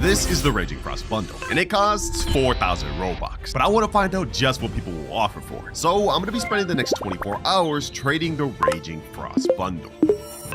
this is the Raging Frost bundle, and it costs 4,000 Robux. But I want to find out just what people will offer for it. So I'm going to be spending the next 24 hours trading the Raging Frost bundle.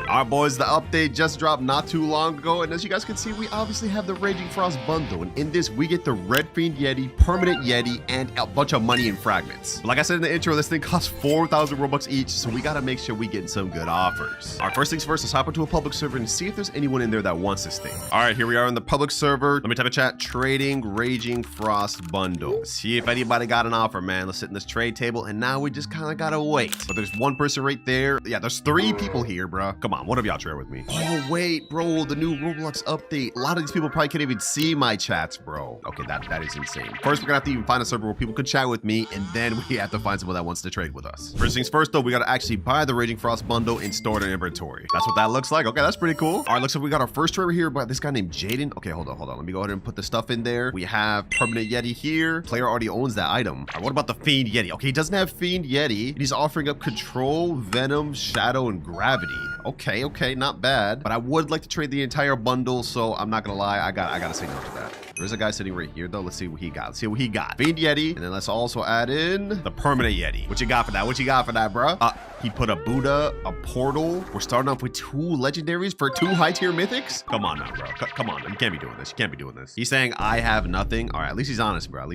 Alright boys, the update just dropped not too long ago, and as you guys can see, we obviously have the Raging Frost bundle, and in this we get the Red Fiend Yeti, Permanent Yeti, and a bunch of money in fragments. Like I said in the intro, this thing costs 4,000 Robux each, so we gotta make sure we get some good offers. Alright, first things first, let's hop into a public server and see if there's anyone in there that wants this thing. Alright, here we are in the public server. Let me type in chat, trading Raging Frost bundle. Let's see if anybody got an offer, man. Let's sit in this trade table, and now we just kind of gotta wait. But there's one person right there. Yeah, there's 3 people here, bro. Come on, one of y'all trade with me. Oh wait, bro, the new Roblox update. A lot of these people probably can't even see my chats, bro. Okay, that is insane. First, we're gonna have to even find a server where people could chat with me, and then we have to find someone that wants to trade with us. First things first, though, we gotta actually buy the Raging Frost bundle and store it in inventory. That's what that looks like. Okay, that's pretty cool. All right, looks like we got our first trader here by this guy named Jaden. Okay, hold on. Let me go ahead and put the stuff in there. We have Permanent Yeti here. Player already owns that item. All right, what about the Fiend Yeti? Okay, he doesn't have Fiend Yeti, and he's offering up Control, Venom, Shadow, and Gravity. Okay, not bad. But I would like to trade the entire bundle, so I'm not gonna lie, I gotta say no to that. There's a guy sitting right here, though. Let's see what he got. Fiend Yeti, and then let's also add in the Permanent Yeti. What you got for that, bro? He put a Buddha, a Portal. We're starting off with 2 legendaries for 2 high-tier mythics? Come on now, bro. Come on. You can't be doing this. He's saying, I have nothing. All right, at least he's honest, bro.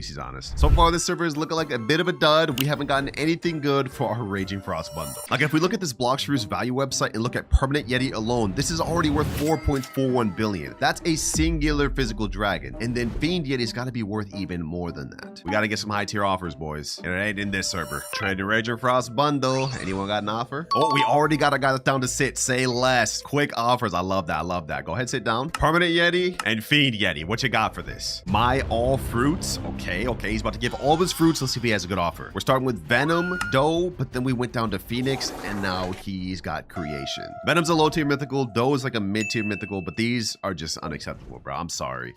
So far, this server is looking like a bit of a dud. We haven't gotten anything good for our Raging Frost bundle. Like, if we look at this Blox value website and look at Permanent Yeti alone, this is already worth 4.41 billion. That's a singular physical dragon. And then Fiend Yeti's got to be worth even more than that. We got to get some high-tier offers, boys. And it ain't in this server. Trade the Raging Frost bundle. Anyone got an offer? Oh, we already got a guy that's down to sit. Say less. Quick offers. I love that. Go ahead, sit down. Permanent Yeti and Fiend Yeti. What you got for this? My all fruits. Okay. He's about to give all of his fruits. Let's see if he has a good offer. We're starting with Venom, Doe, but then we went down to Phoenix, and now he's got Creation. Venom's a low-tier mythical. Doe is like a mid-tier mythical, but these are just unacceptable, bro. I'm sorry.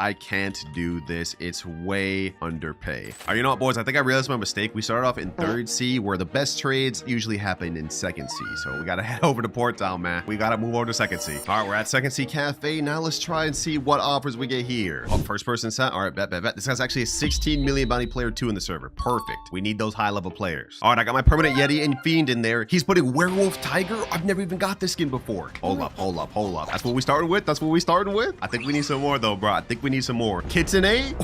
I can't do this. It's way underpay. All right, you know what, boys? I think I realized my mistake. We started off in 3rd C, where the best trades usually happen in 2nd C. So we got to head over to Port Town, man. We got to move over to 2nd C. All right, we're at 2nd C Cafe. Now let's try and see what offers we get here. Oh, first person set. All right, bet. This guy's actually a 16 million bounty player 2 in the server. Perfect. We need those high-level players. All right, I got my Permanent Yeti and Fiend in there. He's putting Werewolf Tiger. I've never even got this skin before. Hold up. That's what we started with? I think we need some more, though, bro. Kitsune.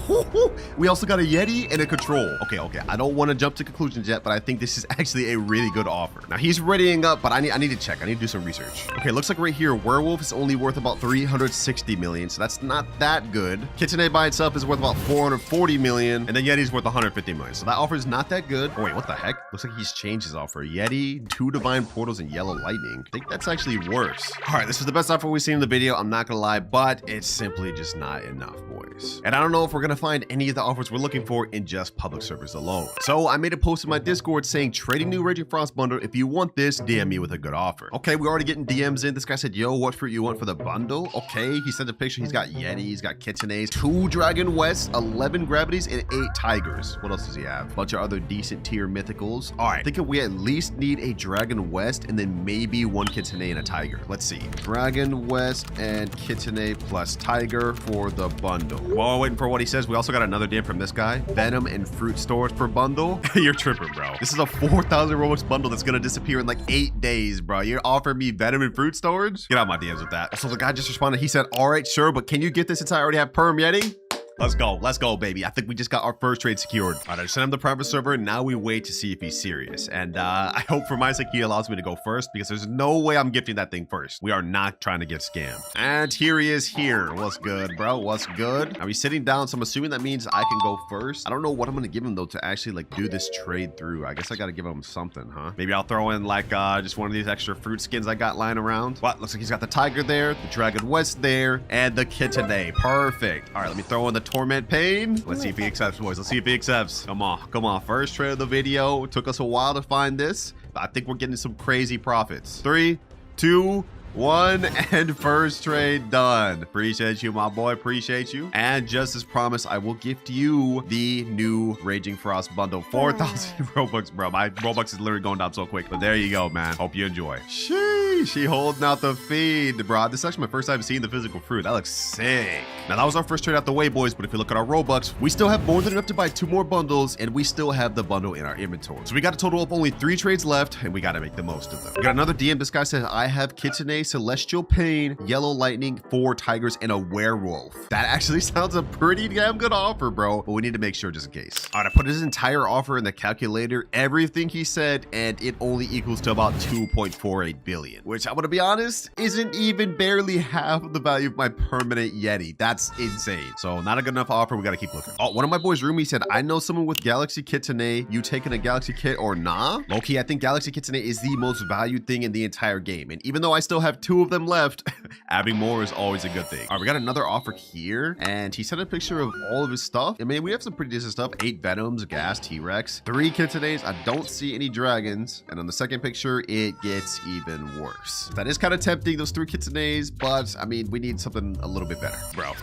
We also got a Yeti and a Control. Okay. I don't want to jump to conclusions yet, but I think this is actually a really good offer. Now, he's readying up, but I need to check. I need to do some research. Okay, looks like right here, Werewolf is only worth about 360 million, so that's not that good. Kitsune by itself is worth about 440 million, and then Yeti's worth 150 million, so that offer is not that good. Oh, wait, what the heck? Looks like he's changed his offer. Yeti, 2 Divine Portals, and Yellow Lightning. I think that's actually worse. All right, this is the best offer we've seen in the video. I'm not gonna lie, but it's simply just not enough, boys. And I don't know if we're gonna find any of the offers we're looking for in just public servers alone. So I made a post in my Discord saying, trading new Raging Frost bundle. If you want this, DM me with a good offer. Okay, we're already getting DMs in. This guy said, yo, what fruit you want for the bundle? Okay, he sent a picture. He's got Yeti, he's got Kitsunes, 2 Dragon West, 11 Gravities, and 8 Tigers. What else does he have? A bunch of other decent tier mythicals. All right, I think we at least need a Dragon West and then maybe 1 Kitsune and a Tiger. Let's see. Dragon West and Kitsune plus Tiger for the bundle. While we're waiting for what he says, we also got another DM from this guy. Venom and fruit stores per bundle. You're tripping, bro. This is a 4,000 Robux bundle that's gonna disappear in like 8 days, bro. You're offering me Venom and fruit storage? Get out my DMs with that. So the guy just responded. He said, all right, sure, but can you get this since I already have Perm Yeti? Let's go, baby. I think we just got our first trade secured. All right, I sent him the private server. Now we wait to see if he's serious. And I hope for my sake he allows me to go first, because there's no way I'm gifting that thing first. We are not trying to get scammed. And here he is here. What's good, bro? What's good? Now he's sitting down, so I'm assuming that means I can go first. I don't know what I'm gonna give him though to actually like do this trade through. I guess I gotta give him something, huh? Maybe I'll throw in like just one of these extra fruit skins I got lying around. What? Looks like he's got the Tiger there, the Dragon West there, and the Kitsune. Perfect. All right, let me throw in the Torment Pain. Let's see if he accepts, boys. Let's see if he accepts. Come on. First trade of the video. It took us a while to find this, but I think we're getting some crazy profits. 3, 2, 1, and first trade done. Appreciate you, my boy. Appreciate you. And just as promised, I will gift you the new Raging Frost bundle. 4,000 Robux, bro. My Robux is literally going down so quick. But there you go, man. Hope you enjoy. Sheesh. She holding out the feed, bro. This is actually my first time seeing the physical fruit. That looks sick. Now, that was our first trade out the way, boys, but if you look at our Robux, we still have more than enough to buy 2 more bundles, and we still have the bundle in our inventory. So we got a total of only 3 trades left, and we got to make the most of them. We got another DM. This guy said, I have Kitsune, Celestial Pain, Yellow Lightning, 4 tigers, and a werewolf. That actually sounds a pretty damn good offer, bro, but we need to make sure just in case. All right, I put his entire offer in the calculator, everything he said, and it only equals to about 2.48 billion, which I'm gonna be honest, isn't even barely half of the value of my permanent Yeti. That's insane. So not a good enough offer. We gotta keep looking. Oh, one of my boys' roomies said, I know someone with Galaxy Kitsune. You taking a Galaxy Kit or nah? Low-key, I think Galaxy Kitsune is the most valued thing in the entire game. And even though I still have 2 of them left, having more is always a good thing. All right, we got another offer here, and he sent a picture of all of his stuff. I mean, we have some pretty decent stuff. 8 Venoms, Gas, T-Rex, 3 Kitsunes. I don't see any dragons. And on the second picture, it gets even worse. That is kind of tempting, those 3 Kitsunes, but I mean, we need something a little bit better, bro.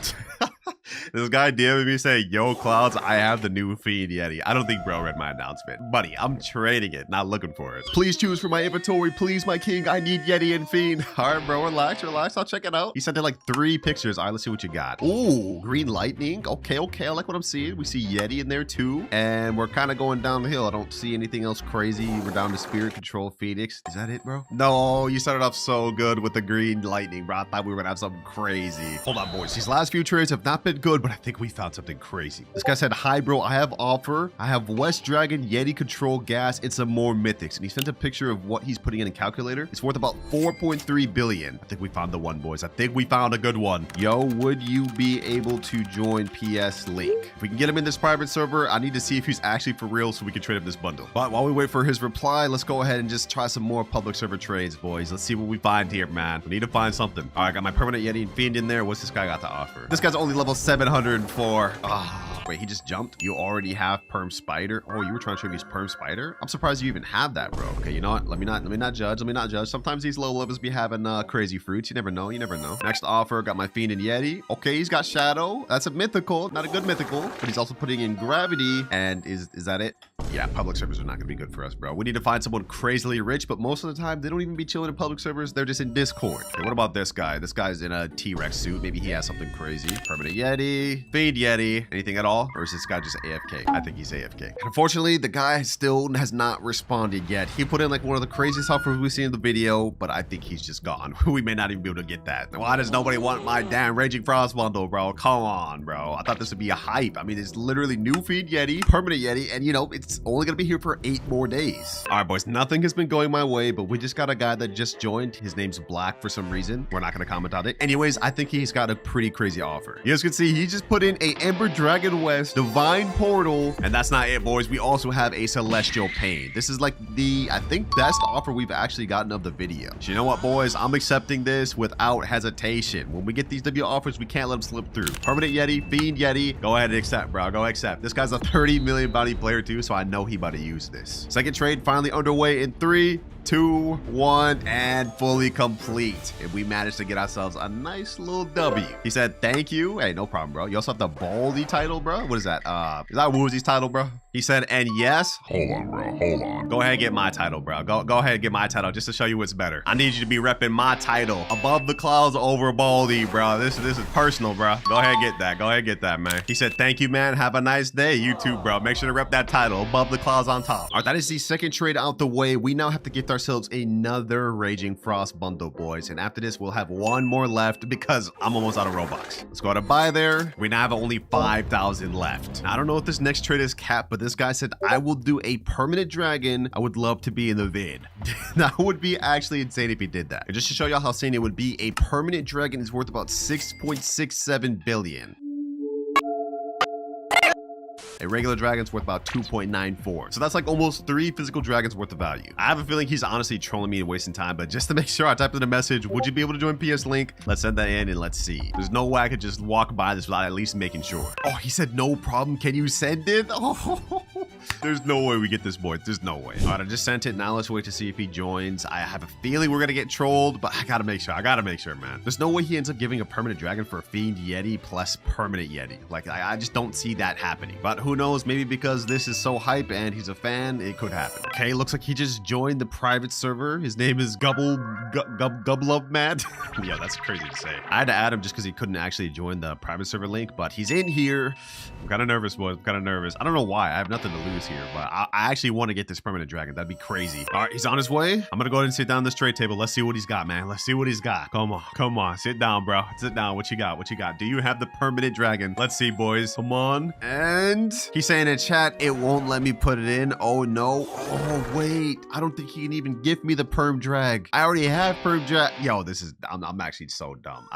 This guy DM'd me saying, yo, Clouds, I have the new Fiend Yeti. I don't think bro read my announcement. Buddy, I'm trading it, not looking for it. Please choose from my inventory. Please, my king, I need Yeti and Fiend. All right, bro, relax. I'll check it out. He sent in like 3 pictures. All right, let's see what you got. Ooh, green lightning. Okay, I like what I'm seeing. We see Yeti in there too. And we're kind of going down the hill. I don't see anything else crazy. We're down to Spirit Control Phoenix. Is that it, bro? No, you started off so good with the green lightning, bro. I thought we were gonna have something crazy. Hold on, boys. These last few trades have not been good, but I think we found something crazy. This guy said, hi, bro. I have offer. I have West Dragon, Yeti Control, Gas, and some more mythics. And he sent a picture of what he's putting in a calculator. It's worth about 4.3 billion. I think we found the one, boys. I think we found a good one. Yo, would you be able to join PS Link? If we can get him in this private server, I need to see if he's actually for real so we can trade him this bundle. But while we wait for his reply, let's go ahead and just try some more public server trades, boys. Let's see what we find here, man. We need to find something. All right, I got my permanent Yeti and Fiend in there. What's this guy got to offer? This guy's only level 704. Oh, wait, he just jumped? You already have Perm Spider? Oh, you were trying to trade me his Perm Spider? I'm surprised you even have that, bro. Okay, you know what? Let me not judge. Sometimes these low levels be having crazy fruits. You never know. Next offer, got my Fiend and Yeti. Okay, he's got Shadow. That's a mythical, not a good mythical, but he's also putting in Gravity. And is that it? Yeah, public servers are not gonna be good for us, bro. We need to find someone crazily rich, but most of the time they don't even be chilling in public servers. They're just in Discord. Okay, what about this guy? This guy's in a T-Rex suit. Maybe he has something crazy. Permanent Yeti, Fiend Yeti, anything at all? Or is this guy just AFK? I think he's AFK. And unfortunately, the guy still has not responded yet. He put in like one of the craziest offers we've seen in the video, but I think he's just gone. We may not even be able to get that. Why does nobody want my damn Raging Frost bundle, bro? Come on, bro. I thought this would be a hype. I mean, it's literally new Fiend Yeti, permanent Yeti, and you know, it's only gonna be here for 8 more days. All right, boys, nothing has been going my way, but we just got a guy that just joined. His name's Black for some reason. We're not gonna comment on it. Anyways, I think he's got a pretty crazy offer. You guys can see he just put in a Ember Dragon West, Divine Portal, and that's not it, boys. We also have a Celestial Pain. This is like the, I think, best offer we've actually gotten of the video. So you know what, boys? I'm accepting this without hesitation. When we get these W offers, we can't let them slip through. Permanent Yeti, Fiend Yeti, go ahead and accept, bro. Go accept. This guy's a 30 million bounty player too, so I know he about to use this. Second trade finally underway in 3, 2, 1, and fully complete. And we managed to get ourselves a nice little W. He said, thank you. Hey, no problem, bro. You also have the Baldy title, bro. What is that? Is that Woozy's title, bro? He said, and yes. Hold on, bro. Hold on. Go ahead and get my title, bro. Go ahead and get my title just to show you what's better. I need you to be repping my title above the clouds over Baldy, bro. This is personal, bro. Go ahead and get that. Go ahead and get that, man. He said, thank you, man. Have a nice day. You too, bro. Make sure to rep that title above the clouds on top. All right, that is the second trade out the way. We now have to gift ourselves another Raging Frost bundle, boys. And after this, we'll have 1 more left because I'm almost out of Robux. Let's go ahead and buy there. We now have only 5,000 left. Now, I don't know if this next trade is capped, but this guy said, I will do a permanent dragon. I would love to be in the vid. That would be actually insane if he did that. And just to show y'all how insane it would be, a permanent dragon is worth about 6.67 billion. A regular dragon's worth about 2.94. So that's like almost 3 physical dragons worth of value. I have a feeling he's honestly trolling me and wasting time, but just to make sure, I typed in a message, would you be able to join PS Link? Let's send that in and let's see. There's no way I could just walk by this without at least making sure. Oh, he said no problem. Can you send it? Oh, There's no way we get this, boy. There's no way. All right, I just sent it. Now let's wait to see if he joins. I have a feeling we're gonna get trolled, but I gotta make sure. Man. There's no way he ends up giving a permanent dragon for a Fiend Yeti plus permanent Yeti. Like, I just don't see that happening. But who knows? Maybe because this is so hype and he's a fan, it could happen. Okay, looks like he just joined the private server. His name is Gublove Mad. Yeah, that's crazy to say. I had to add him just because he couldn't actually join the private server link, but he's in here. I'm kind of nervous, boys. I'm kind of nervous. I don't know why. I have nothing to lose here, but I actually want to get this permanent dragon. That'd be crazy. All right, he's on his way. I'm gonna go ahead and sit down this trade table. Let's see what he's got, man. Let's see what he's got. Come on. Sit down, bro. Sit down. What you got? Do you have the permanent dragon? Let's see, boys. Come on. And he's saying in chat, it won't let me put it in. Oh no. Oh wait. I don't think he can even give me the perm drag. I already have perm drag. Yo, I'm actually so dumb.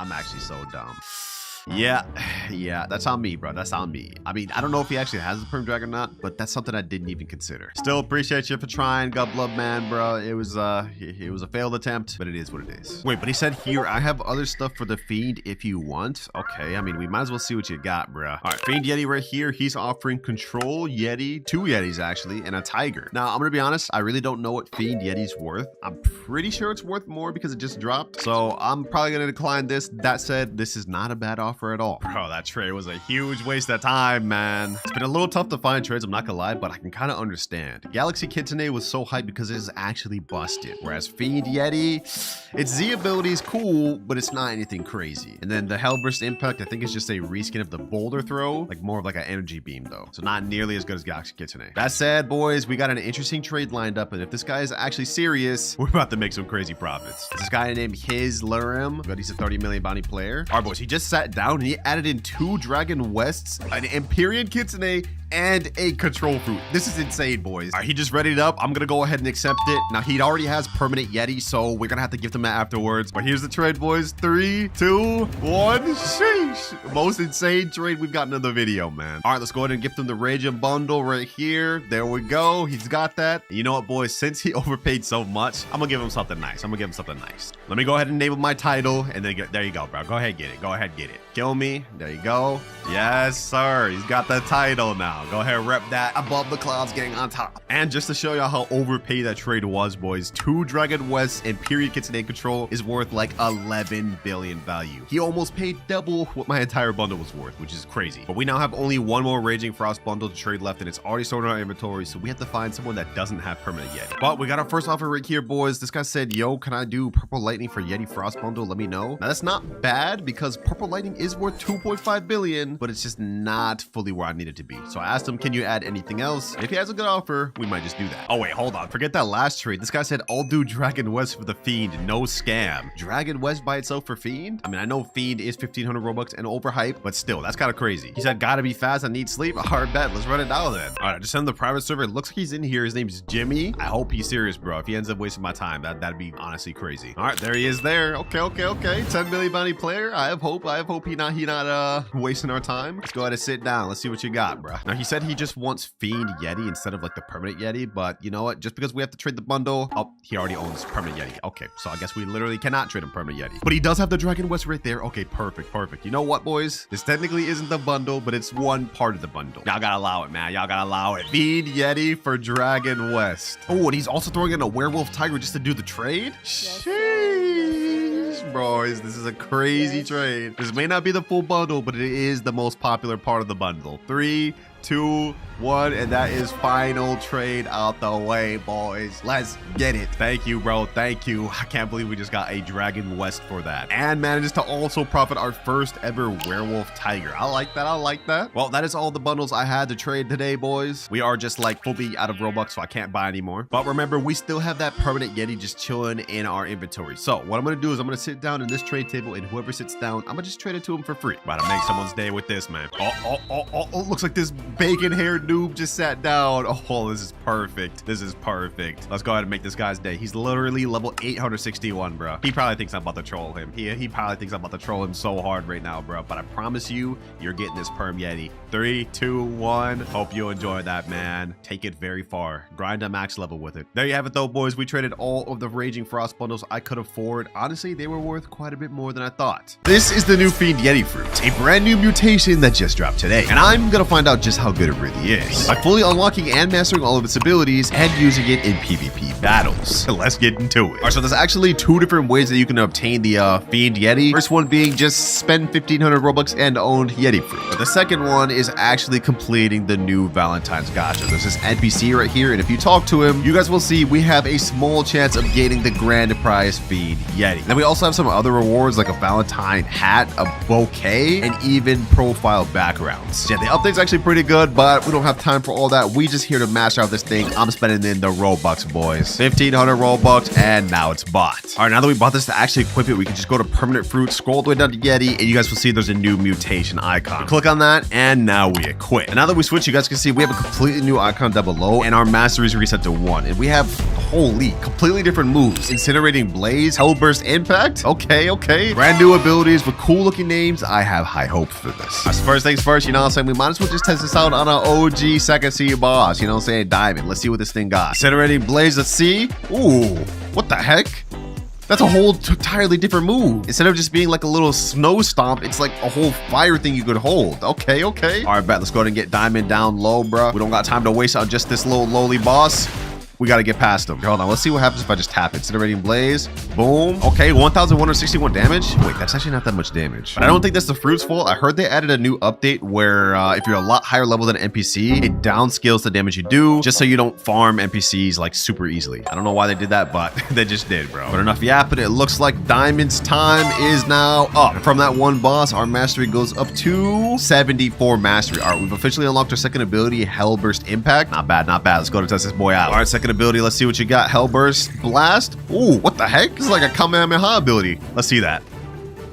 Yeah, that's on me, bro. That's on me. I mean, I don't know if he actually has the perm drag or not, but that's something I didn't even consider. Still appreciate you for trying, Gublove Man, bro. It was a failed attempt, but it is what it is. Wait, but he said here, I have other stuff for the Fiend if you want. Okay, I mean, we might as well see what you got, bro. All right, Fiend Yeti right here. He's offering Control Yeti, 2 Yetis actually, and a Tiger. Now, I'm gonna be honest, I really don't know what Fiend Yeti's worth. I'm pretty sure it's worth more because it just dropped. So I'm probably gonna decline this. That said, this is not a bad offer at all. Bro, that trade was a huge waste of time, man. It's been a little tough to find trades, I'm not gonna lie, but I can kind of understand. Galaxy Kitsune was so hyped because it is actually busted, whereas Fiend Yeti, its Z ability is cool, but it's not anything crazy. And then the Hellburst Impact, I think is just a reskin of the Boulder Throw, like more of like an energy beam though. So not nearly as good as Galaxy Kitsune. That said, boys, we got an interesting trade lined up, and if this guy is actually serious, we're about to make some crazy profits. This guy named His Lurem, but he's a 30 million bounty player. All right, boys, he just sat down and he added in 2 Dragon Wests, an Empyrean Kitsune, and a Control Fruit. This is insane, boys. All right, he just readied up. I'm gonna go ahead and accept it. Now, he already has permanent Yeti, so we're gonna have to gift him that afterwards. But here's the trade, boys. 3, 2, 1. Sheesh. Most insane trade we've gotten in the video, man. All right, let's go ahead and gift him the Raging Bundle right here. There we go. He's got that. You know what, boys? Since he overpaid so much, I'm gonna give him something nice. Let me go ahead and enable my title, and then there you go, bro. Go ahead, get it. Kill me. There you go. Yes, sir. He's got the title now. Go ahead, rep that above the clouds, getting on top. And just to show y'all how overpaid that trade was, boys, 2 Dragon West and Period Kitsune Control is worth like 11 billion value. He almost paid double what my entire bundle was worth, which is crazy. But we now have only 1 more Raging Frost bundle to trade left, and it's already stored in our inventory, so we have to find someone that doesn't have permanent Yeti. But we got our first offer right here, boys. This guy said, yo, can I do Purple Lightning for Yeti Frost bundle? Let me know. Now, that's not bad because Purple Lightning is worth 2.5 billion, but it's just not fully where I need it to be. So I asked him, can you add anything else? If he has a good offer, we might just do that. Oh wait, hold on. Forget that last trade. This guy said, I'll do Dragon West for the Fiend. No scam. Dragon West by itself for Fiend? I mean, I know Fiend is 1,500 Robux and overhyped, but still, that's kind of crazy. He said, gotta be fast. I need sleep. Hard bet. Let's run it down then. All right, I just sent him the private server. It looks like he's in here. His name's Jimmy. I hope he's serious, bro. If he ends up wasting my time, that'd be honestly crazy. All right, there he is there. Okay. 10 million bounty player. I have hope he not wasting our time. Let's go ahead and sit down. Let's see what you got, bro. Now, he said he just wants Fiend Yeti instead of like the permanent Yeti, but you know what? Just because we have to trade the bundle, oh, he already owns permanent Yeti. Okay, so I guess we literally cannot trade him permanent Yeti, but he does have the Dragon West right there. Okay, perfect. You know what, boys? This technically isn't the bundle, but it's one part of the bundle. Y'all gotta allow it, man. Y'all gotta allow it. Fiend Yeti for Dragon West. Oh, and he's also throwing in a Werewolf Tiger just to do the trade? Sheesh, boys. This is a crazy trade. This may not be the full bundle, but it is the most popular part of the bundle. 3, 2, 1, and that is final trade out the way, boys. Let's get it. Thank you, bro. Thank you. I can't believe we just got a Dragon West for that, and manages to also profit our first ever Werewolf Tiger. I like that. Well, that is all the bundles I had to trade today, boys. We are just like fully out of Robux, so I can't buy anymore, but remember, we still have that permanent Yeti just chilling in our inventory. So what I'm gonna do is I'm gonna sit down in this trade table, and whoever sits down, I'm gonna just trade it to him for free. About to make someone's day with this, man. Oh, looks like this bacon haired noob just sat down. Oh, this is perfect. Let's go ahead and make this guy's day. He's literally level 861, bro. He probably thinks I'm about to troll him. He probably thinks I'm about to troll him so hard right now, bro, but I promise you, you're getting this perm Yeti. 3, 2, 1. Hope you enjoy that, man. Take it very far. Grind to max level with it. There you have it though, boys. We traded all of the Raging Frost bundles I could afford. Honestly, they were worth quite a bit more than I thought. This is the new Fiend Yeti fruit, a brand new mutation that just dropped today, and I'm gonna find out just how good it really is. By fully unlocking and mastering all of its abilities and using it in PvP battles. Let's get into it. All right, so there's actually two different ways that you can obtain the Fiend Yeti. First one being just spend 1,500 Robux and own Yeti fruit. But the second one is actually completing the new Valentine's Gacha. There's this NPC right here, and if you talk to him, you guys will see we have a small chance of gaining the grand prize Fiend Yeti. Then we also have some other rewards like a Valentine hat, a bouquet, and even profile backgrounds. Yeah, the update's actually pretty good, but we don't have time for all that. We just here to mash out this thing. I'm spending in the Robux, boys. 1,500 Robux, and now it's bought. All right, now that we bought this to actually equip it, we can just go to permanent fruit, scroll all the way down to Yeti, and you guys will see there's a new mutation icon. We click on that, and now we equip. And now that we switch, you guys can see we have a completely new icon down below, and our mastery is reset to 1. And we have, holy, completely different moves. Incinerating Blaze, Hellburst Impact. Okay. Brand new abilities with cool looking names. I have high hope for this. As first things first, you know what I'm saying? We might as well just test this out on an OG second C boss. You know what I'm saying? Diamond. Let's see what this thing got. Incinerating Blaze, let's see. Ooh, what the heck? That's a whole entirely different move. Instead of just being like a little snow stomp, it's like a whole fire thing you could hold. Okay. All right, bet. Let's go ahead and get Diamond down low, bro. We don't got time to waste on just this little lowly boss. We got to get past him. Hold on. Let's see what happens if I just tap Incinerating Blaze. Boom. Okay, 1,161 damage. Wait, that's actually not that much damage. But I don't think that's the fruit's fault. I heard they added a new update where if you're a lot higher level than an NPC, it downscales the damage you do just so you don't farm NPCs like super easily. I don't know why they did that, but they just did, bro. But enough yapping. It looks like Diamond's time is now up. And from that one boss, our mastery goes up to 74 mastery. All right, we've officially unlocked our second ability, Hellburst Impact. Not bad. Let's go to test this boy out. All right, second ability. Let's see what you got. Hellburst Blast. Ooh, what the heck? This is like a Kamehameha ability. Let's see that.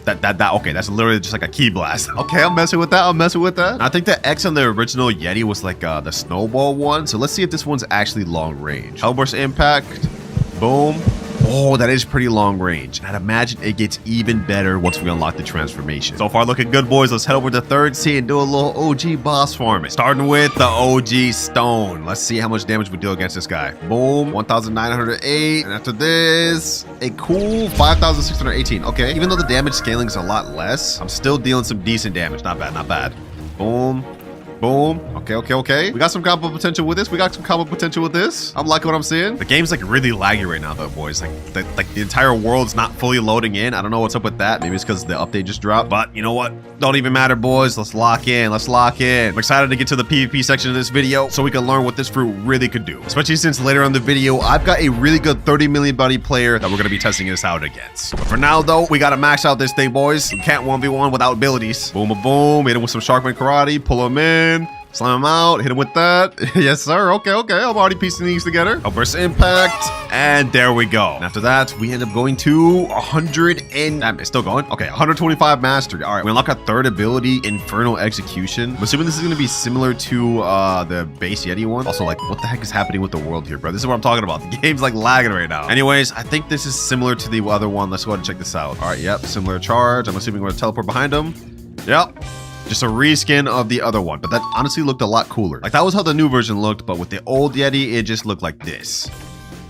Okay, that's literally just like a key blast. Okay, I'm messing with that. I think the X on the original Yeti was like the snowball one. So let's see if this one's actually long range. Hellburst Impact. Boom. Oh, that is pretty long range. I'd imagine it gets even better once we unlock the transformation. So far looking good, boys. Let's head over to third C and do a little OG boss farming. Starting with the OG stone. Let's see how much damage we do against this guy. Boom, 1,908. And after this, a cool 5,618. Okay, even though the damage scaling is a lot less, I'm still dealing some decent damage. Not bad. Boom. Okay. We got some combo potential with this. I'm liking what I'm seeing. The game's like really laggy right now though, boys. Like the entire world's not fully loading in. I don't know what's up with that. Maybe it's because the update just dropped, but you know what? Don't even matter, boys. Let's lock in. I'm excited to get to the PvP section of this video so we can learn what this fruit really could do. Especially since later on in the video, I've got a really good 30 million buddy player that we're going to be testing this out against. But for now though, we got to max out this thing, boys. We can't 1v1 without abilities. Boom. Hit him with some Sharkman Karate. Pull him in. Slam him out, hit him with that. Yes, sir. Okay. I'm already piecing these together. Hellburst Impact, and there we go. And after that, we end up going to 100 and... it's still going? Okay, 125 mastery. All right, we unlock a third ability, Infernal Execution. I'm assuming this is going to be similar to the base Yeti one. Also, like, what the heck is happening with the world here, bro? This is what I'm talking about. The game's, like, lagging right now. Anyways, I think this is similar to the other one. Let's go ahead and check this out. All right, yep, similar charge. I'm assuming we're going to teleport behind him. Yep. Just a reskin of the other one, but that honestly looked a lot cooler. Like that was how the new version looked, but with the old Yeti, it just looked like this.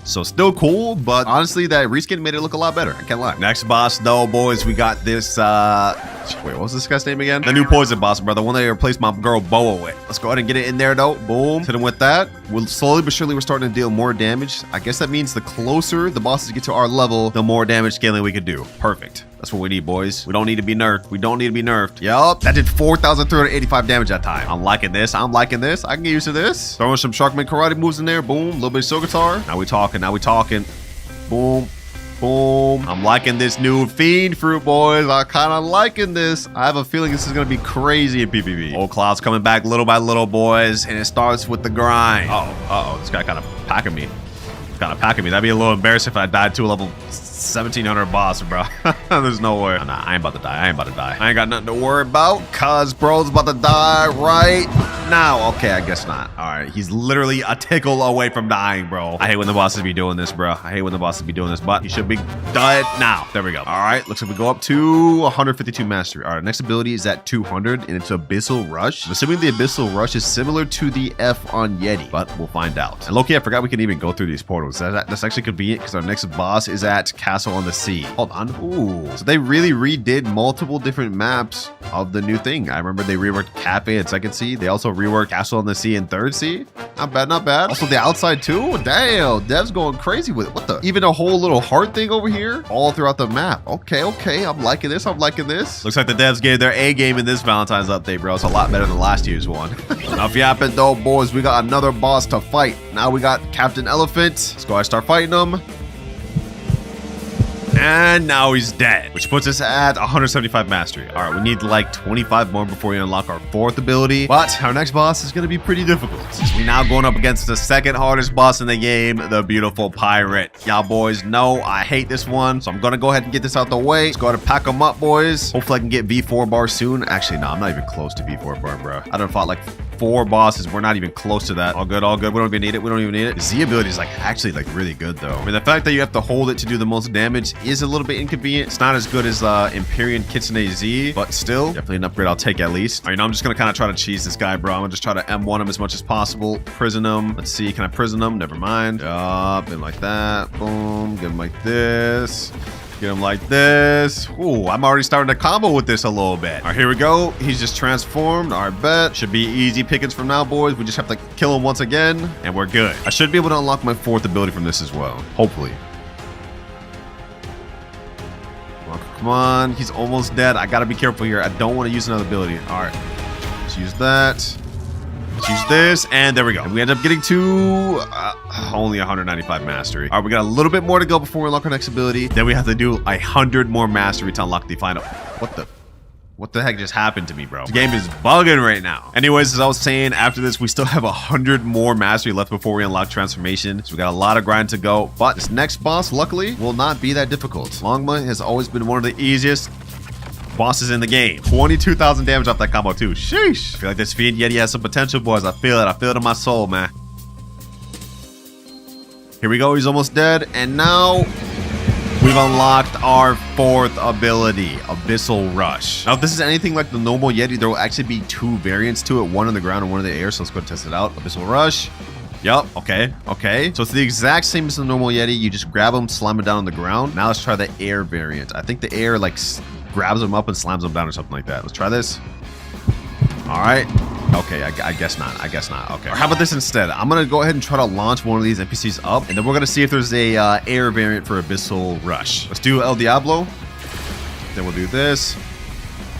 So still cool, but honestly, that reskin made it look a lot better. I can't lie. Next boss, though, boys, we got this, wait, what was this guy's name again? The new poison boss, brother. One that I replaced my girl Boa with. Let's go ahead and get it in there, though. Boom. Hit him with that. We'll slowly but surely, we're starting to deal more damage. I guess that means the closer the bosses get to our level, the more damage scaling we can do. Perfect. That's what we need, boys. We don't need to be nerfed. Yup. That did 4,385 damage that time. I'm liking this. I can get used to this. Throwing some Sharkman Karate moves in there. Boom. A little bit of Soul Guitar. Now we talking. Boom. I'm liking this new Fiend fruit, boys. I'm kind of liking this. I have a feeling this is going to be crazy in PvP. Old Cloud's coming back little by little, boys. And it starts with the grind. Uh-oh. This guy kind of packing me. That'd be a little embarrassing if I died to a level 1,700 boss, bro. There's no way. Nah, I ain't about to die. I ain't got nothing to worry about, cuz bro's about to die right now. Okay, I guess not. All right, he's literally a tickle away from dying, bro. I hate when the bosses be doing this, bro. But he should be dead now. There we go. All right, looks like we go up to 152 mastery. All right, next ability is at 200, and it's Abyssal Rush. I'm assuming the Abyssal Rush is similar to the F on Yeti, but we'll find out. And low-key, I forgot we can even go through these portals. That's actually convenient because our next boss is at Castle on the Sea. Hold on. Ooh. So they really redid multiple different maps of the new thing. I remember they reworked Cafe and Second Sea. They also rework Castle on the Sea and Third Sea. Not bad, not bad. Also the outside too. Damn, Dev's going crazy with it. What the? Even a whole little heart thing over here all throughout the map. Okay, okay. I'm liking this. I'm liking this. Looks like the devs gave their A game in this Valentine's update, bro. It's a lot better than last year's one. Enough yapping though, boys. We got another boss to fight. Now we got Captain Elephant. Let's go ahead and start fighting him. And now he's dead, which puts us at 175 mastery. All right, we need like 25 more before we unlock our 4th ability. But our next boss is going to be pretty difficult. We're now going up against the 2nd hardest boss in the game, the beautiful pirate. Y'all boys know I hate this one, so I'm going to go ahead and get this out the way. Let's go ahead and pack them up, boys. Hopefully I can get V4 bar soon. Actually, no, I'm not even close to V4 bar, bro. I done fought like 4 bosses. We're not even close to that. All good, all good. We don't even need it. We don't even need it. The Z ability is like actually like really good though. I mean, the fact that you have to hold it to do the most damage is a little bit inconvenient. It's not as good as Empyrean Kitsune Z, but still definitely an upgrade I'll take at least. All right, now I'm just gonna kind of try to cheese this guy, bro. I'm gonna just try to M1 him as much as possible. Prison him. Let's see, can I prison him? Never mind. Up and like that. Boom. Get him like this. Get him like this. Ooh, I'm already starting to combo with this a little bit. All right, here we go. He's just transformed. All right, bet. Should be easy pickings from now, boys. We just have to kill him once again, and we're good. I should be able to unlock my 4th ability from this as well. Hopefully. Come on. He's almost dead. I got to be careful here. I don't want to use another ability. All right. Let's use that. Let's use this, and there we go. And we end up getting to only 195 mastery. All right, we got a little bit more to go before we unlock our next ability. Then we have to do 100 more mastery to unlock the final. What the heck just happened to me, bro? The game is bugging right now. Anyways, as I was saying, after this, we still have 100 more mastery left before we unlock transformation. So we got a lot of grind to go. But this next boss, luckily, will not be that difficult. Longma has always been one of the easiest bosses in the game. 22,000 damage off that combo too. Sheesh. I feel like this Fiend Yeti has some potential, boys. I feel it. I feel it in my soul, man. Here we go. He's almost dead. And now we've unlocked our 4th ability, Abyssal Rush. Now, if this is anything like the normal Yeti, there will actually be 2 variants to it, one on the ground and one in the air. So let's go test it out. Abyssal Rush. Yup. Okay. Okay. So it's the exact same as the normal Yeti. You just grab him, slam him down on the ground. Now let's try the air variant. I think the air like grabs him up and slams him down or something like that. Let's try this. All right. Okay, I guess not. I guess not. Okay. Or how about this instead? I'm going to go ahead and try to launch one of these NPCs up, and then we're going to see if there's a air variant for Abyssal Rush. Let's do El Diablo. Then we'll do this.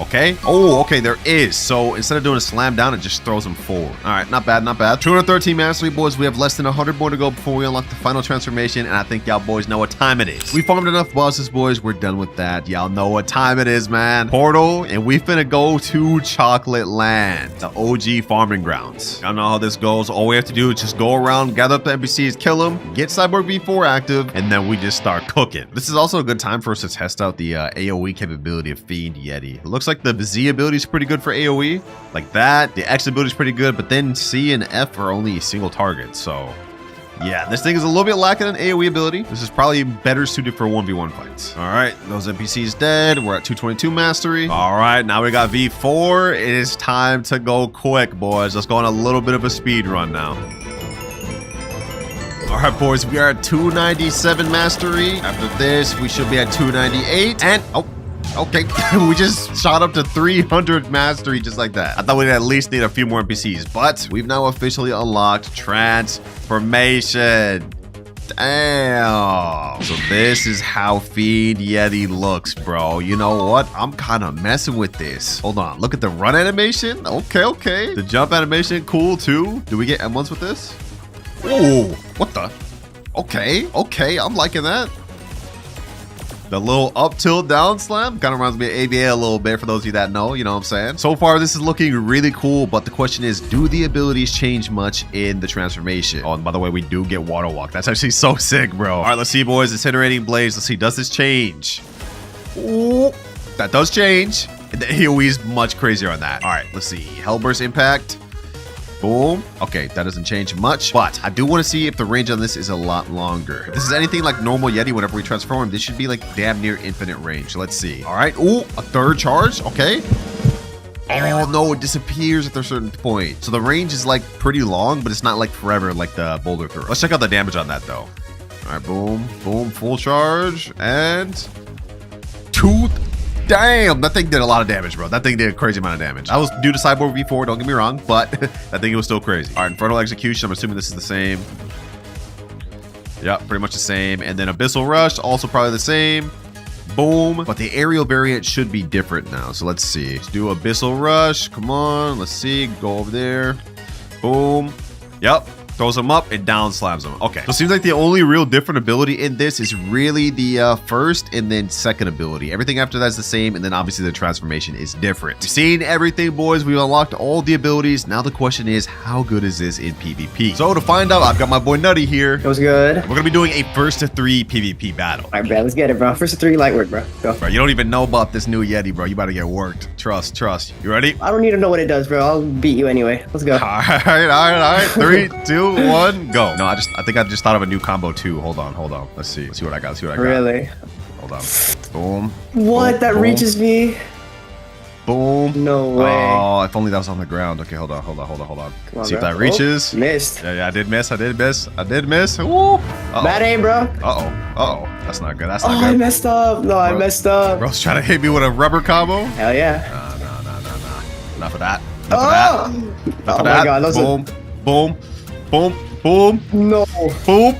Okay. Oh, okay, there is. So instead of doing a slam down, it just throws them forward. All right, not bad, not bad. 213 mastery, boys. We have less than 100 more to go before we unlock the final transformation, and I think y'all boys know what time it is. We farmed enough bosses, boys. We're done with that. Y'all know what time it is, man. Portal, and we finna go to Chocolate Land, the OG farming grounds. Y'all know how this goes. All we have to do is just go around, gather up the NPCs, kill them, get Cyborg V4 active, and then we just start cooking. This is also a good time for us to test out the AoE capability of Fiend Yeti. It looks like the Z ability is pretty good for AoE, like that. The X ability is pretty good, but then C and F are only single targets. So yeah, this thing is a little bit lacking in AoE ability. This is probably better suited for 1v1 fights. All right, those NPCs dead. We're at 222 mastery. All right, now we got V4. It is time to go quick, boys. Let's go on a little bit of a speed run now. All right, boys, we are at 297 mastery. After this, we should be at 298. And okay, we just shot up to 300 mastery just like that. I thought we'd at least need a few more NPCs, but we've now officially unlocked transformation. Damn. So this is how Fiend Yeti looks, bro. You know what? I'm kind of messing with this. Hold on. Look at the run animation. Okay, okay. The jump animation, cool too. Do we get M1s with this? Oh, what the? Okay, okay. I'm liking that. The little up tilt down slam kind of reminds me of AVA a little bit for those of you that know, you know what I'm saying? So far, this is looking really cool, but the question is, do the abilities change much in the transformation? Oh, and by the way, we do get water walk. That's actually so sick, bro. All right, let's see, boys. Incinerating Blaze. Let's see, does this change? Ooh, that does change. The AoE is much crazier on that. All right, let's see. Hellburst Impact. Boom. Okay, that doesn't change much, but I do want to see if the range on this is a lot longer. If this is anything like normal Yeti, whenever we transform him, this should be like damn near infinite range. Let's see. All right. Ooh, a third charge. Okay. Oh no, it disappears at a certain point. So the range is like pretty long, but it's not like forever like the boulder throw. Let's check out the damage on that though. All right, boom, boom, full charge, and Damn, that thing did a lot of damage, bro. That thing did a crazy amount of damage. I was due to cyborg before, don't get me wrong, but I think it was still crazy. All right, Infernal Execution, I'm assuming this is the same. Yep, pretty much the same. And then Abyssal Rush, also probably the same. Boom. But the aerial variant should be different now. So let's see. Let's do Abyssal Rush. Come on. Let's see. Go over there. Boom. Yep. Throws them up and down slams them. Okay. So it seems like the only real different ability in this is really the first and then second ability. Everything after that is the same. And then obviously the transformation is different. We've seen everything, boys. We've unlocked all the abilities. Now the question is, how good is this in PvP? So to find out, I've got my boy Nutty here. It was good. We're going to be doing a first to 3 PvP battle. All right, bro. Let's get it, bro. First to 3, light work, bro. Go. Bro, you don't even know about this new Yeti, bro. You about to get worked. Trust. You ready? I don't need to know what it does, bro. I'll beat you anyway. Let's go. All right. 3, 2, 1, go. No, I think I just thought of a new combo too. Hold on. Let's see what I got. Really? Hold on. Boom. What? Boom, that boom. reaches me? Boom. No way. Oh, if only that was on the ground. Okay, hold on. Come on, See if bro. that reaches. Oh, missed. Yeah, I did miss. Ooh. Bad aim, bro. Uh-oh. That's not good. Oh, I messed up. No, I messed up. Bro's trying to hit me with a rubber combo. Hell yeah. No. Enough of that. Oh Enough of my that. God. Boom. No. Boom.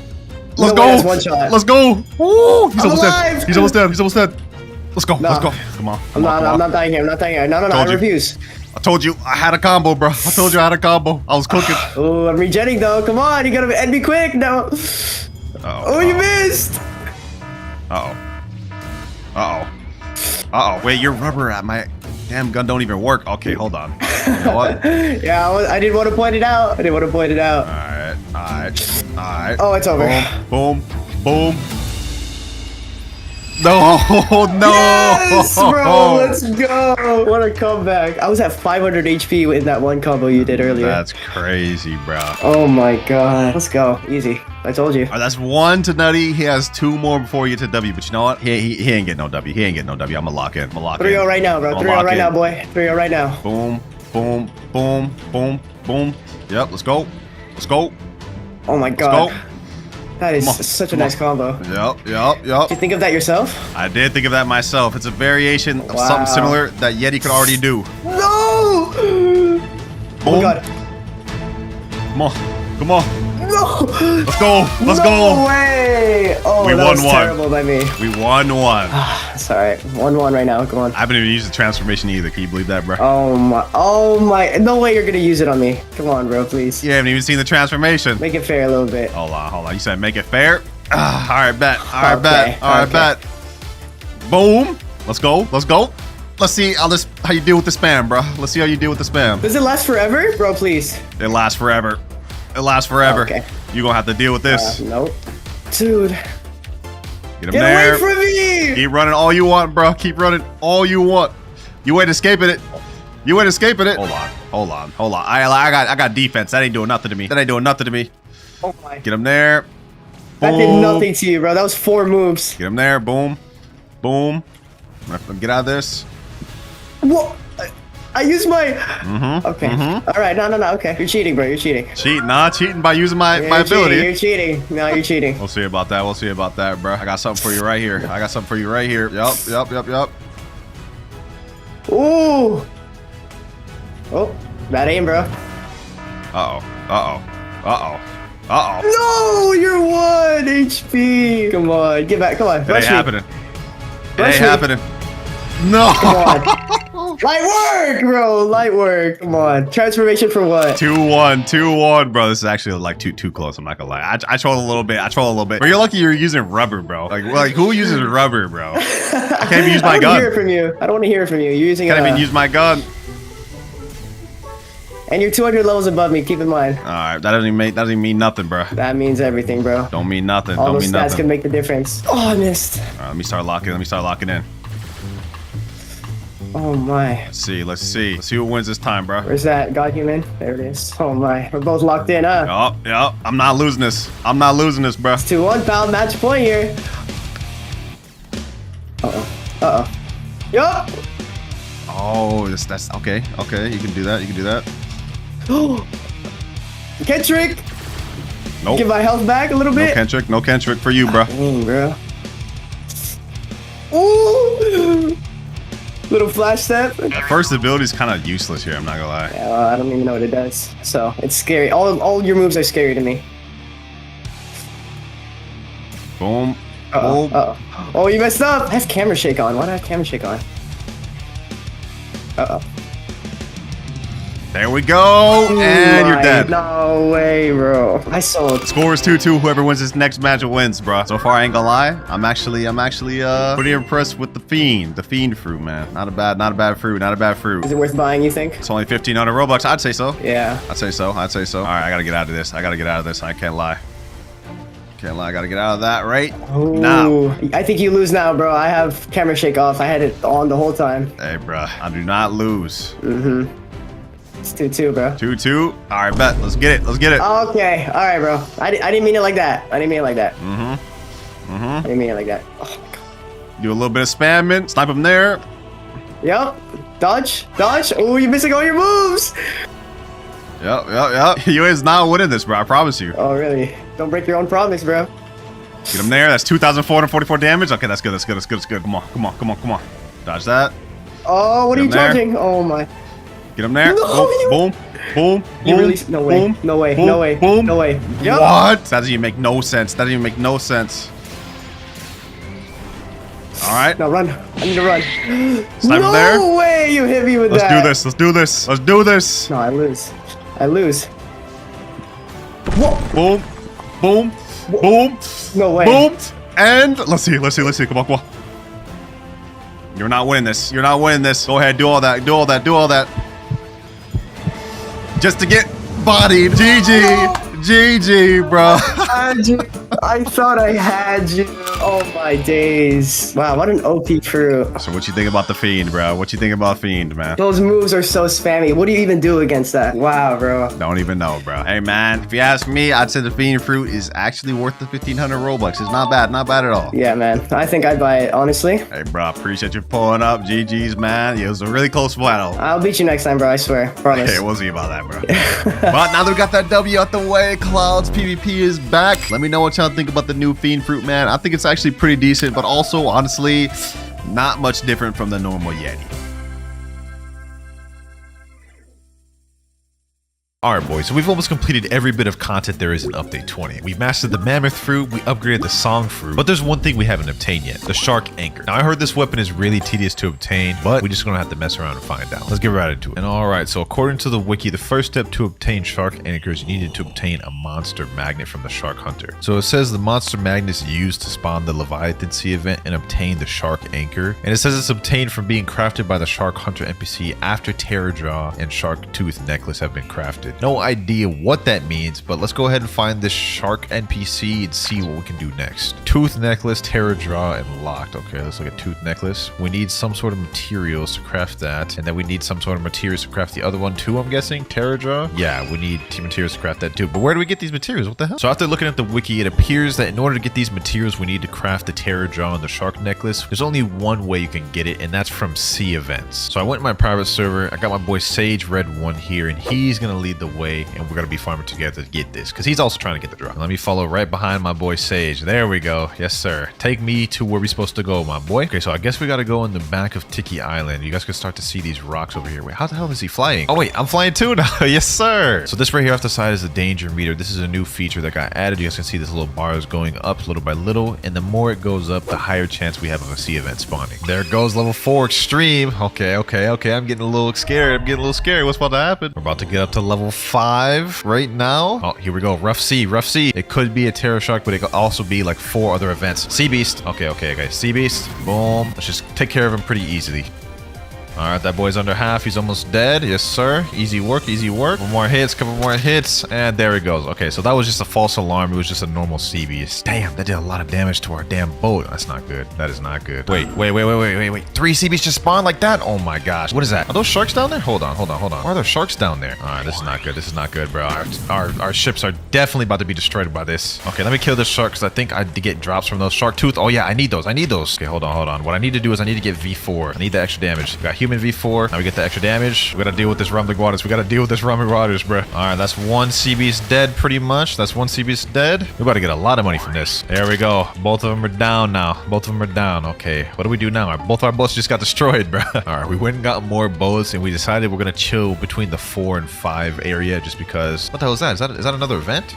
Let's No go. way, that's one shot. Let's go. Woo. He's I'm almost alive. dead. He's almost dead. Let's go. No. Let's go. Come on. I'm not dying here. No, I Told you. refuse. I told you I had a combo, bro. I was cooking. Oh, I'm regenning though. Come on, you gotta end me quick. No. Oh, you missed. Uh-oh. Wait, your rubber at my damn gun don't even work. Okay, hold on. You know what? Yeah, I didn't want to point it out. Alright. Oh, it's over. Boom. No. Yes, bro, let's go. What a comeback. I was at 500 HP in that one combo you did earlier. That's crazy, bro. Oh my God. Let's go. Easy. I told you. All right, that's 1 to Nutty. He has 2 more before you get to W. But you know what? He ain't getting no W. I'm gonna lock in. 3-0 right now, bro. 3-0 right now, boy. 3-0 right now. Boom. Yep, let's go. Oh my God. Let's go. That is such a nice combo. Yep. Did you think of that yourself? I did think of that myself. It's a variation of something similar that Yeti could already do. No! Boom. Oh God. Come on. No! Let's go. No way! Oh, We that won was one. terrible by me. We won 1. It's alright. 1-1 right now. Come on. I haven't even used the transformation either. Can you believe that, bro? Oh my. No way you're gonna use it on me. Come on, bro, please. You haven't even seen the transformation. Make it fair a little bit. Hold on. You said make it fair? All right, bet. Boom. Let's go. Let's see how you deal with the spam, bro. Let's see how you deal with the spam. Does it last forever? Bro, please. It lasts forever. Okay. You're gonna have to deal with this. Nope. Dude. Get him Get there. away from me! Keep running all you want, bro. Keep running all you want. You ain't escaping it. Hold on. I got defense. That ain't doing nothing to me. Oh my. Get him there. That did Boom. nothing to you, bro. That was 4 moves. Get him there. Boom. Get out of this. What? I used my... Okay. All right. No. Okay. You're cheating, bro. You're cheating. Cheating by using my You're ability. You're cheating. No, you're cheating. We'll see about that, bro. I got something for you right here. Yup. Ooh. Oh, bad aim, bro. Uh-oh. No, you're 1 HP. Come on, get back. Come on. It ain't happening. Rush me. No. Come on. Light work, bro. Light work. Come on. Transformation for what? 2-1, bro. This is actually like too close. I'm not gonna lie. I troll a little bit. But you're lucky you're using rubber, bro. Like who uses rubber, bro? I can't even use my gun. I don't want to hear it from you. I don't want to hear it from you. You're using Can't even use my gun. And you're 200 levels above me. Keep in mind. All right, that doesn't even mean nothing, bro. That means everything, bro. Don't mean nothing. All those stats can make the difference. Oh, I missed. All right, let me start locking in. Oh my. Let's see who wins this time, bro. Where's that God human? There it is. Oh my. We're both locked in, huh? Yup. I'm not losing this, bro. 2-1 pound match point here. Yup. Oh, that's okay. You can do that. Kentrick. Nope. Get my health back a little bit. No Kentrick for you, bro. Dang, bro. Ooh. Little flash step. That first ability is kind of useless here. I'm not gonna lie. Yeah, well, I don't even know what it does. So it's scary. All your moves are scary to me. Boom. Uh-oh, Boom. uh-oh. Oh, you messed up. I have camera shake on. Why do I have camera shake on? Uh-oh. There we go. And you're dead. No way, bro. I sold. Score is 2-2. Whoever wins this next match wins, bro. So far, I ain't gonna lie. I'm actually pretty impressed with the Fiend fruit, man. Not a bad fruit. Not a bad fruit. Is it worth buying, you think? It's only 1,500 Robux. I'd say so. Yeah. I'd say so. All right, I gotta get out of this. I can't lie. I gotta get out of that right now. I think you lose now, bro. I have camera shake off. I had it on the whole time. Hey, bro. I do not lose. Mm-hmm. It's 2-2, bro. 2-2. All right, bet. Let's get it. Okay. All right, bro. I didn't mean it like that. I didn't mean it like that. Oh, my God. Do a little bit of spamming. Snipe him there. Yep. Dodge. Oh, you're missing all your moves. Yep. You is not winning this, bro. I promise you. Oh, really? Don't break your own promise, bro. Get him there. That's 2,444 damage. Okay, that's good. Come on. Dodge that. Oh, what are you dodging? Oh, my. Get him there. No, Boom. No way. Yep. What? That doesn't even make no sense. All right. No, run. I need to run. Sniper there. No way you hit me with that. Let's do this. No, I lose. Whoa. Boom. No way. Boom. And let's see. Come on. You're not winning this. Go ahead. Do all that. Just to get bodied. GG, bro. I thought I had you. Oh my days. Wow, what an OP fruit. So what you think about the Fiend, bro? What you think about Fiend, man? Those moves are so spammy. What do you even do against that? Wow, bro. Don't even know, bro. Hey, man, if you ask me, I'd say the Fiend fruit is actually worth the 1,500 Robux. It's not bad at all. Yeah, man. I think I'd buy it, honestly. Hey, bro, appreciate you pulling up. GG's, man. It was a really close battle. I'll beat you next time, bro. I swear. Promise. Hey, we'll see about that, bro. But now that we got that W out the way, Clouds PvP is back. Let me know what y'all think about the new Fiend fruit, man. I think it's actually pretty decent, but also, honestly, not much different from the normal Yeti. Alright boys, so we've almost completed every bit of content there is in Update 20. We've mastered the Mammoth Fruit, we upgraded the Song Fruit, but there's one thing we haven't obtained yet, the Shark Anchor. Now I heard this weapon is really tedious to obtain, but we're just gonna have to mess around and find out. Let's get right into it. And alright, so according to the wiki, the first step to obtain Shark Anchors, you needed to obtain a Monster Magnet from the Shark Hunter. So it says the Monster Magnet is used to spawn the Leviathan Sea event and obtain the Shark Anchor. And it says it's obtained from being crafted by the Shark Hunter NPC after Terror Jaw and Shark Tooth Necklace have been crafted. No idea what that means, but let's go ahead and find this shark NPC and see what we can do next. Tooth Necklace, Terror Jaw, and Locked. Okay, let's look at Tooth Necklace. We need some sort of materials to craft that, and then we need some sort of materials to craft the other one too, I'm guessing. Terror Jaw? Yeah, we need materials to craft that too, but where do we get these materials? What the hell? So after looking at the wiki, it appears that in order to get these materials, we need to craft the Terror Jaw and the Shark Necklace. There's only one way you can get it, and that's from sea events. So I went in my private server, I got my boy Sage Red 1 here, and he's gonna lead the way, and we're gonna be farming together to get this because he's also trying to get the drop. Let me follow right behind my boy Sage. There we go. Yes sir, take me to where we're supposed to go, my boy. Okay, so I guess we gotta go in the back of Tiki Island. You guys can start to see these rocks over here. Wait, how the hell is he flying? Oh wait, I'm flying too now. Yes sir. So this right here off the side is the danger meter. This is a new feature that got added. You guys can see this little bar is going up little by little, and the more it goes up, the higher chance we have of a sea event spawning. There goes level 4 extreme. Okay, I'm getting a little scared. What's about to happen? We're about to get up to level 5 right now. Oh, here we go. Rough Sea. It could be a Terror Shark, but it could also be like 4 other events. Sea Beast. Okay. Sea Beast. Boom. Let's just take care of him pretty easily. All right, that boy's under half. He's almost dead. Yes, sir. Easy work. Couple more hits, and there he goes. Okay, so that was just a false alarm. It was just a normal sea beast. Damn, that did a lot of damage to our damn boat. That's not good. That is not good. Wait. 3 sea beasts just spawned like that? Oh my gosh. What is that? Are those sharks down there? Hold on. Why are there sharks down there? All right, this is not good, bro. Our ships are definitely about to be destroyed by this. Okay, let me kill this shark because I think I did get drops from those shark tooth. Oh yeah, I need those. Okay, hold on. What I need to do is I need to get V4. I need the extra damage. Got human human v4. Now we get the extra damage. We gotta deal with this rumbling waters. We gotta deal with this rumbling waters, bro. All right, that's one sea beast dead pretty much. That's one sea beast dead. We're about to get a lot of money from this. There we go. Both of them are down now. Both of them are down. Okay, what do we do now? Both our boats just got destroyed, bro. All right, we went and got more boats, and we decided we're gonna chill between the 4 and 5 area just because. What the hell is that? Is that another event?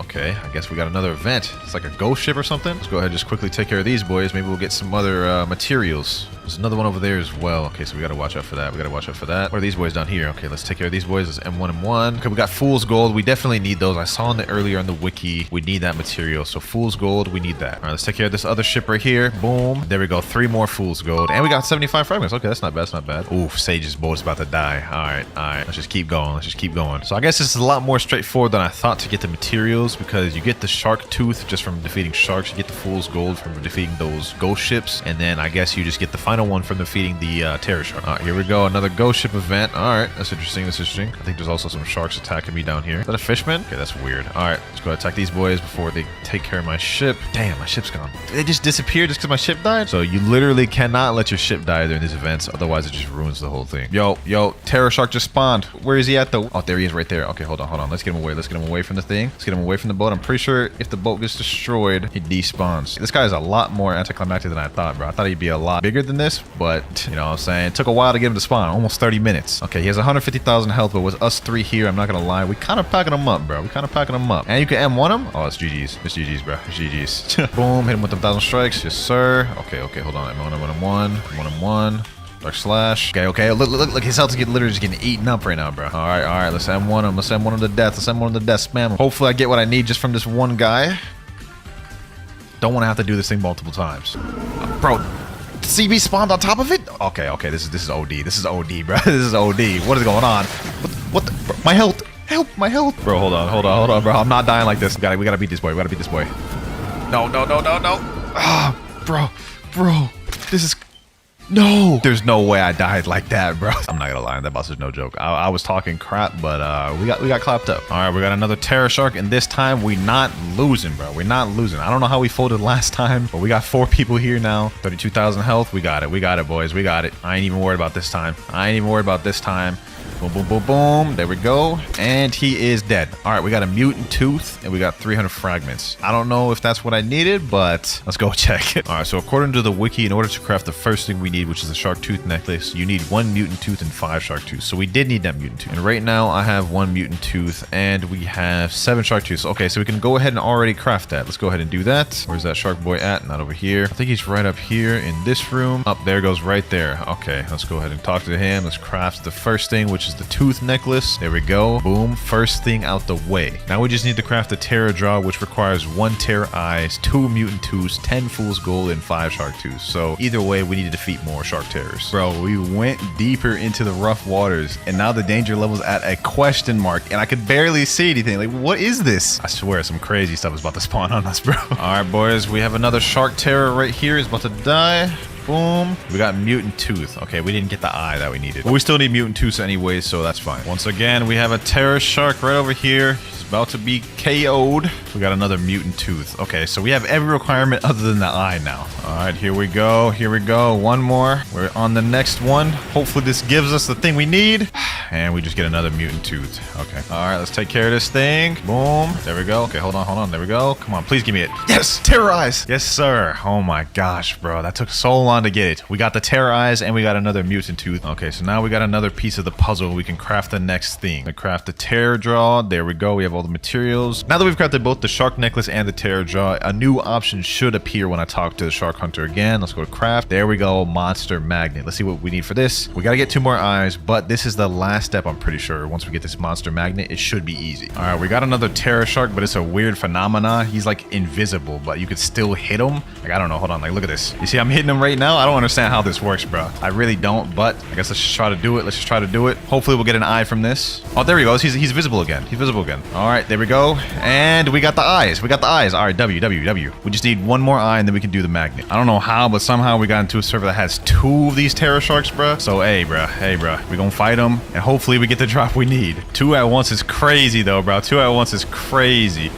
Okay, I guess we got another event. It's like a ghost ship or something. Let's go ahead and just quickly take care of these boys. Maybe we'll get some other materials. There's another one over there as well. Okay, so we gotta watch out for that. We gotta watch out for that. What are these boys down here? Okay, let's take care of these boys. There's M1 and 1. Okay, we got Fool's Gold. We definitely need those. I saw earlier in the wiki, we need that material. So Fool's Gold, we need that. All right, let's take care of this other ship right here. Boom. There we go. 3 more Fool's Gold. And we got 75 fragments. Okay, that's not bad. That's not bad. Oof, Sage's boat's about to die. All right, all right. Let's just keep going. Let's just keep going. So I guess this is a lot more straightforward than I thought to get the materials because you get the shark tooth just from defeating sharks. You get the Fool's Gold from defeating those ghost ships. And then I guess you just get the final one from defeating the terror shark. All right, here we go. Another ghost ship event. All right, that's interesting. That's interesting. I think there's also some sharks attacking me down here. Is that a fishman? Okay, that's weird. All right, let's go attack these boys before they take care of my ship. Damn, my ship's gone. They just disappeared just because my ship died? So you literally cannot let your ship die during these events. Otherwise, it just ruins the whole thing. Yo, terror shark just spawned. Where is he at though? Oh, there he is right there. Okay, hold on. Let's get him away. Let's get him away from the thing. Let's get him away from the boat. I'm pretty sure if the boat gets destroyed, he despawns. This guy is a lot more anticlimactic than I thought, bro. I thought he'd be a lot bigger than this, but you know what I'm saying? It took a while to get him to spawn, almost 30 minutes. Okay, he has 150,000 health, but with us 3 here, I'm not gonna lie, we kind of packing him up, bro. We kind of packing him up. And you can M1 him? Oh, it's GG's. It's GG's, bro. It's GG's. Boom, hit him with 1,000 strikes. Yes, sir. Okay, hold on. M1. Dark slash. Okay. Look, his health is literally just getting eaten up right now, bro. All right. Let's M1 him. Let's M1 him to death. Spam him. Hopefully I get what I need just from this one guy. Don't want to have to do this thing multiple times. Bro, CB spawned on top of it? Okay. This is OD. This is OD, bro. This is OD. What is going on? What the, bro, my health. Help, my health. Bro, hold on, bro. I'm not dying like this. We gotta beat this boy. No. Ah, bro. This is... No, there's no way I died like that, bro. I'm not gonna lie, that boss is no joke. I was talking crap, but we got clapped up. All right, we got another terror shark, and this time we not losing, bro. We're not losing. I don't know how we folded last time, but we got 4 people here now. 32,000 health. We got it, boys. We got it. I ain't even worried about this time. Boom. There we go. And he is dead. All right, we got a mutant tooth and we got 300 fragments. I don't know if that's what I needed, but let's go check it. All right, so according to the wiki, in order to craft the first thing we need, which is a shark tooth necklace, you need 1 mutant tooth and 5 shark tooths. So we did need that mutant tooth. And right now I have 1 mutant tooth and we have 7 shark tooths. Okay, so we can go ahead and already craft that. Let's go ahead and do that. Where's that shark boy at? Not over here. I think he's right up here in this room. Up there goes right there. Okay, let's go ahead and talk to him. Let's craft the first thing, which is the tooth necklace. There we go. Boom. First thing out the way. Now we just need to craft the terror jaw, which requires 1 terror eyes, 2 mutant tooths, 10 fool's gold, and 5 shark tooths. So either way, we need to defeat more shark terrors. Bro, we went deeper into the rough waters, and now the danger level's at a question mark, and I could barely see anything. Like, what is this? I swear, some crazy stuff is about to spawn on us, bro. All right, boys, we have another shark terror right here. He's about to die. Boom. We got mutant tooth. Okay, we didn't get the eye that we needed, but we still need mutant tooths anyway, so that's fine. Once again, we have a terror shark right over here. He's about to be KO'd. We got another mutant tooth. Okay, so we have every requirement other than the eye now. All right, here we go. One more. We're on the next one. Hopefully this gives us the thing we need. And we just get another mutant tooth. Okay. All right, let's take care of this thing. Boom. There we go. Okay, hold on. There we go. Come on, please give me it. Yes, terror eyes. Yes, sir. Oh my gosh, bro. That took so long to get it. We got the terror eyes and we got another mutant tooth. Okay, so now we got another piece of the puzzle. We can craft the next thing. We craft the terror jaw. There we go. We have all the materials. Now that we've crafted both the shark necklace and the terror jaw, a new option should appear when I talk to the shark hunter again. Let's go to craft. There we go. Monster magnet. Let's see what we need for this. We got to get 2 more eyes, but this is the last step, I'm pretty sure. Once we get this monster magnet, it should be easy. All right, we got another terror shark, but it's a weird phenomena. He's like invisible, but you could still hit him. Like, I don't know. Hold on. Like, look at this. You see, I'm hitting him right now. I don't understand how this works, bro. I really don't, but I guess let's just try to do it. Hopefully we'll get an eye from this. Oh, there he goes. He's visible again. All right, there we go. And we got the eyes. All right, W. We just need 1 more eye and then we can do the magnet. I don't know how, but somehow we got into a server that has 2 of these terror sharks, bro. So, hey, bro. We gonna fight them and hopefully we get the drop we need. 2 at once is crazy, though, bro. 2 at once is crazy.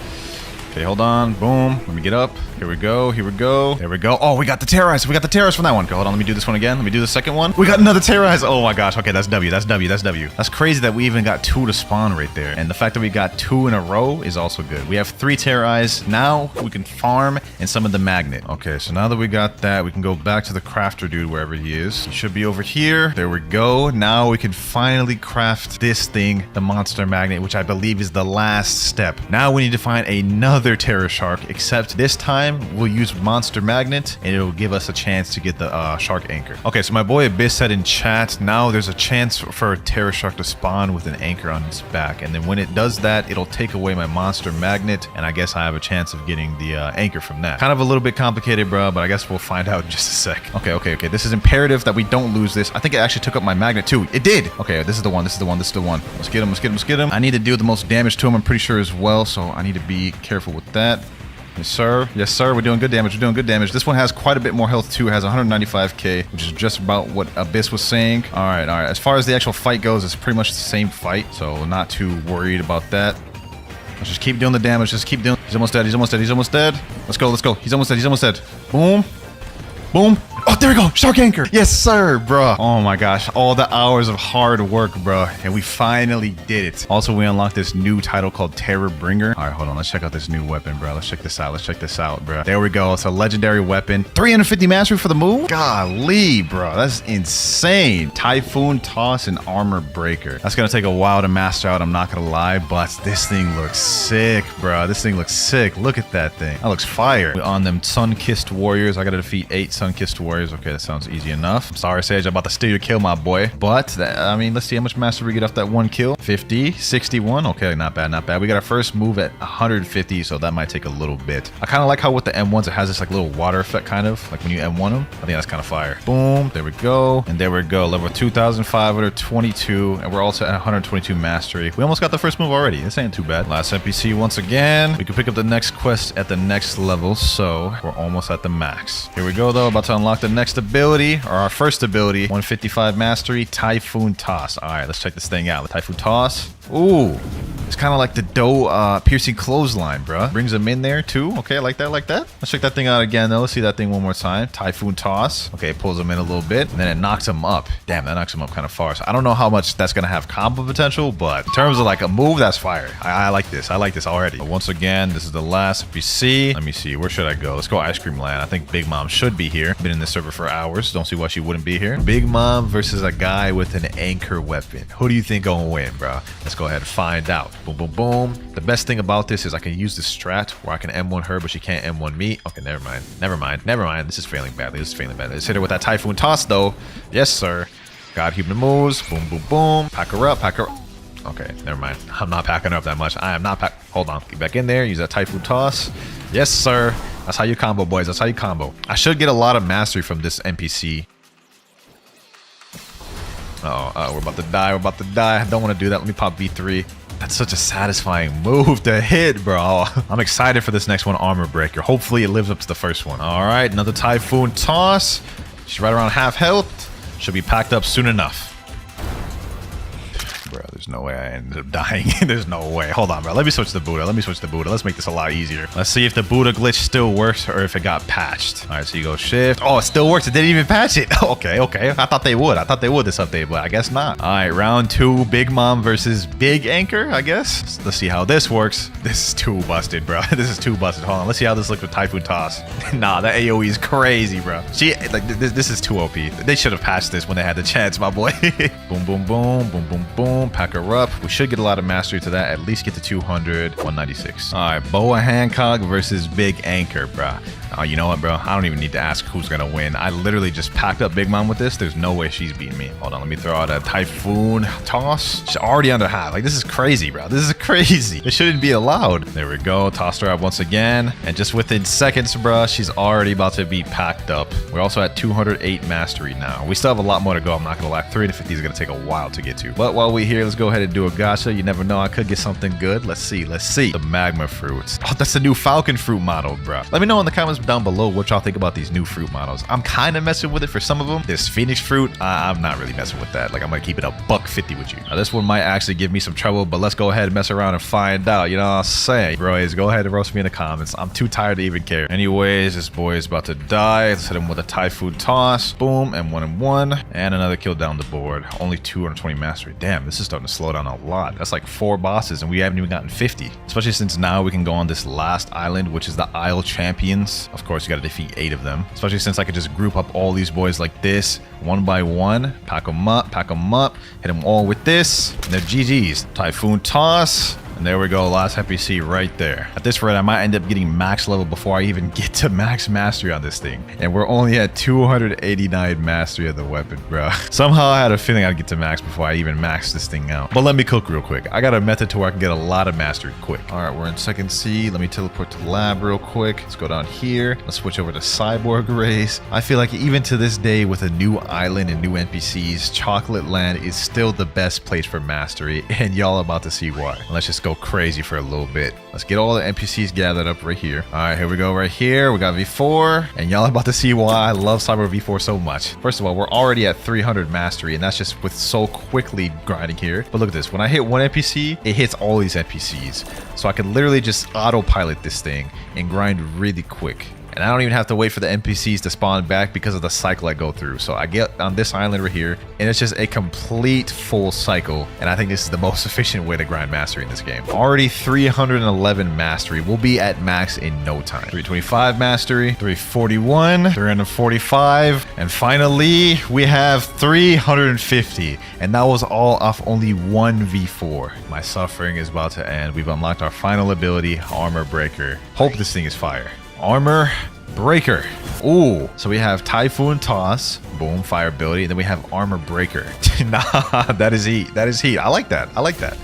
Okay, hold on. Boom. Let me get up. Here we go. Here we go. There we go. Oh, we got the terrorize. We got the terrorize from that one. Okay, hold on. Let me do this one again. Let me do the second one. We got another terrorize. Oh my gosh. Okay, that's W. That's W. That's W. That's crazy that we even got 2 to spawn right there. And the fact that we got 2 in a row is also good. We have 3 terrorize. Now we can farm and summon the magnet. Okay, so now that we got that, we can go back to the crafter dude wherever he is. He should be over here. There we go. Now we can finally craft this thing, the monster magnet, which I believe is the last step. Now we need to find another terror shark, except this time we'll use monster magnet and it'll give us a chance to get the shark anchor. Okay, so my boy Abyss said in chat, now there's a chance for a terror shark to spawn with an anchor on its back, and then when it does that, it'll take away my monster magnet, and I guess I have a chance of getting the anchor from that. Kind of a little bit complicated, bro, but I guess we'll find out in just a sec. Okay. This is imperative that we don't lose this. I think it actually took up my magnet too. It did. Okay, this is the one. Let's get him. I need to deal the most damage to him, I'm pretty sure as well, so I need to be careful with that. Yes, sir. Yes, sir. We're doing good damage. This one has quite a bit more health too. It has 195k, which is just about what Abyss was saying. All right. As far as the actual fight goes, it's pretty much the same fight, so not too worried about that. Let's just keep doing the damage. He's almost dead. He's almost dead. Let's go. He's almost dead. Boom. Oh, there we go. Shark anchor. Yes, sir, bro. Oh my gosh. All the hours of hard work, bro. And we finally did it. Also, we unlocked this new title called Terror Bringer. All right, hold on. Let's check out this new weapon, bro. Let's check this out, bro. There we go. It's a legendary weapon. 350 mastery for the move? Golly, bro. That's insane. Typhoon Toss and Armor Breaker. That's going to take a while to master out. I'm not going to lie, but this thing looks sick, bro. Look at that thing. That looks fire. We're on them Sun-Kissed Warriors. I got to defeat 8 Sun-Kissed Warriors. Okay, that sounds easy enough. I'm sorry, Sage, I'm about to steal your kill, my boy. But, I mean, let's see how much mastery we get off that one kill. 50, 61. Okay, not bad. We got our first move at 150, so that might take a little bit. I kind of like how with the M1s, it has this like little water effect, kind of, like when you M1 them. I think that's kind of fire. Boom, there we go. And there we go. Level 2,522, and we're also at 122 mastery. We almost got the first move already. This ain't too bad. Last NPC once again. We can pick up the next quest at the next level, so we're almost at the max. Here we go, though. About to unlock the next ability, or our first ability. 155 mastery, Typhoon Toss. All right, let's check this thing out. The Typhoon Toss. Ooh, it's kind of like the dough piercing clothesline, bruh. Brings them in there too. Okay, like that. Let's check that thing out again, though. Let's see that thing one more time. Typhoon Toss. Okay, it pulls them in a little bit, and then it knocks them up. Damn, that knocks them up kind of far. So I don't know how much that's gonna have combo potential, but in terms of like a move, that's fire. I like this. I like this already. But once again, this is the last NPC. Let me see. Where should I go? Let's go Ice Cream Land. I think Big Mom should be here. Been in this server for hours. Don't see why she wouldn't be here. Big Mom versus a guy with an anchor weapon. Who do you think gonna win, bro? Let's go ahead and find out. Boom, boom, boom. The best thing about this is I can use this strat where I can M1 her, but she can't M1 me. Okay, never mind. This is failing badly. Let's hit her with that Typhoon Toss, though. Yes, sir. Got human moves. Boom, boom, boom. Pack her up. Okay, never mind. I'm not packing her up that much. I am not pack. Hold on. Get back in there. Use that Typhoon Toss. Yes, sir. That's how you combo, boys. That's how you combo. I should get a lot of mastery from this NPC. We're about to die. I don't want to do that. Let me pop V3. That's such a satisfying move to hit, bro. I'm excited for this next one, Armor Breaker. Hopefully it lives up to the first one. All right, another Typhoon Toss. She's right around half health. Should be packed up soon enough. Bro, there's no way I ended up dying. There's no way. Hold on, bro. Let me switch the Buddha. Let's make this a lot easier. Let's see if the Buddha glitch still works or if it got patched. All right, so you go shift. Oh, it still works. It didn't even patch it. Okay. I thought they would. This update, but I guess not. All right, round 2. Big Mom versus Big Anchor, I guess. Let's see how this works. This is too busted, bro. This is too busted. Hold on. Let's see how this looks with Typhoon Toss. Nah, that AoE is crazy, bro. This is too OP. They should have patched this when they had the chance, my boy. Boom, boom, boom. Boom, boom, boom. Pack her up. We should get a lot of mastery to that. At least get to 200. 196. All right, Boa Hancock versus Big Anchor, bro. Oh, you know what, bro? I don't even need to ask who's gonna win. I literally just packed up Big Mom with this. There's no way she's beating me. Hold on, let me throw out a Typhoon Toss. She's already under half. Like, this is crazy, bro. This is crazy. It shouldn't be allowed. There we go. Tossed her up once again. And just within seconds, bro, she's already about to be packed up. We're also at 208 mastery now. We still have a lot more to go. I'm not gonna lie. 350 is gonna take a while to get to. But while we're here, let's go ahead and do a gacha. You never know. I could get something good. Let's see. The Magma Fruits. Oh, that's the new Falcon Fruit model, bro. Let me know in the comments down below what y'all think about these new fruit models. I'm kind of messing with it for some of them. This Phoenix fruit, I'm not really messing with that. Like, I'm gonna keep it $1.50 with you. Now, this one might actually give me some trouble, but let's go ahead and mess around and find out. You know what I'm saying? Bros, go ahead and roast me in the comments. I'm too tired to even care. Anyways, this boy is about to die. Let's hit him with a typhoon toss. Boom, and 1-1. And another kill down the board. Only 220 mastery. Damn, this is starting to slow down a lot. That's like 4 bosses, and we haven't even gotten 50. Especially since now we can go on this last island, which is the Isle Champions. Of course, you gotta defeat 8 of them. Especially since I could just group up all these boys like this, one by one. Pack them up, hit them all with this. And they're GG's. Typhoon toss. And there we go, last NPC right there. At this rate, I might end up getting max level before I even get to max mastery on this thing. And we're only at 289 mastery of the weapon, bro. Somehow I had a feeling I'd get to max before I even max this thing out. But let me cook real quick. I got a method to where I can get a lot of mastery quick. All right, we're in second C. Let me teleport to lab real quick. Let's go down here. Let's switch over to cyborg race. I feel like even to this day with a new island and new NPCs, Chocolate Land is still the best place for mastery. And y'all about to see why. Let's just go crazy for a little bit. Let's get all the NPCs gathered up right here. All right, here we go right here. We got V4, and y'all about to see why I love Cyber V4 so much. First of all, we're already at 300 mastery, and that's just with so quickly grinding here. But look at this. When I hit one NPC, it hits all these NPCs. So I could literally just autopilot this thing and grind really quick. And I don't even have to wait for the NPCs to spawn back because of the cycle I go through. So I get on this island right here, and it's just a complete full cycle. And I think this is the most efficient way to grind mastery in this game. Already 311 mastery. We'll be at max in no time. 325 mastery, 341, 345, and finally we have 350. And that was all off only one V4. My suffering is about to end. We've unlocked our final ability, Armor Breaker. Hope this thing is fire. Armor Breaker. Ooh, so we have Typhoon Toss, boom, fire ability, and then we have Armor Breaker. Nah, that is heat. That is heat. I like that. I like that.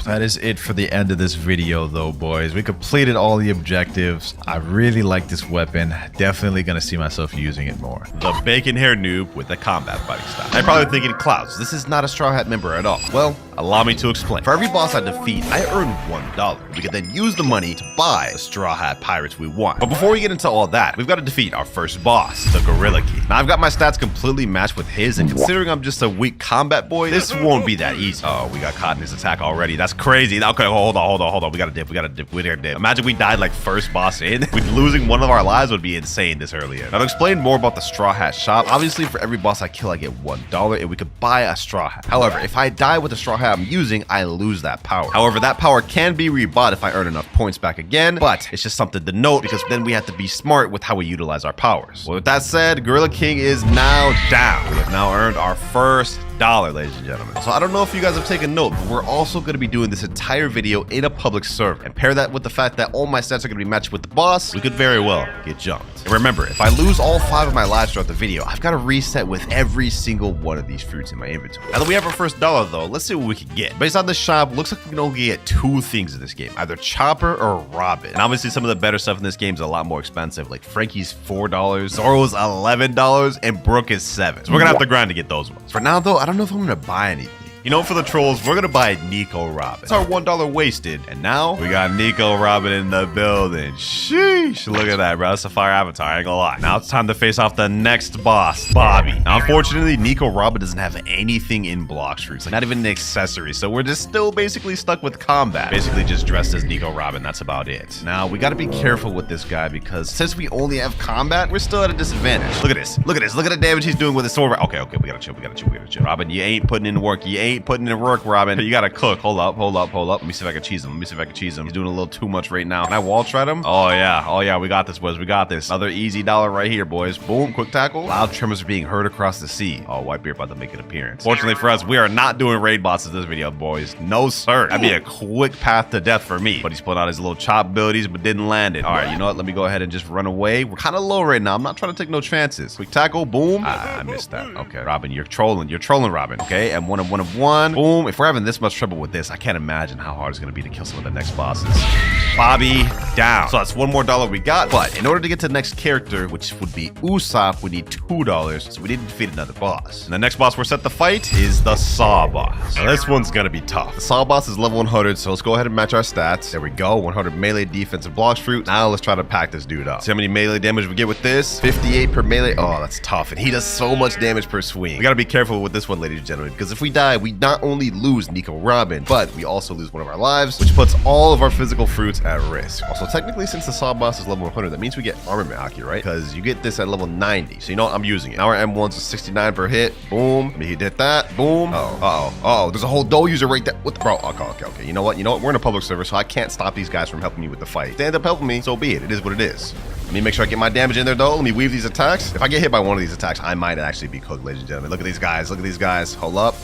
That is it for the end of this video though, boys. We completed all the objectives. I really like this weapon. Definitely gonna see myself using it more. The bacon hair noob with the combat buddy style. I'm probably thinking, Clouds, this is not a Straw Hat member at all. Well, allow me to explain. For every boss I defeat, I earn $1. We can then use the money to buy the Straw Hat pirates we want. But before we get into all that, we've got to defeat our first boss, the Gorilla King. Now I've got my stats completely matched with his, and considering I'm just a weak combat boy, this won't be that easy. Oh, we got caught in his attack already. That's crazy. Okay, hold on. We gotta dip. Imagine we died like first boss in. Losing one of our lives would be insane this early in. Now to explain more about the Straw Hat shop, obviously for every boss I kill, I get $1, and we could buy a Straw Hat. However, if I die with the Straw Hat I'm using, I lose that power. However, that power can be rebought if I earn enough points back again, but it's just something to note because then we have to be smart with how we utilize our powers. Well, with that said, Gorilla King is now down. We have now earned our first $1, ladies and gentlemen. So I don't know if you guys have taken note, but we're also going to be doing this entire video in a public server. And pair that with the fact that all my stats are going to be matched with the boss, we could very well get jumped. And remember, if I lose all 5 of my lives throughout the video, I've got to reset with every single one of these fruits in my inventory. Now that we have our first $1 though, let's see what we can get. Based on the shop, looks like we can only get 2 things in this game, either Chopper or Robin. And obviously some of the better stuff in this game is a lot more expensive, like Frankie's $4, Zoro's $11, and Brooke is $7. So we're gonna have to grind to get those ones. For now though, I don't know if I'm gonna buy anything. You know, for the trolls, we're gonna buy Nico Robin. It's our $1 wasted. And now we got Nico Robin in the building. Sheesh. Look at that, bro. That's a fire avatar. I ain't gonna lie. Now it's time to face off the next boss, Bobby. Now, unfortunately, Nico Robin doesn't have anything in Blox fruits, like not even an accessory. So we're just still basically stuck with combat. Basically just dressed as Nico Robin. That's about it. Now we gotta be careful with this guy because since we only have combat, we're still at a disadvantage. Look at this. Look at this. Look at the damage he's doing with his sword. Okay, we gotta chill. We gotta chill. Robin, you ain't putting in work. You ain't putting in work, Robin. You gotta cook. Hold up. Let me see if I can cheese him. He's doing a little too much right now. Can I wall shred him? Oh yeah. We got this, boys. We got this. Another easy $1 right here, boys. Boom. Quick tackle. Loud tremors are being heard across the sea. Oh, Whitebeard about to make an appearance. Fortunately for us, we are not doing raid bosses this video, boys. No, sir. That'd be a quick path to death for me. But he's pulling out his little chop abilities, but didn't land it. All right, you know what? Let me go ahead and just run away. We're kind of low right now. I'm not trying to take no chances. Quick tackle. Boom. I missed that. Okay, Robin, you're trolling. You're trolling, Robin. Okay, and one of one. Boom. If we're having this much trouble with this, I can't imagine how hard it's going to be to kill some of the next bosses. Bobby down. So that's one more dollar we got. But in order to get to the next character, which would be Usoth, we need $2. So we need to defeat another boss. And the next boss we're set to fight is the Saw boss. Now this one's going to be tough. The Saw boss is level 100. So let's go ahead and match our stats. There we go. 100 melee defense and Blox fruit. Now let's try to pack this dude up. See how many melee damage we get with this? 58 per melee. Oh, that's tough. And he does so much damage per swing. We got to be careful with this one, ladies and gentlemen, because if we die, we not only lose Nico Robin, but we also lose one of our lives, which puts all of our physical fruits at risk. Also, technically, since the Saw boss is level 100, that means we get armament Aki, right? Because you get this at level 90. So you know what? I'm using it. Now our M1's is 69 per hit. Boom. He did that. Boom. Uh-oh. There's a whole doe user right there. What the bro? Okay. You know what? We're in a public server, so I can't stop these guys from helping me with the fight. They end up helping me, so be it. It is what it is. Let me make sure I get my damage in there, though. Let me weave these attacks. If I get hit by one of these attacks, I might actually be cooked, ladies and gentlemen. Look at these guys. Hold up.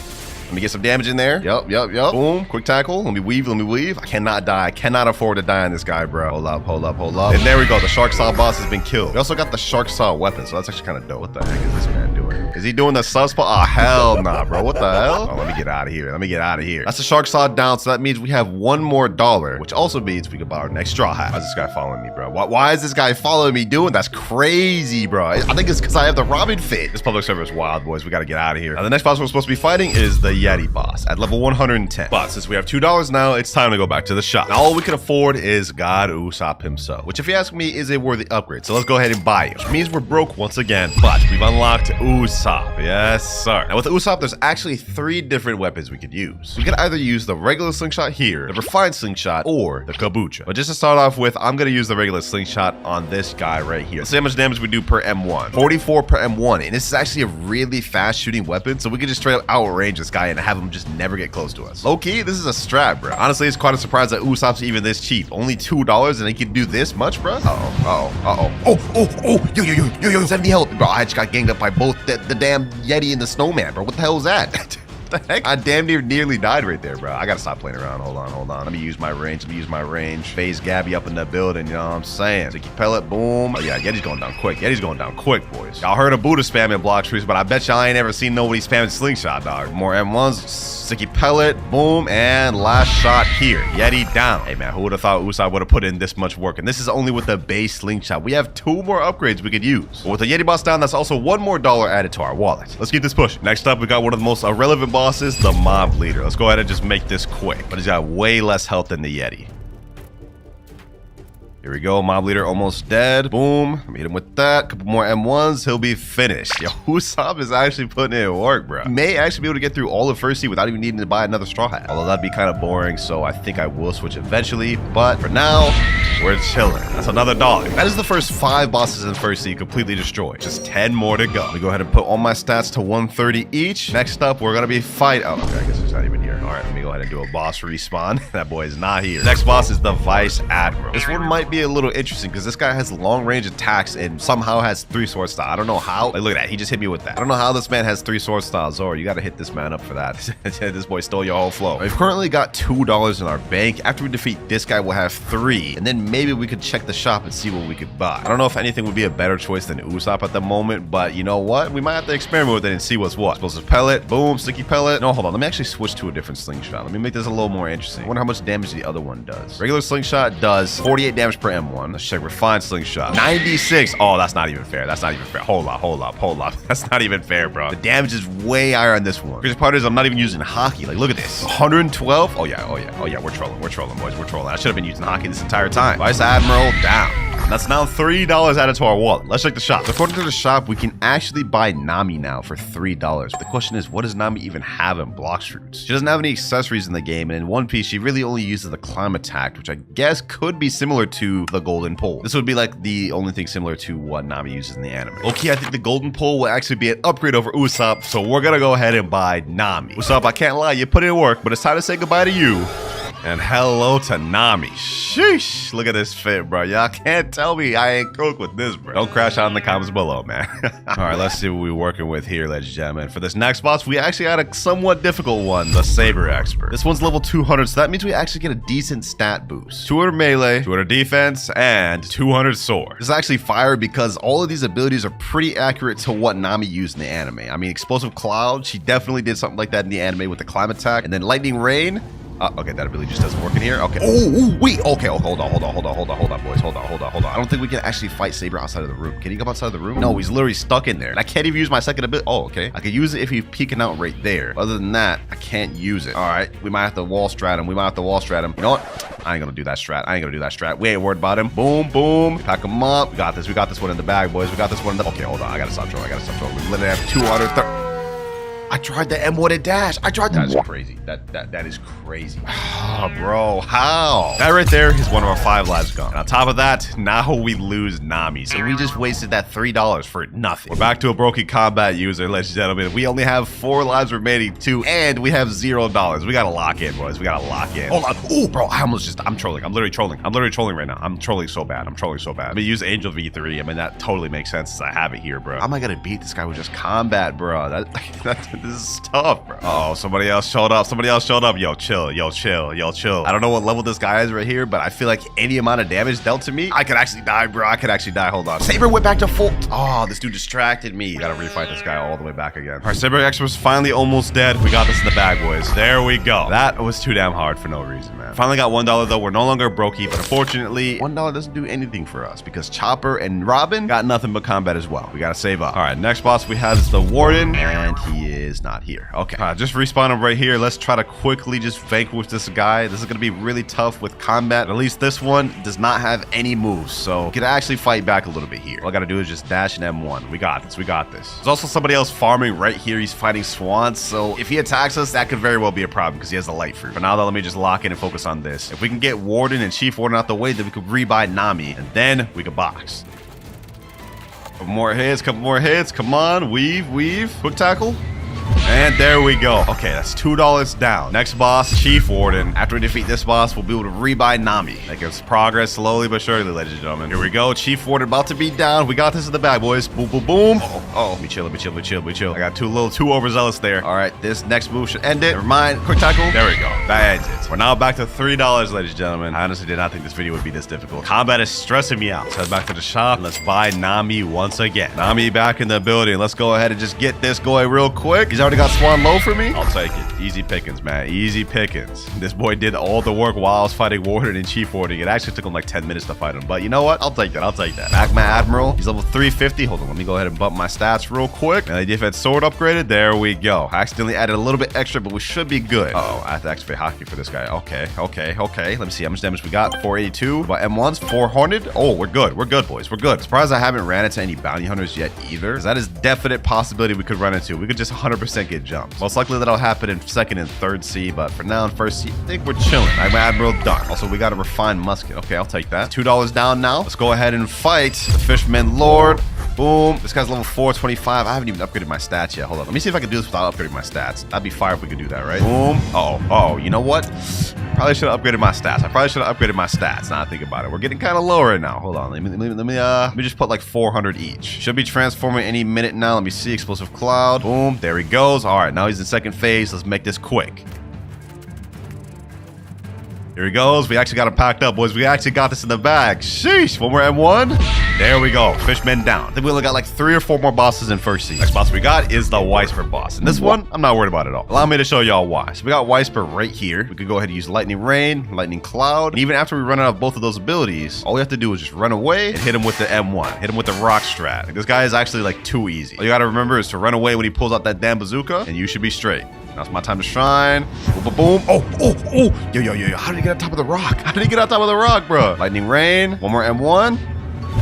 Let me get some damage in there. Yup. Boom. Quick tackle. Let me weave. I cannot die. I cannot afford to die on this guy, bro. Hold up. And there we go. The Shark Saw boss has been killed. We also got the Shark Saw weapon, so that's actually kind of dope. What the heck is this man doing? Is he doing the subspot? Oh, hell nah, bro. What the hell? Oh, let me get out of here. That's the Shark Saw down, so that means we have one more dollar, which also means we can buy our next straw hat. Why's this guy following me, bro? Why is this guy following me doing? That's crazy, bro. I think it's because I have the Robin fit. This public server is wild, boys. We got to get out of here. Now, the next boss we're supposed to be fighting is the Yeti boss at level 110. But since we have $2 now, it's time to go back to the shop. Now, all we can afford is God Usopp himself, which if you ask me is a worthy upgrade. So let's go ahead and buy it, which means we're broke once again, but we've unlocked Usopp. Yes, sir. Now with Usopp, there's actually 3 different weapons we could use. We could either use the regular slingshot here, the refined slingshot, or the kabucha. But just to start off with, I'm going to use the regular slingshot on this guy right here. Let's see how much damage we do per M1. 44 per M1. And this is actually a really fast shooting weapon, so we can just straight up outrange this guy and have him just never get close to us. Low key, this is a strat, bro. Honestly, it's quite a surprise that Usopp's even this cheap. Only $2 and he can do this much, bro. Yo, 70 health. Bro, I just got ganged up by both the damn Yeti and the snowman, bro. What the hell is that? The heck? I damn nearly died right there, bro. I gotta stop playing around. Hold on. Let me use my range. Phase Gabby up in the building, you know what I'm saying? Sticky pellet, boom. Oh yeah, Yeti's going down quick. Boys. Y'all heard of Buddha spamming Blox trees, but I bet y'all ain't ever seen nobody spamming slingshot, dog. More M1s, sticky pellet, boom, and last shot here. Yeti down. Hey man, who would have thought Usopp would have put in this much work? And this is only with the base slingshot. We have 2 more upgrades we could use. But with the Yeti boss down, that's also $1 more added to our wallet. Let's keep this pushing. Next up, we got one of the most irrelevant bosses, the mob leader. Let's go ahead and just make this quick. But he's got way less health than the Yeti. Here we go, mob leader almost dead. Boom, let me hit him with that. Couple more M1s, he'll be finished. Yo, Usopp is actually putting in work, bro. He may actually be able to get through all of First Sea without even needing to buy another straw hat. Although that'd be kind of boring, so I think I will switch eventually. But for now, we're chilling. That's another $1. That is the first 5 bosses in First Sea completely destroyed. Just 10 more to go. Let me go ahead and put all my stats to 130 each. Next up, we're gonna be fighting. Oh, okay, I guess it's not even here. All right, let me go ahead and do a boss respawn. That boy is not here. Next boss is the Vice Admiral. This one might be a little interesting because this guy has long range attacks and somehow has 3 sword style. I don't know how. Like, look at that. He just hit me with that. I don't know how this man has 3 sword styles. Zoro, you got to hit this man up for that. This boy stole your whole flow. We've currently got $2 in our bank. After we defeat this guy, we'll have 3. And then maybe we could check the shop and see what we could buy. I don't know if anything would be a better choice than Usopp at the moment, but you know what? We might have to experiment with it and see what's what. Explosive pellet. Boom. Sticky pellet. No, hold on. Let me actually switch to a different slingshot. Let me make this a little more interesting. I wonder how much damage the other one does. Regular slingshot does 48 damage per M1. Let's check refined slingshot. 96. Oh, that's not even fair. Hold up. That's not even fair, bro. The damage is way higher on this one. Crazy part is I'm not even using hockey. Like, look at this. 112. Oh yeah. We're trolling, boys. We're trolling. I should have been using hockey this entire time. Vice Admiral down. That's now $3 added to our wallet. Let's check the shop. According to the shop, we can actually buy Nami now for $3. But the question is, what does Nami even have in Blox fruits? She doesn't have any accessories in the game, and in One Piece, she really only uses the climb attack, which I guess could be similar to the golden pole. This would be like the only thing similar to what Nami uses in the anime. Okay, I think the golden pole will actually be an upgrade over Usopp, so we're gonna go ahead and buy Nami. Usopp, I can't lie, you put in work, but it's time to say goodbye to you. And hello to Nami. Sheesh. Look at this fit, bro. Y'all can't tell me I ain't cooked with this, bro. Don't crash out in the comments below, man. All right, let's see what we're working with here, ladies and gentlemen. For this next boss, we actually had a somewhat difficult one, the Saber Expert. This one's level 200, so that means we actually get a decent stat boost. 200 melee, 200 defense, and 200 sword. This is actually fire because all of these abilities are pretty accurate to what Nami used in the anime. I mean, Explosive Cloud, she definitely did something like that in the anime with the climb attack. And then Lightning Rain. Okay, that ability just doesn't work in here. Okay. Oh, wait. Okay, hold on, boys. Hold on. I don't think we can actually fight Saber outside of the room. Can he come outside of the room? No, he's literally stuck in there. And I can't even use my second ability. Oh, okay. I can use it if he's peeking out right there. Other than that, I can't use it. All right, we might have to wall strat him. You know what? I ain't gonna do that strat. We ain't worried about him. Boom, boom. Pack him up. We got this one in the bag, boys. Okay, hold on. I gotta stop trolling. We literally have 230. I tried the M1 dash. That is crazy. That is crazy. Oh, bro, how? That right there is one of our 5 lives gone. And on top of that, now we lose Nami. So we just wasted that $3 for nothing. We're back to a broken combat user, ladies and gentlemen. We only have 4 lives remaining too, and we have $0. We gotta lock in, boys. Hold on. Oh, bro, I'm trolling. I'm literally trolling right now. I'm trolling so bad. I'm gonna use Angel V3. I mean, that totally makes sense since I have it here, bro. How am I gonna beat this guy with just combat, bro? This is tough, bro. Oh, somebody else showed up. Yo, chill. I don't know what level this guy is right here, but I feel like any amount of damage dealt to me, I could actually die, bro. Hold on. Saber went back to full. Oh, this dude distracted me. Gotta refight this guy all the way back again. All right, Saber Expert's finally almost dead. We got this in the bag, boys. There we go. That was too damn hard for no reason, man. Finally got $1 though. We're no longer brokey, but unfortunately, $1 doesn't do anything for us because Chopper and Robin got nothing but combat as well. We gotta save up. All right, next boss we have is the Warden, and he is not here. Okay, just respawn him right here. Let's try to quickly just vanquish this guy. This is gonna be really tough with combat. At least this one does not have any moves, so we can actually fight back a little bit here. All I gotta do is just dash and M1. We got this. There's also somebody else farming right here. He's fighting swans, so if he attacks us, that could very well be a problem because he has the light fruit. But now though, let me just lock in and focus on this. If we can get Warden and Chief Warden out the way, then we could rebuy Nami, and then we could box. Couple more hits. Come on, weave, quick tackle. And there we go. Okay, that's $2 down. Next boss, Chief Warden. After we defeat this boss, we'll be able to rebuy Nami. That gives progress slowly but surely, ladies and gentlemen. Here we go. Chief Warden about to be down. We got this in the bag, boys. Boom, boom, boom. Oh, be chill. I got too overzealous there. All right, this next move should end it. Never mind. Quick tackle. There we go. That ends it. We're now back to $3, ladies and gentlemen. I honestly did not think this video would be this difficult. Combat is stressing me out. Let's head back to the shop. Let's buy Nami once again. Nami back in the building. Let's go ahead and just get this going real quick. He's already got Swan low for me. I'll take it. Easy pickings, man. Easy pickings. This boy did all the work while I was fighting Warden and Chief Warden. It actually took him like 10 minutes to fight him. But you know what? I'll take that. Magma Admiral. He's level 350. Hold on. Let me go ahead and bump my stats real quick. And the defense sword upgraded. There we go. I accidentally added a little bit extra, but we should be good. Uh-oh. I have to activate Hockey for this guy. Okay. Let me see how much damage we got. 482. About M1s. 400. Oh, we're good, boys. We're good. Surprised I haven't ran into any bounty hunters yet either. Because that is definite possibility we could run into. We could just 100% get jumped. Most likely that'll happen in second and third C, but for now in first C, I think we're chilling. Magma Admiral done. Also, we got a refined musket. Okay, I'll take that. $2 down now. Let's go ahead and fight the Fisherman Lord. Boom. This guy's level 425. I haven't even upgraded my stats yet. Hold on. Let me see if I can do this without upgrading my stats. That'd be fire if we could do that, right? Boom. Oh, you know what? Probably should have upgraded my stats. Now I think about it. We're getting kind of low right now. Hold on. Let me just put like 400 each. Should be transforming any minute now. Let me see. Explosive Cloud. Boom. There he goes. All right. Now he's in second phase. Let's make this quick. Here he goes. We actually got him packed up, boys. We actually got this in the bag. Sheesh. One more M1. There we go. Fishmen down. I think we only got like 3 or 4 more bosses in first season. Next boss we got is the Weisper boss. And this one, I'm not worried about at all. Allow me to show y'all why. So we got Weisper right here. We could go ahead and use Lightning Rain, Lightning Cloud. And even after we run out of both of those abilities, all we have to do is just run away and hit him with the M1. Hit him with the rock strat. Like, this guy is actually like too easy. All you gotta remember is to run away when he pulls out that damn bazooka, and you should be straight. Now it's my time to shine. Boom, boom, boom. Oh. Yo. How did he get on top of the rock? Bro? Lightning Rain. One more M1.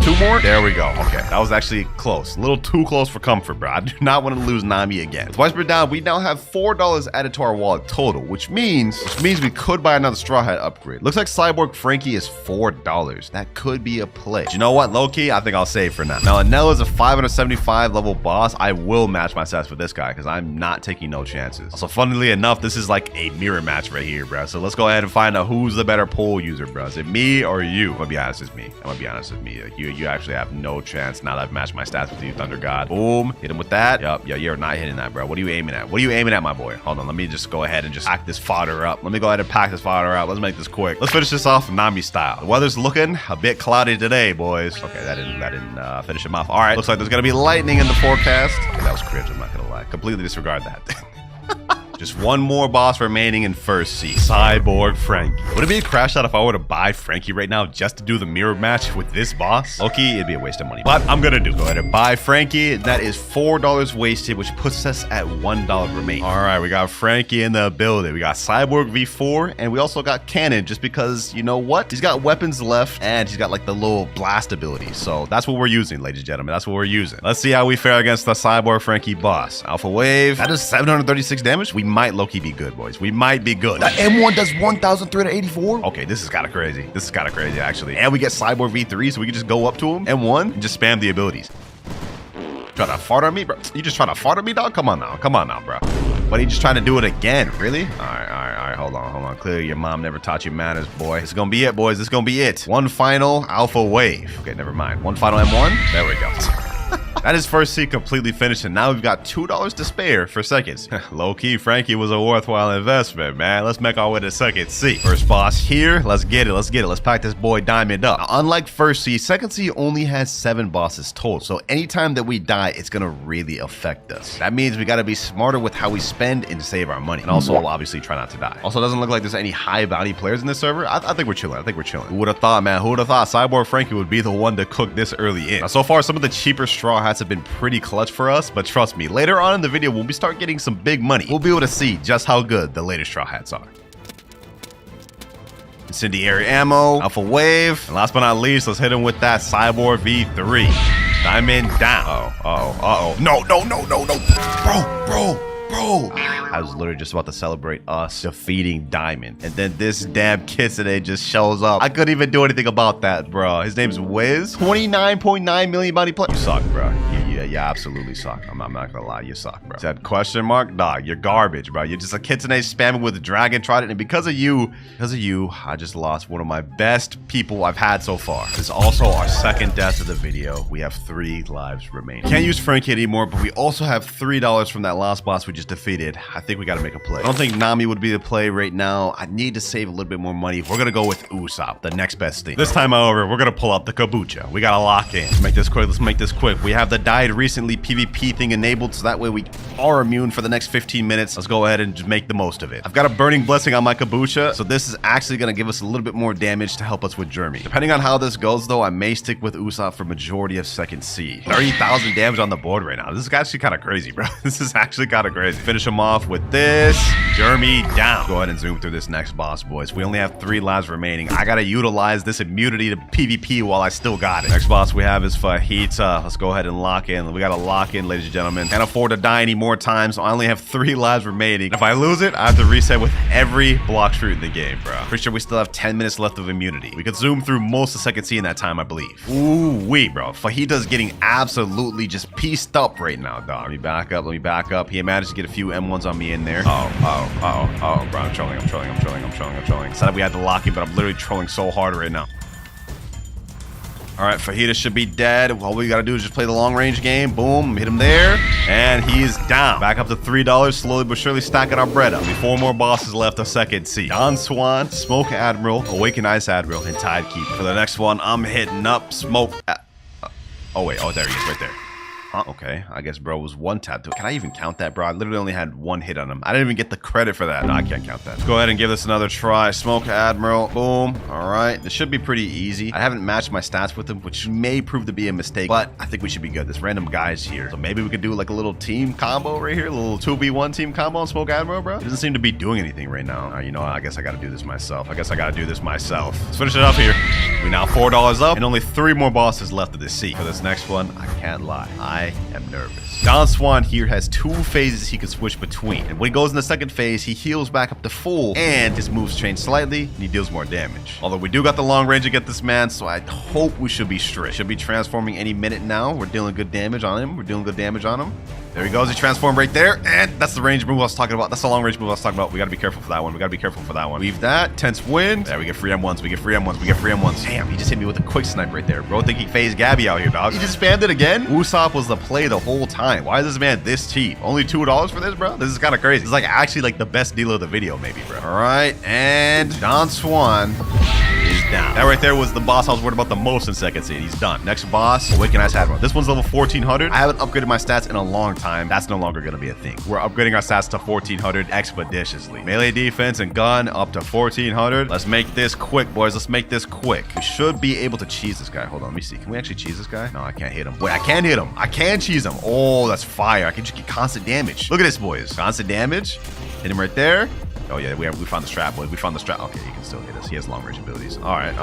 2 more. There we go. Okay, that was actually close. A little too close for comfort, bro. I do not want to lose Nami again. Twice per down, we now have $4 added to our wallet total, which means we could buy another Straw Hat upgrade. Looks like Cyborg Frankie is $4. That could be a play. But you know what, low-key, I think I'll save for now. Now, Anel is a 575 level boss. I will match my stats with this guy because I'm not taking no chances. Also, funnily enough, this is like a mirror match right here, bro. So let's go ahead and find out who's the better pole user, bro. Is it me or you? I'm gonna be honest, it's me. I'm gonna be honest with me. Like, you actually have no chance now that I've matched my stats with you, Thunder God. Boom. Hit him with that. Yup. Yeah, you're not hitting that, bro. What are you aiming at? What are you aiming at, my boy? Hold on. Let me just go ahead and just pack this fodder up. Let me go ahead and pack this fodder up. Let's make this quick. Let's finish this off Nami style. The weather's looking a bit cloudy today, boys. Okay, that didn't finish him off. All right. Looks like there's gonna be lightning in the forecast. Okay, that was cringe. I'm not gonna lie. Completely disregard that. Just one more boss remaining in first seat. Cyborg Frankie. Would it be a crash out if I were to buy Frankie right now just to do the mirror match with this boss? Okay, it'd be a waste of money. But I'm gonna do it. Go ahead and buy Frankie. That is $4 wasted, which puts us at $1 remaining. All right, we got Frankie in the building. We got Cyborg V4, and we also got Cannon just because, you know what? He's got weapons left, and he's got like the little blast ability. So that's what we're using, ladies and gentlemen. That's what we're using. Let's see how we fare against the Cyborg Frankie boss. Alpha Wave. That is 736 damage. We might low-key be good, boys. We might be good. That M1 does 1,384. Okay, this is kind of crazy. This is kind of crazy, actually. And we get Cyborg V3, so we can just go up to him, M1, and just spam the abilities. Trying to fart on me, bro? You just trying to fart on me, dog? Come on now, bro. But he just trying to do it again, really? All right, hold on. Clearly, your mom never taught you manners, boy. This is gonna be it, boys. This is gonna be it. One final Alpha Wave. Okay, never mind. One final M1. There we go. That is first seat completely finished, and now we've got $2 to spare for seconds. Low-key, Frankie was a worthwhile investment, man. Let's make our way to second seat. First boss here. Let's get it. Let's pack this boy Diamond up. Now, unlike first seat, second seat only has 7 bosses total, so anytime that we die, it's gonna really affect us. That means we gotta be smarter with how we spend and save our money, and also obviously try not to die. Also, it doesn't look like there's any high-value players in this server. I think we're chilling. Who would have thought, man? Who would have thought Cyborg Frankie would be the one to cook this early in? Now, so far, some of the cheaper straw hats have been pretty clutch for us, but trust me, later on in the video, when we start getting some big money, we'll be able to see just how good the later straw hats are. Incendiary ammo, Alpha Wave, and last but not least, let's hit him with that Cyborg V3. Diamond down. No. Bro. I was literally just about to celebrate us defeating Diamond, and then this damn Kitsune just shows up. I couldn't even do anything about that, bro. His name's Wiz. 29.9 million body play. You suck, bro. You absolutely suck. I'm not gonna lie, you suck, bro. Said question mark? Dog, you're garbage, bro. You're just a Kitsune spamming with the Dragon Trident, and because of you, I just lost one of my best people I've had so far. This is also our second death of the video. We have 3 lives remaining. Can't use Frankie anymore, but we also have $3 from that last boss we just defeated. I think we gotta make a play. I don't think Nami would be the play right now. I need to save a little bit more money. We're gonna go with Usopp, the next best thing. This time, however, we're gonna pull out the Kabucha. We gotta lock in. Let's make this quick. We have the died recently PvP thing enabled, so that way we are immune for the next 15 minutes. Let's go ahead and just make the most of it. I've got a burning blessing on my Kabucha, so this is actually gonna give us a little bit more damage to help us with Jeremy. Depending on how this goes, though, I may stick with Usopp for majority of second C. 30,000 damage on the board right now. This is actually kind of crazy, bro. This is actually kind of crazy. Finish him off with this. Jeremy down. Go ahead and zoom through this next boss, boys. We only have 3 lives remaining. I gotta utilize this immunity to PvP while I still got it. Next boss we have is Fajita. Let's go ahead and lock in. We gotta lock in, ladies and gentlemen. Can't afford to die any more times. So I only have 3 lives remaining. If I lose it, I have to reset with every Blox fruit in the game, bro. Pretty sure we still have 10 minutes left of immunity. We could zoom through most of second C in that time, I believe. Ooh, wait, bro. Fajita's getting absolutely just pieced up right now, dog. Let me back up. He managed to get a few M1s on me in there. Oh, bro. I'm trolling. Said we had to lock in, but I'm literally trolling so hard right now. All right, Fajita should be dead. All we gotta do is just play the long range game. Boom, hit him there, and he's down. Back up to $3, slowly but surely stacking our bread up. Only 4 more bosses left of second C. Don Swan, Smoke Admiral, Awaken Ice Admiral, and Tidekeeper. For the next one, I'm hitting up Smoke. Oh wait, there he is, right there. Huh, okay. I guess bro was one tap. Can I even count that, bro? I literally only had one hit on him. I didn't even get the credit for that. No, I can't count that. Let's go ahead and give this another try. Smoke Admiral. Boom. All right. This should be pretty easy. I haven't matched my stats with him, which may prove to be a mistake, but I think we should be good. This random guy's here. So maybe we could do like a little team combo right here. A little 2v1 team combo on Smoke Admiral, bro. He doesn't seem to be doing anything right now. You know, I guess I got to do this myself. Let's finish it up here. We now $4 up and only 3 more bosses left of this seat. For this next one, I can't lie. I am nervous. Don Swan here has 2 phases he can switch between. And when he goes in the second phase, he heals back up to full and his moves change slightly and he deals more damage. Although we do got the long range to get this man, so I hope we should be straight. Should be transforming any minute now. We're dealing good damage on him. There he goes. He transformed right there. And that's the range move I was talking about. That's the long range move I was talking about. We got to be careful for that one. Leave that. Tense wind. There, we get free M1s. Damn, he just hit me with a quick snipe right there. Bro, think he phased Gabby out here, dog. He just spammed it again. Usoth was the play the whole time. Why is this man this cheap? Only $2 for this, bro? This is kind of crazy. This is like actually like the best deal of the video, maybe, bro. All right. And Don Swan is down. That right there was the boss I was worried about the most in second seed. He's done. Next boss, Awaken Ice Admiral. This one's level 1400. I haven't upgraded my stats in a long time. That's no longer going to be a thing. We're upgrading our stats to 1400 expeditiously. Melee defense and gun up to 1400. Let's make this quick, boys. Let's make this quick. We should be able to cheese this guy. Hold on, let me see. Can we actually cheese this guy? No, I can't hit him. Wait, I can hit him. I can cheese him. Oh, that's fire. I can just get constant damage. Look at this, boys. Constant damage. Hit him right there. Oh yeah, we found the strap, boys. We found the strap. Okay, he can still hit us. He has long range abilities. All right.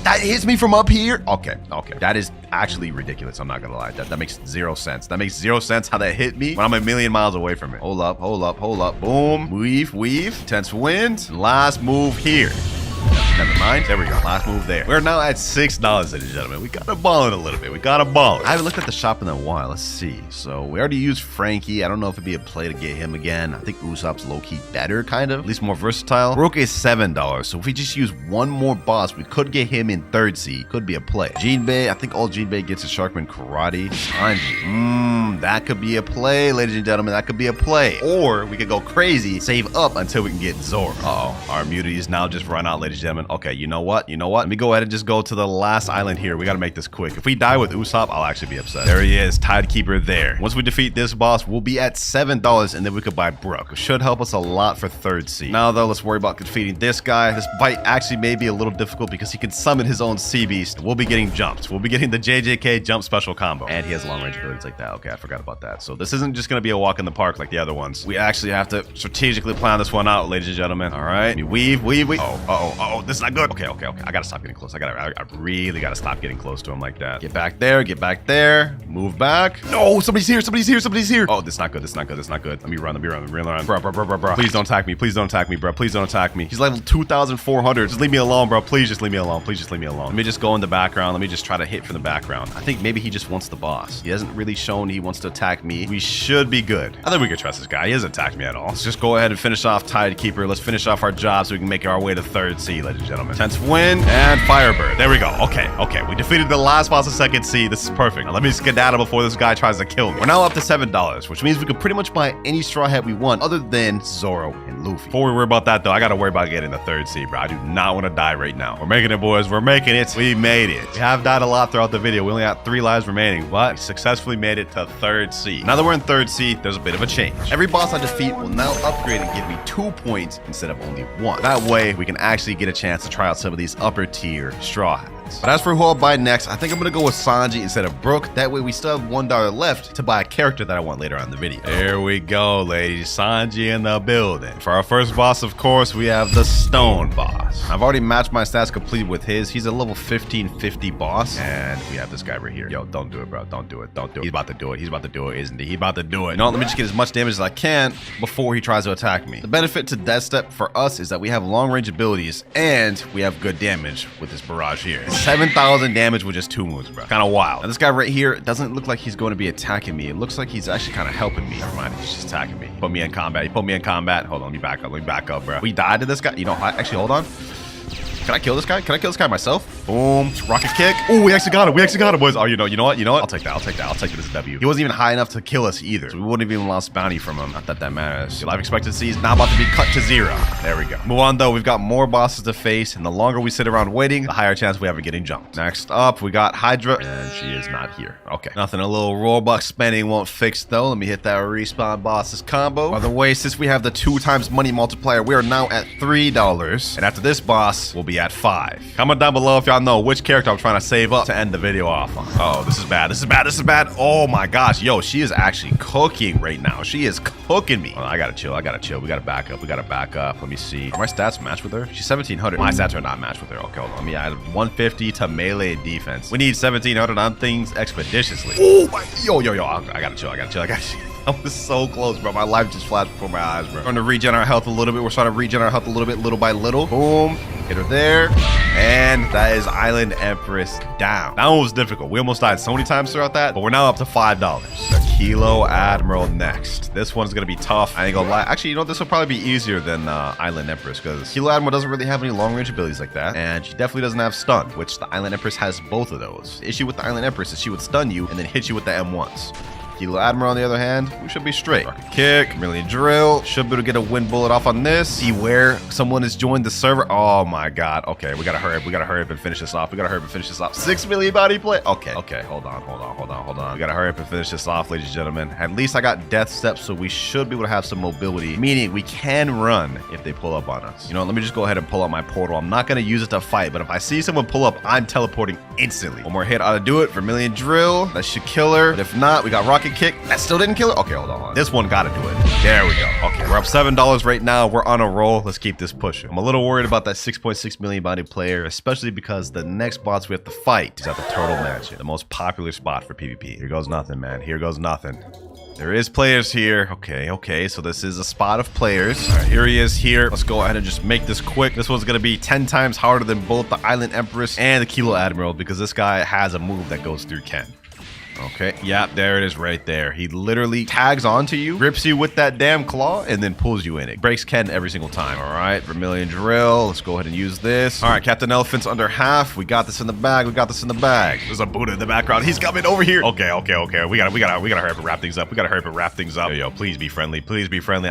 That hits me from up here. Okay. That is actually ridiculous. I'm not gonna lie. That makes 0 sense. That makes 0 sense how that hit me when I'm a million miles away from it. Hold up. Boom. Weave. Tense wind. Last move here. Never mind. There we go. Last move there. We're now at $6, ladies and gentlemen. We gotta ball it a little bit. I haven't looked at the shop in a while. Let's see. So we already used Frankie. I don't know if it'd be a play to get him again. I think Usopp's low-key better, kind of. At least more versatile. Brook is $7. So if we just use one more boss, we could get him in 3rd seed. Could be a play. Jinbei. I think all Jinbei gets is Sharkman Karate. Sanji. That could be a play, ladies and gentlemen. That could be a play. Or we could go crazy, save up until we can get Zoro. Our immunity is now just run out, ladies and gentlemen. Okay, you know what? Let me go ahead and just go to the last island here. We got to make this quick. If we die with Usopp, I'll actually be upset. There he is, Tidekeeper there. Once we defeat this boss, we'll be at $7 and then we could buy Brook. It should help us a lot for 3rd seed. Now though, let's worry about defeating this guy. This fight actually may be a little difficult because he can summon his own sea beast. We'll be getting jumps. We'll be getting the JJK jump special combo. And he has long range abilities like that. Okay, I forgot about that. So this isn't just going to be a walk in the park like the other ones. We actually have to strategically plan this one out, ladies and gentlemen. All right. Weave. Oh, this is not good. Okay. I gotta stop getting close. I really gotta stop getting close to him like that. Get back there. Move back. No, somebody's here. Oh, this is not good. Let me run. Bro. Please don't attack me, bro. Please don't attack me. He's level 2,400. Just leave me alone, bro. Please just leave me alone. Let me just go in the background. Let me just try to hit from the background. I think maybe he just wants the boss. He hasn't really shown he wants to attack me. We should be good. I think we can trust this guy. He hasn't attacked me at all. Let's just go ahead and finish off Tidekeeper. Let's finish off our job so we can make our way to 3rd seed, ladies and gentlemen. Tense wind and Firebird. There we go. Okay. We defeated the last boss of 2nd seed. This is perfect. Now let me skedaddle before this guy tries to kill me. We're now up to $7, which means we can pretty much buy any Straw Hat we want other than Zoro and Luffy. Before we worry about that though, I gotta worry about getting the 3rd seed, bro. I do not want to die right now. We're making it, boys. We're making it. We made it. We have died a lot throughout the video. We only have 3 lives remaining, but we successfully made it to 3rd seed. Now that we're in 3rd seed, there's a bit of a change. Every boss I defeat will now upgrade and give me 2 points instead of only 1. That way, we can actually get a chance to try out some of these upper tier Straw Hats. But as for who I'll buy next, I think I'm gonna go with Sanji instead of Brook. That way we still have $1 left to buy a character that I want later on in the video. There we go, ladies. Sanji in the building. For our first boss, of course, we have the Stone Boss. I've already matched my stats completely with his. He's a level 1550 boss. And we have this guy right here. Yo, don't do it, bro. Don't do it. He's about to do it, isn't he? He's about to do it. No, let me just get as much damage as I can before he tries to attack me. The benefit to Death Step for us is that we have long range abilities and we have good damage with this barrage here. 7,000 damage with just 2 moves, bro. Kind of wild. And this guy right here doesn't look like he's going to be attacking me. It looks like he's actually kind of helping me. Never mind, he's just attacking me. Put me in combat. He put me in combat. Hold on, let me back up, bro. We died to this guy. You know, actually, hold on. Can I kill this guy? Can I kill this guy myself? Boom. Rocket kick. Oh, we actually got it, boys. Oh, you know what? I'll take that. I'll take it as a W. He wasn't even high enough to kill us either, so we wouldn't have even lost bounty from him. Not that that matters. Your life expectancy is now about to be cut to 0. There we go. Move on, though. We've got more bosses to face, and the longer we sit around waiting, the higher chance we have of getting jumped. Next up, we got Hydra, and she is not here. Okay. Nothing a little Robux spending won't fix, though. Let me hit that respawn bosses combo. By the way, since we have the 2x money multiplier, we are now at $3, and after this boss, we'll be at 5. Comment down below if y'all know which character I'm trying to save up to end the video off on. Oh, this is bad. This is bad. This is bad. Oh my gosh. Yo, she is actually cooking right now. She is cooking me. Oh, I gotta chill. I gotta chill. We gotta back up. We gotta back up. Let me see. Are my stats matched with her? She's 1700. My stats are not matched with her. Okay, hold on. Let me add 150 to melee defense. We need 1700 on things expeditiously. Oh my. Yo. I gotta chill. I gotta chill. I was so close, bro. My life just flashed before my eyes, bro. We're trying to regen our health a little bit. We're trying to regen our health a little bit, little by little. Boom. Hit her there. And that is Island Empress down. That one was difficult. We almost died so many times throughout that, but we're now up to $5. The Kilo Admiral next. This one's gonna be tough. I ain't gonna lie. Actually, you know, this will probably be easier than Island Empress, because Kilo Admiral doesn't really have any long-range abilities like that, and she definitely doesn't have stun, which the Island Empress has both of those. The issue with the Island Empress is she would stun you and then hit you with the M1s. Kilo Admiral, on the other hand, we should be straight. Rocket kick, Chameleon drill. Should be able to get a wind bullet off on this. See where someone has joined the server. Oh my god. Okay, we gotta hurry up. We gotta hurry up and finish this off. 6 million body play. Okay. Hold on. We gotta hurry up and finish this off, ladies and gentlemen. At least I got death steps, so we should be able to have some mobility. Meaning we can run if they pull up on us. You know, let me just go ahead and pull out my portal. I'm not gonna use it to fight, but if I see someone pull up, I'm teleporting instantly. One more hit ought to do it. Vermilion drill. That should kill her. But if not, we got rocket kick. That still didn't kill her? Okay, hold on. This one gotta do it. There we go. Okay, we're up $7 right now. We're on a roll. Let's keep this pushing. I'm a little worried about that 6.6 million body player, especially because the next boss we have to fight is at the Turtle Mansion, the most popular spot for PvP. Here goes nothing, man. Here goes nothing. There is players here. Okay. So this is a spot of players. All right, here he is here. Let's go ahead and just make this quick. This one's going to be 10 times harder than both the Island Empress and the Kilo Admiral, because this guy has a move that goes through Ken. Okay, yeah, there it is right there. He literally tags onto you, grips you with that damn claw, and then pulls you in. It breaks Ken every single time. All right, Vermilion drill. Let's go ahead and use this. All right, Captain Elephant's under half. We got this in the bag. There's a Buddha in the background. He's coming over here. Okay. We gotta hurry up and wrap things up. Yo, please be friendly.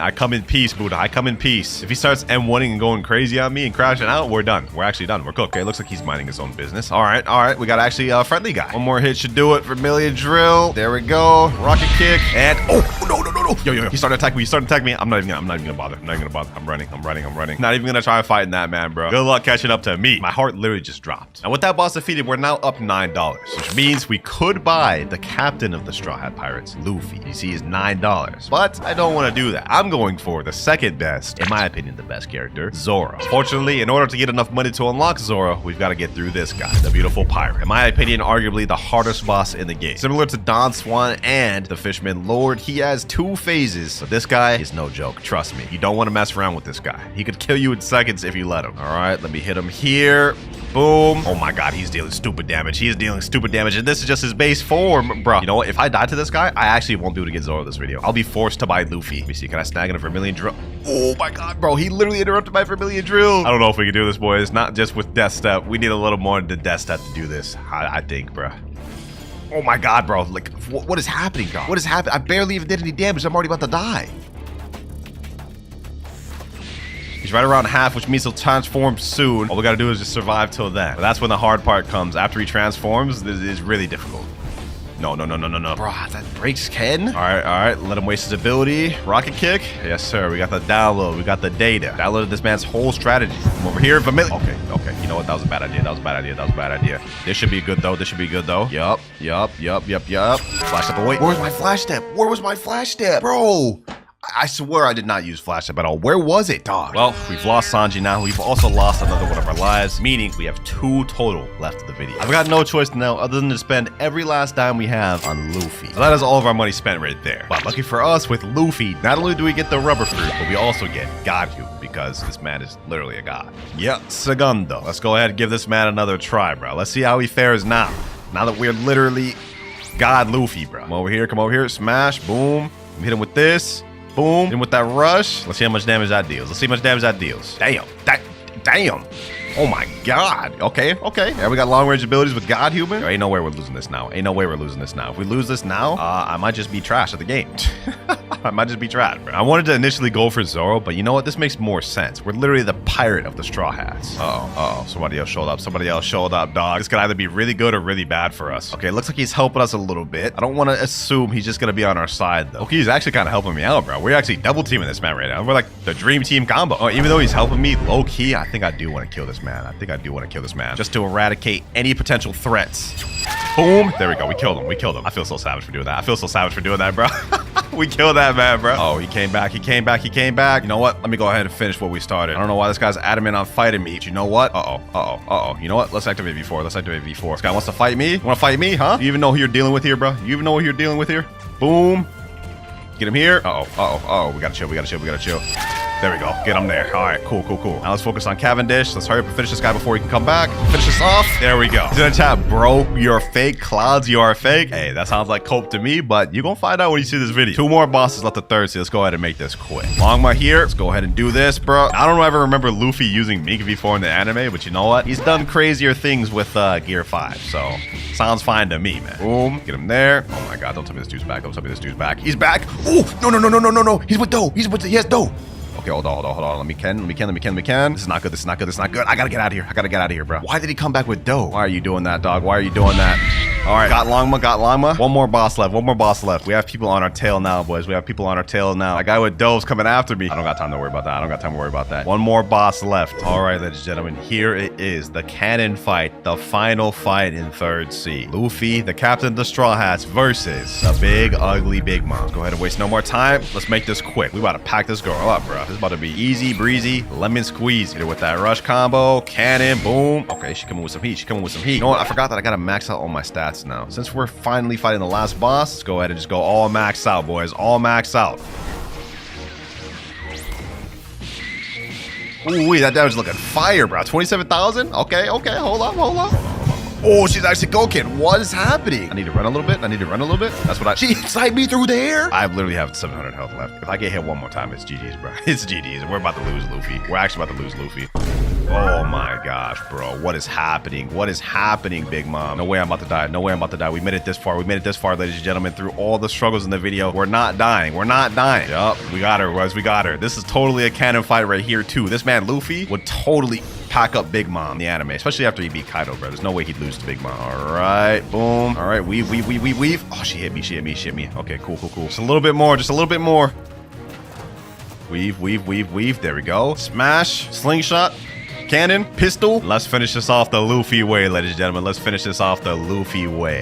I come in peace, Buddha. I come in peace. If he starts M1ing and going crazy on me and crashing out, we're done. We're actually done. We're cooked. Okay, looks like he's minding his own business. All right. We got actually a friendly guy. One more hit should do it. Vermilion drill. There we go. Rocket kick. And no. Yo. He started attacking me. I'm not even gonna bother. I'm running. Not even gonna try fighting that man, bro. Good luck catching up to me. My heart literally just dropped. And with that boss defeated, we're now up $9, which means we could buy the captain of the Straw Hat Pirates, Luffy. You see, he's $9. But I don't want to do that. I'm going for the second best, in my opinion, the best character, Zoro. Fortunately, in order to get enough money to unlock Zoro, we've got to get through this guy, the beautiful pirate. In my opinion, arguably the hardest boss in the game. Similar to Don Swan and the Fishman Lord, he has 2 phases, but this guy is no joke. Trust me, you don't want to mess around with this guy. He could kill you in seconds if you let him. All right, let me hit him here. Boom. Oh my god, he's dealing stupid damage. And this is just his base form, bro. You know what? If I die to this guy, I actually won't be able to get Zoro this video. I'll be forced to buy Luffy. Let me see. Can I snag in a Vermilion drill? Oh my god, bro. He literally interrupted my Vermilion drill. I don't know if we can do this, boys. Not just with Death Step. We need a little more than Death Step to do this, I think, bro. Oh my god, bro. Like, what is happening, dog? What is happening? I barely even did any damage. I'm already about to die. He's right around half, which means he'll transform soon. All we gotta do is just survive till then. But that's when the hard part comes. After he transforms, this is really difficult. No. Bro, that breaks Ken. All right. Let him waste his ability. Rocket kick. Yes, sir. We got the download. We got the data. Downloaded this man's whole strategy. Come over here. Okay. You know what? That was a bad idea. This should be good, though. Yup. Flash step away. Where's my flash step? Where was my flash step? Bro. I swear I did not use flash step at all. Where was it, dog? Well, we've lost Sanji now. We've also lost another one of our lives, meaning we have 2 total left of the video. I've got no choice now other than to spend every last dime we have on Luffy. So that is all of our money spent right there. But lucky for us, with Luffy, not only do we get the rubber fruit, but we also get Godhu, because this man is literally a god. Yeah, segundo. Let's go ahead and give this man another try, bro. Let's see how he fares now. Now that we're literally God Luffy, bro. Come over here. Smash. Boom. Hit him with this. Boom. And with that rush, let's see how much damage that deals. Damn. Oh my god. Okay. Yeah, we got long range abilities with God Human. There ain't no way we're losing this now. Ain't no way we're losing this now. If we lose this now, I might just be trash at the game. I might just be trash, bro. I wanted to initially go for Zoro, but you know what? This makes more sense. We're literally the pirate of the Straw Hats. Uh-oh. Somebody else showed up. Somebody else showed up, dog. This could either be really good or really bad for us. Okay, looks like he's helping us a little bit. I don't want to assume he's just going to be on our side, though. Okay, he's actually kind of helping me out, bro. We're actually double teaming this man right now. We're like the dream team combo. Oh, even though he's helping me low key, I think I do want to kill this man. Just to eradicate any potential threats. Boom. There we go. We killed him. I feel so savage for doing that. Bro. We killed that man, bro. Oh, he came back. You know what? Let me go ahead and finish what we started. I don't know why this guy's adamant on fighting me. But you know what? Uh-oh. You know what? Let's activate V4. This guy wants to fight me. You want to fight me, huh? You even know who you're dealing with here, bro? Boom. Get him here. Uh-oh. We gotta chill. There we go. Get him there. All right, cool. Now let's focus on Cavendish. Let's hurry up and finish this guy before he can come back. Finish this off. There we go. He's in the chat, bro. You're fake. Clouds, you are fake. Hey, that sounds like cope to me, but you're gonna find out when you see this video. 2 more bosses left the third, so let's go ahead and make this quick. Longma here. Let's go ahead and do this, bro. I don't ever remember Luffy using Mika before in the anime, but you know what? He's done crazier things with Gear 5, so sounds fine to me, man. Boom. Get him there. Oh my god, don't tell me this dude's back. He's back. Oh, no. He's with Doe. He has Doe. Okay, hold on. Let me can. This is not good. I gotta get out of here, bro. Why did he come back with Doe? Why are you doing that, dog? All right, got Longma. One more boss left. We have people on our tail now, boys. That guy with Doe's coming after me. I don't got time to worry about that. One more boss left. All right, ladies and gentlemen, here it is. The canon fight. The final fight in 3rd Sea. Luffy, the captain of the Straw Hats, versus the big, ugly Big Mom. Let's go ahead and waste no more time. Let's make this quick. We about to pack this girl up, bro. This is about to be easy breezy, lemon squeeze. Hit her with that rush combo, cannon, boom. Okay, she's coming with some heat. You know what? I forgot that I gotta max out all my stats now. Since we're finally fighting the last boss, let's go ahead and just go all max out, boys. All max out. Ooh, that damage is looking fire, bro. 27,000? Okay, hold on. Oh, she's actually Goken. What is happening? I need to run a little bit. That's what she sniped me through there. I literally have 700 health left. If I get hit one more time, it's GG's, bro. It's GG's. We're about to lose Luffy. Oh my gosh, bro. What is happening? Big Mom? No way I'm about to die. We made it this far, ladies and gentlemen. Through all the struggles in the video, we're not dying. Yup, we got her. This is totally a canon fight right here, too. This man, Luffy, would totally pack up Big Mom in the anime, especially after he beat Kaido, bro. There's no way he'd lose to Big Mom. All right, boom. All right, weave. Oh, she hit me. Okay, cool. Just a little bit more. Weave. There we go. Smash, slingshot, cannon, pistol. Let's finish this off the Luffy way, ladies and gentlemen.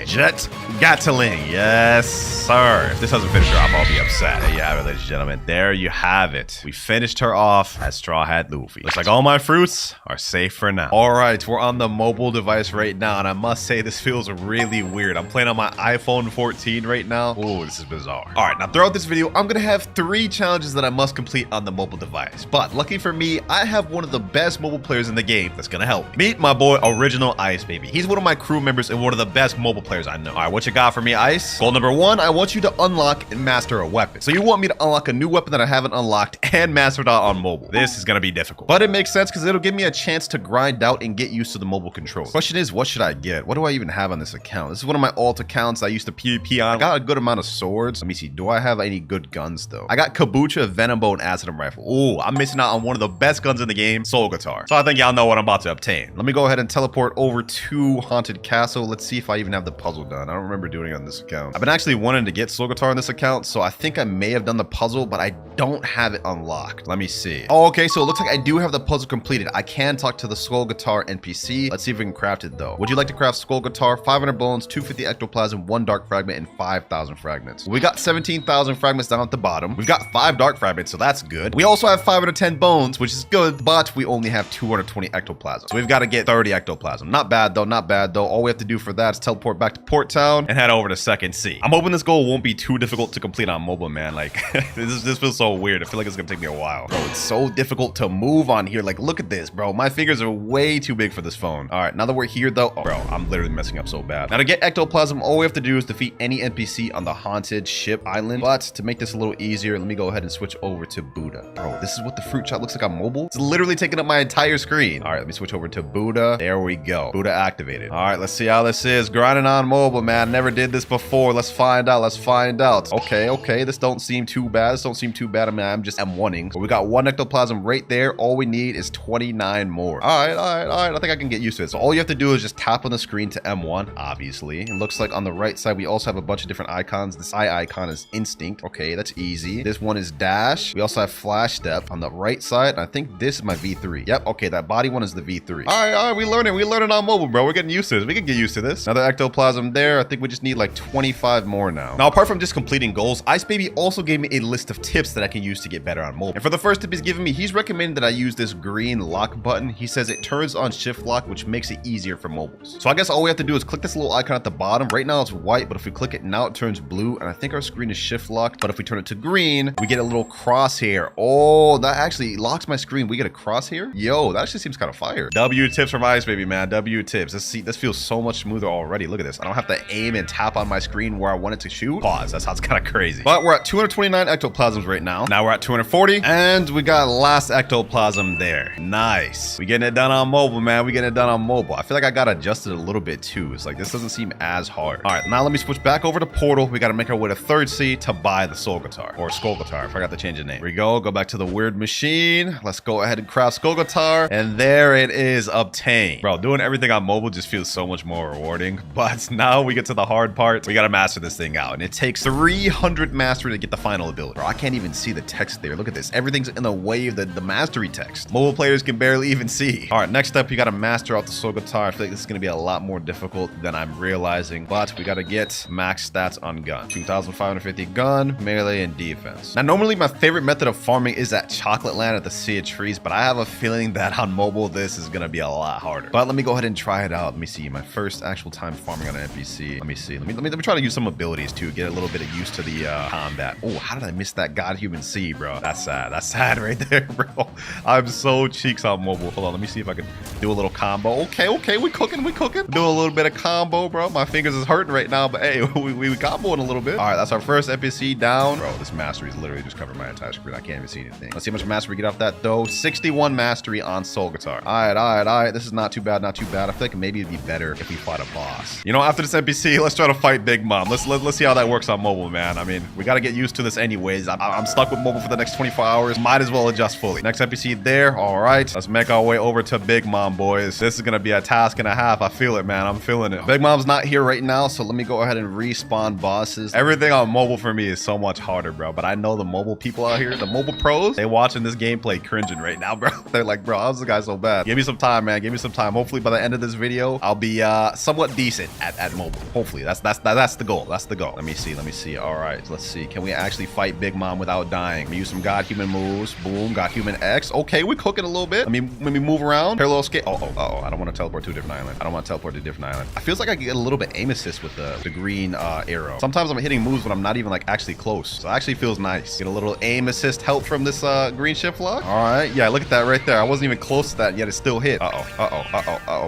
Jet Gatling. Yes, sir. If this doesn't finish her off, I'll be upset. There you have it, ladies and gentlemen. There you have it. We finished her off as Straw Hat Luffy. Looks like all my fruits are safe for now. All right, we're on the mobile device right now, and I must say this feels really weird. I'm playing on my iPhone 14 right now. Oh, this is bizarre. All right, now throughout this video, I'm gonna have 3 challenges that I must complete on the mobile device. But lucky for me, I have one of the best mobile players in the game that's gonna help me. Meet my boy Original Ice, baby. He's one of my crew members and one of the best mobile players I know. All right, what you got for me, Ice? Goal number 1, I want you to unlock and master a weapon. So you want me to unlock a new weapon that I haven't unlocked and mastered out on mobile. This is gonna be difficult, but it makes sense because it'll give me a chance to grind out and get used to the mobile controls. Question is, what should I get? What do I even have on this account? This is one of my alt accounts I used to PvP on. I got a good amount of swords. Let me see. Do I have any good guns though? I got Kabucha, Venom Bow, and Acid Rifle. Oh, I'm missing out on one of the best guns in the game, Soul Guitar. So I think y'all know what I'm about to obtain. Let me go ahead and teleport over to Haunted Castle. Let's see if I even have the puzzle done. I don't remember doing it on this account. I've been actually wanting to get Soul Guitar on this account, so I think I may have done the puzzle, but I don't have it unlocked. Let me see. Oh, okay, so it looks like I do have the puzzle completed. I can talk to the Skull Guitar NPC. Let's see if we can craft it though. Would you like to craft Skull Guitar? 500 bones, 250 ectoplasm, 1 dark fragment, and 5,000 fragments. We got 17,000 fragments down at the bottom. We've got 5 dark fragments, so that's good. We also have 510 bones, which is good, but we only have 220 ectoplasm. So we've got to get 30 ectoplasm. Not bad though, not bad though. All we have to do for that is teleport back to Port Town and head over to 2nd Sea. I'm hoping this goal won't be too difficult to complete on mobile, man. Like, this feels so weird. I feel like it's gonna take me a while. Bro, it's so difficult to move on here. Like, look at this, bro. My fingers are way too big for this phone. All right, now that we're here though, oh, bro, I'm literally messing up so bad. Now to get ectoplasm, all we have to do is defeat any NPC on the haunted ship island. But to make this a little easier, let me go ahead and switch over to Buddha. Bro, this is what the fruit shop looks like on mobile. It's literally taking up my entire screen. All right, let me switch over to Buddha. There we go. Buddha activated. All right, let's see how this is. Grinding on mobile, man. Never did this before. Let's find out. Let's find out. Okay. This don't seem too bad. I mean, I'm just M1ing. But we got 1 ectoplasm right there. All we need is 29 more. All right. I think I can get used to it. So all you have to do is just tap on the screen to M1, obviously. It looks like on the right side, we also have a bunch of different icons. This eye icon is instinct. Okay, that's easy. This one is dash. We also have flash step on the right side. I think this is my V3. Yep. Okay, that body one is the V3. All right. We learning on mobile, bro. We're getting used to this. We can get used to this. Another ectoplasm there. I think we just need like 25 more now. Now, apart from just completing goals, Ice Baby also gave me a list of tips that I can use to get better on mobile. And for the first tip he's given me, he's recommended that I use this green lock button. He says it turns on shift lock, which makes it easier for mobiles. So I guess all we have to do is click this little icon at the bottom. Right now it's white, but if we click it now, it turns blue. And I think our screen is shift locked. But if we turn it to green, we get a little crosshair. Oh, that actually locks my screen. We get a crosshair. Yo, that actually seems kind of fire. W tips from Ice Baby, man. W tips. This feels so much smoother already. Look at this. I don't have to aim and tap on my screen where I want it to shoot. Pause. That sounds kind of crazy. But we're at 229 ectoplasms right now. Now we're at 240, and we got last ectoplasm there. Nice. We getting it done on mobile, man. We getting it done on mobile. I feel like I got adjusted a little bit too. It's like this doesn't seem as hard. All right, now let me switch back over to Portal. We got to make our way to 3rd C to buy the Soul Guitar or Skull Guitar. I forgot to change the name. Here we go. Go back to the weird machine. Let's go ahead and craft Skull Guitar, and there it is, obtained. Bro, doing everything on mobile just feels so much more rewarding. But now we get to the hard part. We got to master this thing out, and it takes 300 mastery to get the final ability. Bro, I can't even see the text there. Look at this. Everything's in the way of the mastery text. Mobile players can barely even see. All right, next up, you got to master out the Soul Guitar. I feel like this is going to be a lot more difficult than I'm realizing, but we got to get max stats on gun. 2,550 gun, melee, and defense. Now, normally my favorite method of farming is at Chocolate Land at the Sea of Trees, but I have a feeling that on mobile, this is going to be a lot harder. But let me go ahead and try it out. Let me see. My first actual time farming on an NPC. Let me see. Let me try to use some abilities too. Get a little bit of used to the combat. Oh, how did I miss that God Human C, bro? That's sad. That's sad right there, bro. I'm so cheeks on mobile. Hold on. Let me see if I can do a little combo. Okay. We cooking. Doing a little bit of combo, bro. My fingers is hurting right now, but hey, we comboing a little bit. All right, that's our first NPC down. Bro, this mastery is literally just covering my entire screen. I can't even see anything. Let's see how much mastery we get off that though. 61 mastery on Soul Guitar. All right. This is not too bad. I feel like maybe it'd be better if we fought a boss. You know, after this NPC, let's try to fight Big Mom. Let's see how that works on mobile, man. I mean, we got to get used to this anyways. I'm stuck with mobile for the next 24 hours. Might as well adjust fully. Next NPC there. All right, let's make our way over to Big Mom, boys. This is gonna be a task and a half. I feel it, man. I'm feeling it. Big Mom's not here right now, so let me go ahead and respawn bosses. Everything on mobile for me is so much harder, bro. But I know the mobile people out here, the mobile pros, they watching this gameplay cringing right now, bro. They're like, bro, how's this guy so bad? Give me some time, man. Give me some time. Hopefully by the end of this video, I'll be somewhat decent at mobile. Hopefully, that's the goal. That's the goal. Let me see. All right, let's see. Can we actually fight Big Mom without dying? Let me use some God Human moves. Boom, God Human X. Okay, we're cooking a little bit. Let me move around. Parallel escape. Oh, I don't want to teleport to a different island. I feels like I get a little bit aim assist with the green arrow. Sometimes I'm hitting moves when I'm not even like actually close. So it actually feels nice. Get a little aim assist help from this green shift lock. All right, yeah, look at that right there. I wasn't even close to that, yet it still hit.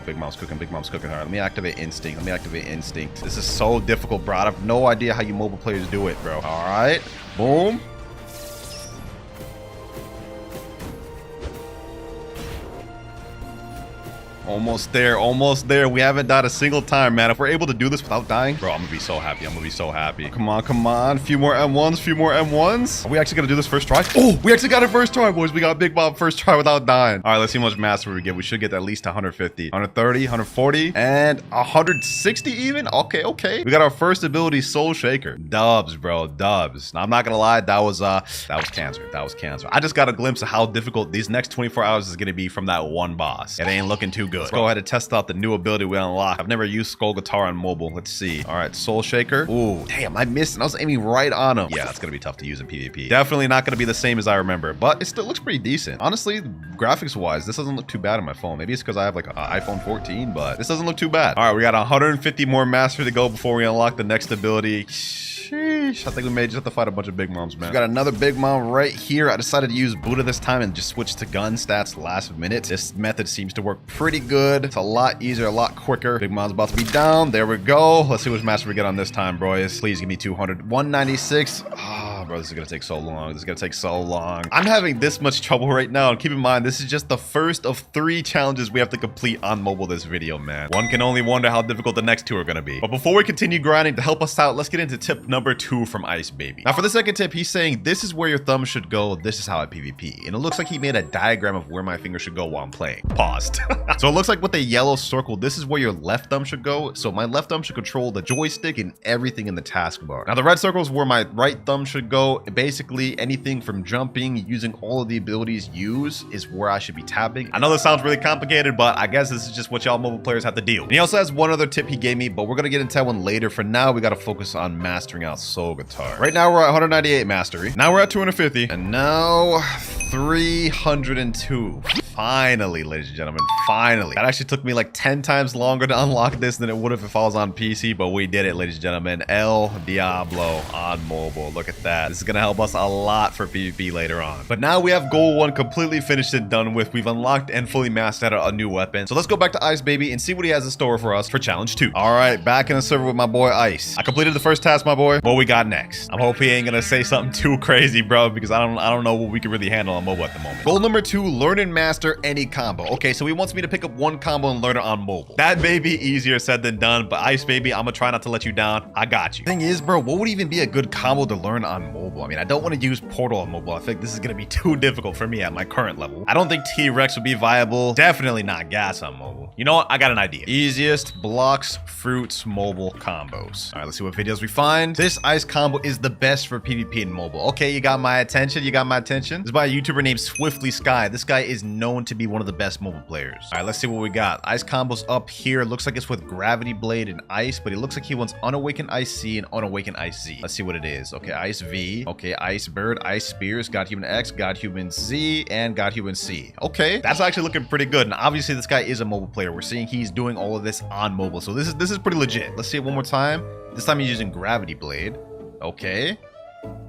Big Mom's cooking. All right, let me activate instinct. This is so difficult, bro. I have no idea how you mobile players do it, bro. All right, boom. Almost there. We haven't died a single time, man. If we're able to do this without dying, bro, I'm gonna be so happy. Come on. Few more M1s. Are we actually gonna do this first try? Oh, we actually got it first try, boys. We got Big Bob first try without dying. All right, let's see how much mastery we get. We should get at least 150, 130, 140, and 160 even. Okay. We got our first ability, Soul Shaker. Dubs, bro, dubs. Now, I'm not gonna lie, that was cancer. I just got a glimpse of how difficult these next 24 hours is gonna be from that one boss. It ain't looking too good. Let's go ahead and test out the new ability we unlocked. I've never used Skull Guitar on mobile. Let's see. All right, Soul Shaker. Ooh, damn, I missed and I was aiming right on him. Yeah, that's gonna be tough to use in PvP. Definitely not gonna be the same as I remember, but it still looks pretty decent. Honestly, graphics wise, this doesn't look too bad on my phone. Maybe it's because I have like an iPhone 14, but this doesn't look too bad. All right, we got 150 more mastery to go before we unlock the next ability. Sheesh, I think we may just have to fight a bunch of Big Moms, man. We got another Big Mom right here. I decided to use Buddha this time and just switch to gun stats last minute. This method seems to work pretty good. It's a lot easier, a lot quicker. Big Mom's about to be down. There we go. Let's see which mastery we get on this time, boys. Please give me 200. 196. Oh, bro, this is gonna take so long. This is gonna take so long. I'm having this much trouble right now. And keep in mind, this is just the first of 3 challenges we have to complete on mobile this video, man. One can only wonder how difficult the next 2 are gonna be. But before we continue grinding, to help us out, let's get into tip number 2 from Ice Baby. Now, for the second tip, he's saying this is where your thumb should go. This is how I PvP. And it looks like he made a diagram of where my finger should go while I'm playing. Paused. So it looks like with the yellow circle, this is where your left thumb should go. So my left thumb should control the joystick and everything in the taskbar. Now, the red circle is where my right thumb should go. Basically, anything from jumping, using all of the abilities used is where I should be tapping. I know this sounds really complicated, but I guess this is just what y'all mobile players have to deal. And he also has one other tip he gave me, but we're gonna get into that one later. For now, we gotta focus on mastering out soul guitar. Right now, we're at 198 mastery. Now we're at 250, and now 302. Finally, ladies and gentlemen, finally. That actually took me like 10 times longer to unlock this than it would have if I was on PC, but we did it, ladies and gentlemen. El Diablo on mobile. Look at that. This is gonna help us a lot for PvP later on. But now we have goal 1 completely finished and done with. We've unlocked and fully mastered a new weapon. So let's go back to Ice Baby and see what he has in store for us for challenge 2. All right, back in the server with my boy Ice. I completed the first task, my boy. What we got next? I'm hoping he ain't gonna say something too crazy, bro, because I don't know what we can really handle on mobile at the moment. Goal number 2, learn and master any combo. Okay, so he wants me to pick up one combo and learn it on mobile. That may be easier said than done, but Ice Baby, I'm gonna try not to let you down. I got you. Thing is, bro, what would even be a good combo to learn on mobile? I mean, I don't want to use Portal on mobile. I think this is gonna be too difficult for me at my current level. I don't think T-Rex would be viable. Definitely not Gas on mobile. You know what? I got an idea. Easiest Blox fruits mobile combos. All right, let's see what videos we find. This ice combo is the best for PvP in mobile. Okay, you got my attention. You got my attention. This is by a YouTuber named Swiftly Sky. This guy is known to be one of the best mobile players. All right, let's see what we got. Ice combos up here. Looks like it's with Gravity Blade and Ice, but it looks like he wants Unawakened Ice C and Unawakened Ice Z. Let's see what it is. Okay, Ice V. Okay, Ice Bird, Ice Spears, God Human X, God Human Z, and God Human C. Okay, that's actually looking pretty good. And obviously, this guy is a mobile player. We're seeing he's doing all of this on mobile, so this is pretty legit. Let's see it one more time. This time he's using Gravity Blade. Okay.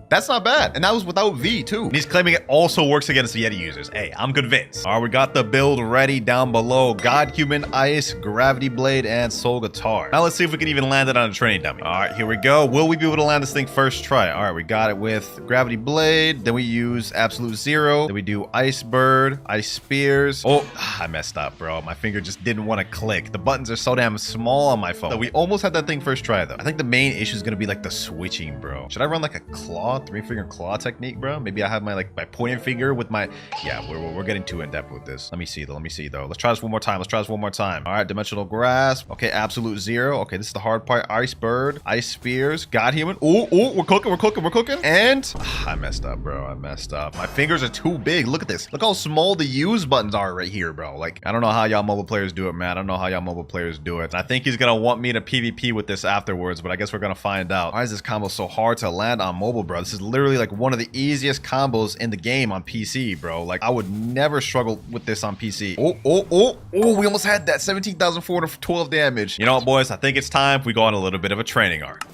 That's not bad. And that was without V too. And he's claiming it also works against Yeti users. Hey, I'm convinced. All right, we got the build ready down below. God, Human, Ice, Gravity Blade, and Soul Guitar. Now let's see if we can even land it on a training dummy. All right, here we go. Will we be able to land this thing first try? All right, we got it with Gravity Blade. Then we use Absolute Zero. Then we do Ice Bird, Ice Spears. Oh, I messed up, bro. My finger just didn't want to click. The buttons are so damn small on my phone. So we almost had that thing first try though. I think the main issue is going to be like the switching, bro. Should I run like a claw, 3-finger claw technique, bro? Maybe I have my like my pointing finger with my, yeah, we're getting too in depth with this. Let me see though. Let's try this one more time. All right, Dimensional Grasp. Okay, Absolute Zero. Okay, this is the hard part. Ice Bird, Ice Spears, God Human. Oh, we're cooking. And I messed up, bro. I messed up. My fingers are too big. Look at this. Look how small the use buttons are right here, bro. Like, I don't know how y'all mobile players do it, man. I don't know how y'all mobile players do it. I think he's gonna want me to PvP with this afterwards, but I guess we're gonna find out. Why is this combo so hard to land on mobile, bro? This is literally like one of the easiest combos in the game on PC, bro. Like, I would never struggle with this on PC. Oh, we almost had that. 17,412 damage. You know what, boys? I think it's time we go on a little bit of a training arc.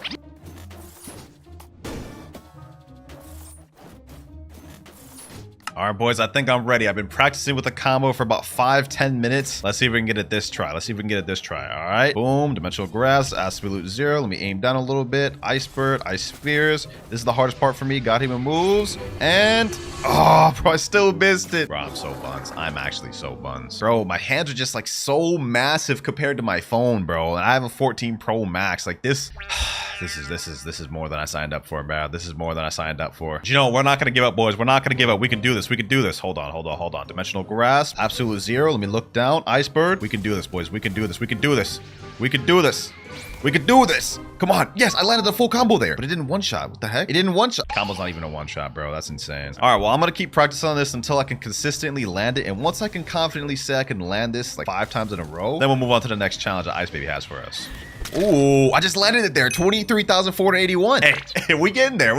All right, boys, I think I'm ready. I've been practicing with the combo for about 5-10 minutes. Let's see if we can get it this try. All right, boom, Dimensional Grasp, Absolute Zero. Let me aim down a little bit. Ice Bird, Ice Spears. This is the hardest part for me. God Human moves. And, oh, bro, I still missed it. Bro, I'm so buns. I'm actually so buns. Bro, my hands are just like so massive compared to my phone, bro. And I have a 14 Pro Max. Like this... This is more than I signed up for, man. This is more than I signed up for. But you know, we're not gonna give up, boys. We're not gonna give up. We can do this. Hold on. Dimensional Grasp, Absolute Zero. Let me look down. Ice Bird. We can do this, boys. We can do this. Come on. Yes, I landed the full combo there, but it didn't one-shot. What the heck? It didn't one-shot. Combo's not even a one-shot, bro. That's insane. All right, well, I'm gonna keep practicing on this until I can consistently land it. And once I can confidently say I can land this like 5 times in a row, then we'll move on to the next challenge that Ice Baby has for us. Ooh, I just landed it there. 23,481. Hey, we getting there.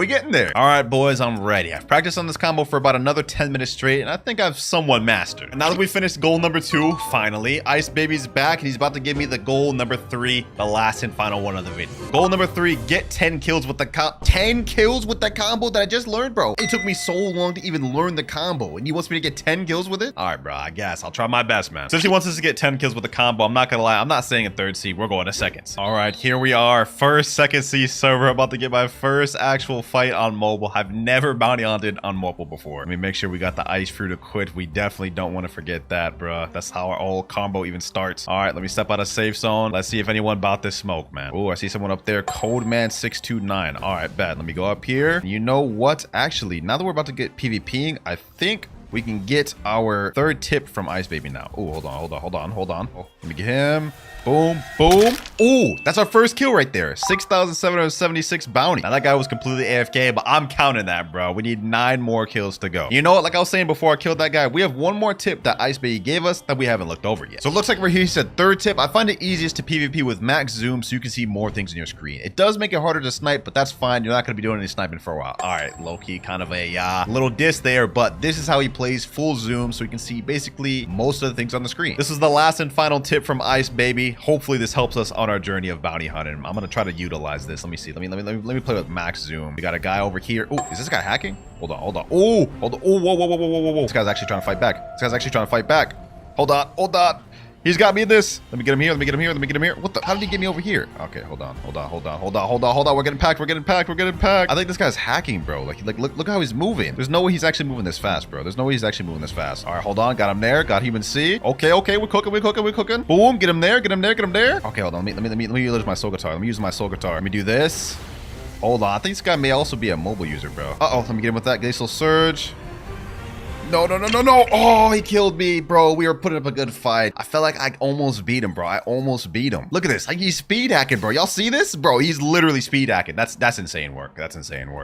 All right, boys, I'm ready. I've practiced on this combo for about another 10 minutes straight, and I think I've somewhat mastered. And now that we finished goal number 2, finally, Ice Baby's back, and he's about to give me the goal number 3, the last and final one of the video. Goal number 3, get 10 kills with the 10 kills with that combo that I just learned, bro. It took me so long to even learn the combo, and he wants me to get 10 kills with it? All right, bro, I guess. I'll try my best, man. Since he wants us to get 10 kills with the combo, I'm not gonna lie. I'm not saying a third seed. We're going to seconds. All right, here we are. 2nd second server. I'm about to get my first actual fight on mobile. I've never bounty hunted on mobile before. Let me make sure we got the ice fruit equipped. We definitely don't want to forget that, bro. That's how our whole combo even starts. All right, let me step out of safe zone. Let's see if anyone bought this smoke, man. Oh, I see someone up there. Codeman629. All right, bet. Let me go up here. You know what? Actually, now that we're about to get PvPing, I think we can get our third tip from Ice Baby now. Oh, hold on. Oh, let me get him. Boom, boom. Ooh, that's our first kill right there. 6,776 bounty. Now, that guy was completely AFK, but I'm counting that, bro. We need 9 more kills to go. You know what? Like I was saying before I killed that guy, we have one more tip that Ice Baby gave us that we haven't looked over yet. So it looks like right here, he said third tip. I find it easiest to PvP with max zoom so you can see more things on your screen. It does make it harder to snipe, but that's fine. You're not going to be doing any sniping for a while. All right, low-key, kind of a little diss there, but this is how he plays full zoom so you can see basically most of the things on the screen. This is the last and final tip from Ice Baby. Hopefully this helps us on our journey of bounty hunting. I'm gonna try to utilize this. Let me see. Let me play with max zoom. We got a guy over here. Oh, is this guy hacking? Hold on. Oh, hold on. Oh, whoa. This guy's actually trying to fight back. Hold on. He's got me in this. Let me get him here. What the? How did he get me over here? Okay, hold on. We're getting packed. I think this guy's hacking, bro. Like look how he's moving. There's no way he's actually moving this fast, bro. All right, hold on. Got him there. Got human C. Okay. We're cooking. Boom. Get him there. Okay, hold on. Let me use my soul guitar. Let me do this. Hold on. I think this guy may also be a mobile user, bro. Let me get him with that glacial surge. No. Oh, he killed me, bro. We were putting up a good fight. I felt like I almost beat him, bro. Look at this. Like, he's speed hacking, bro. Y'all see this? Bro, he's literally speed hacking. That's insane work. How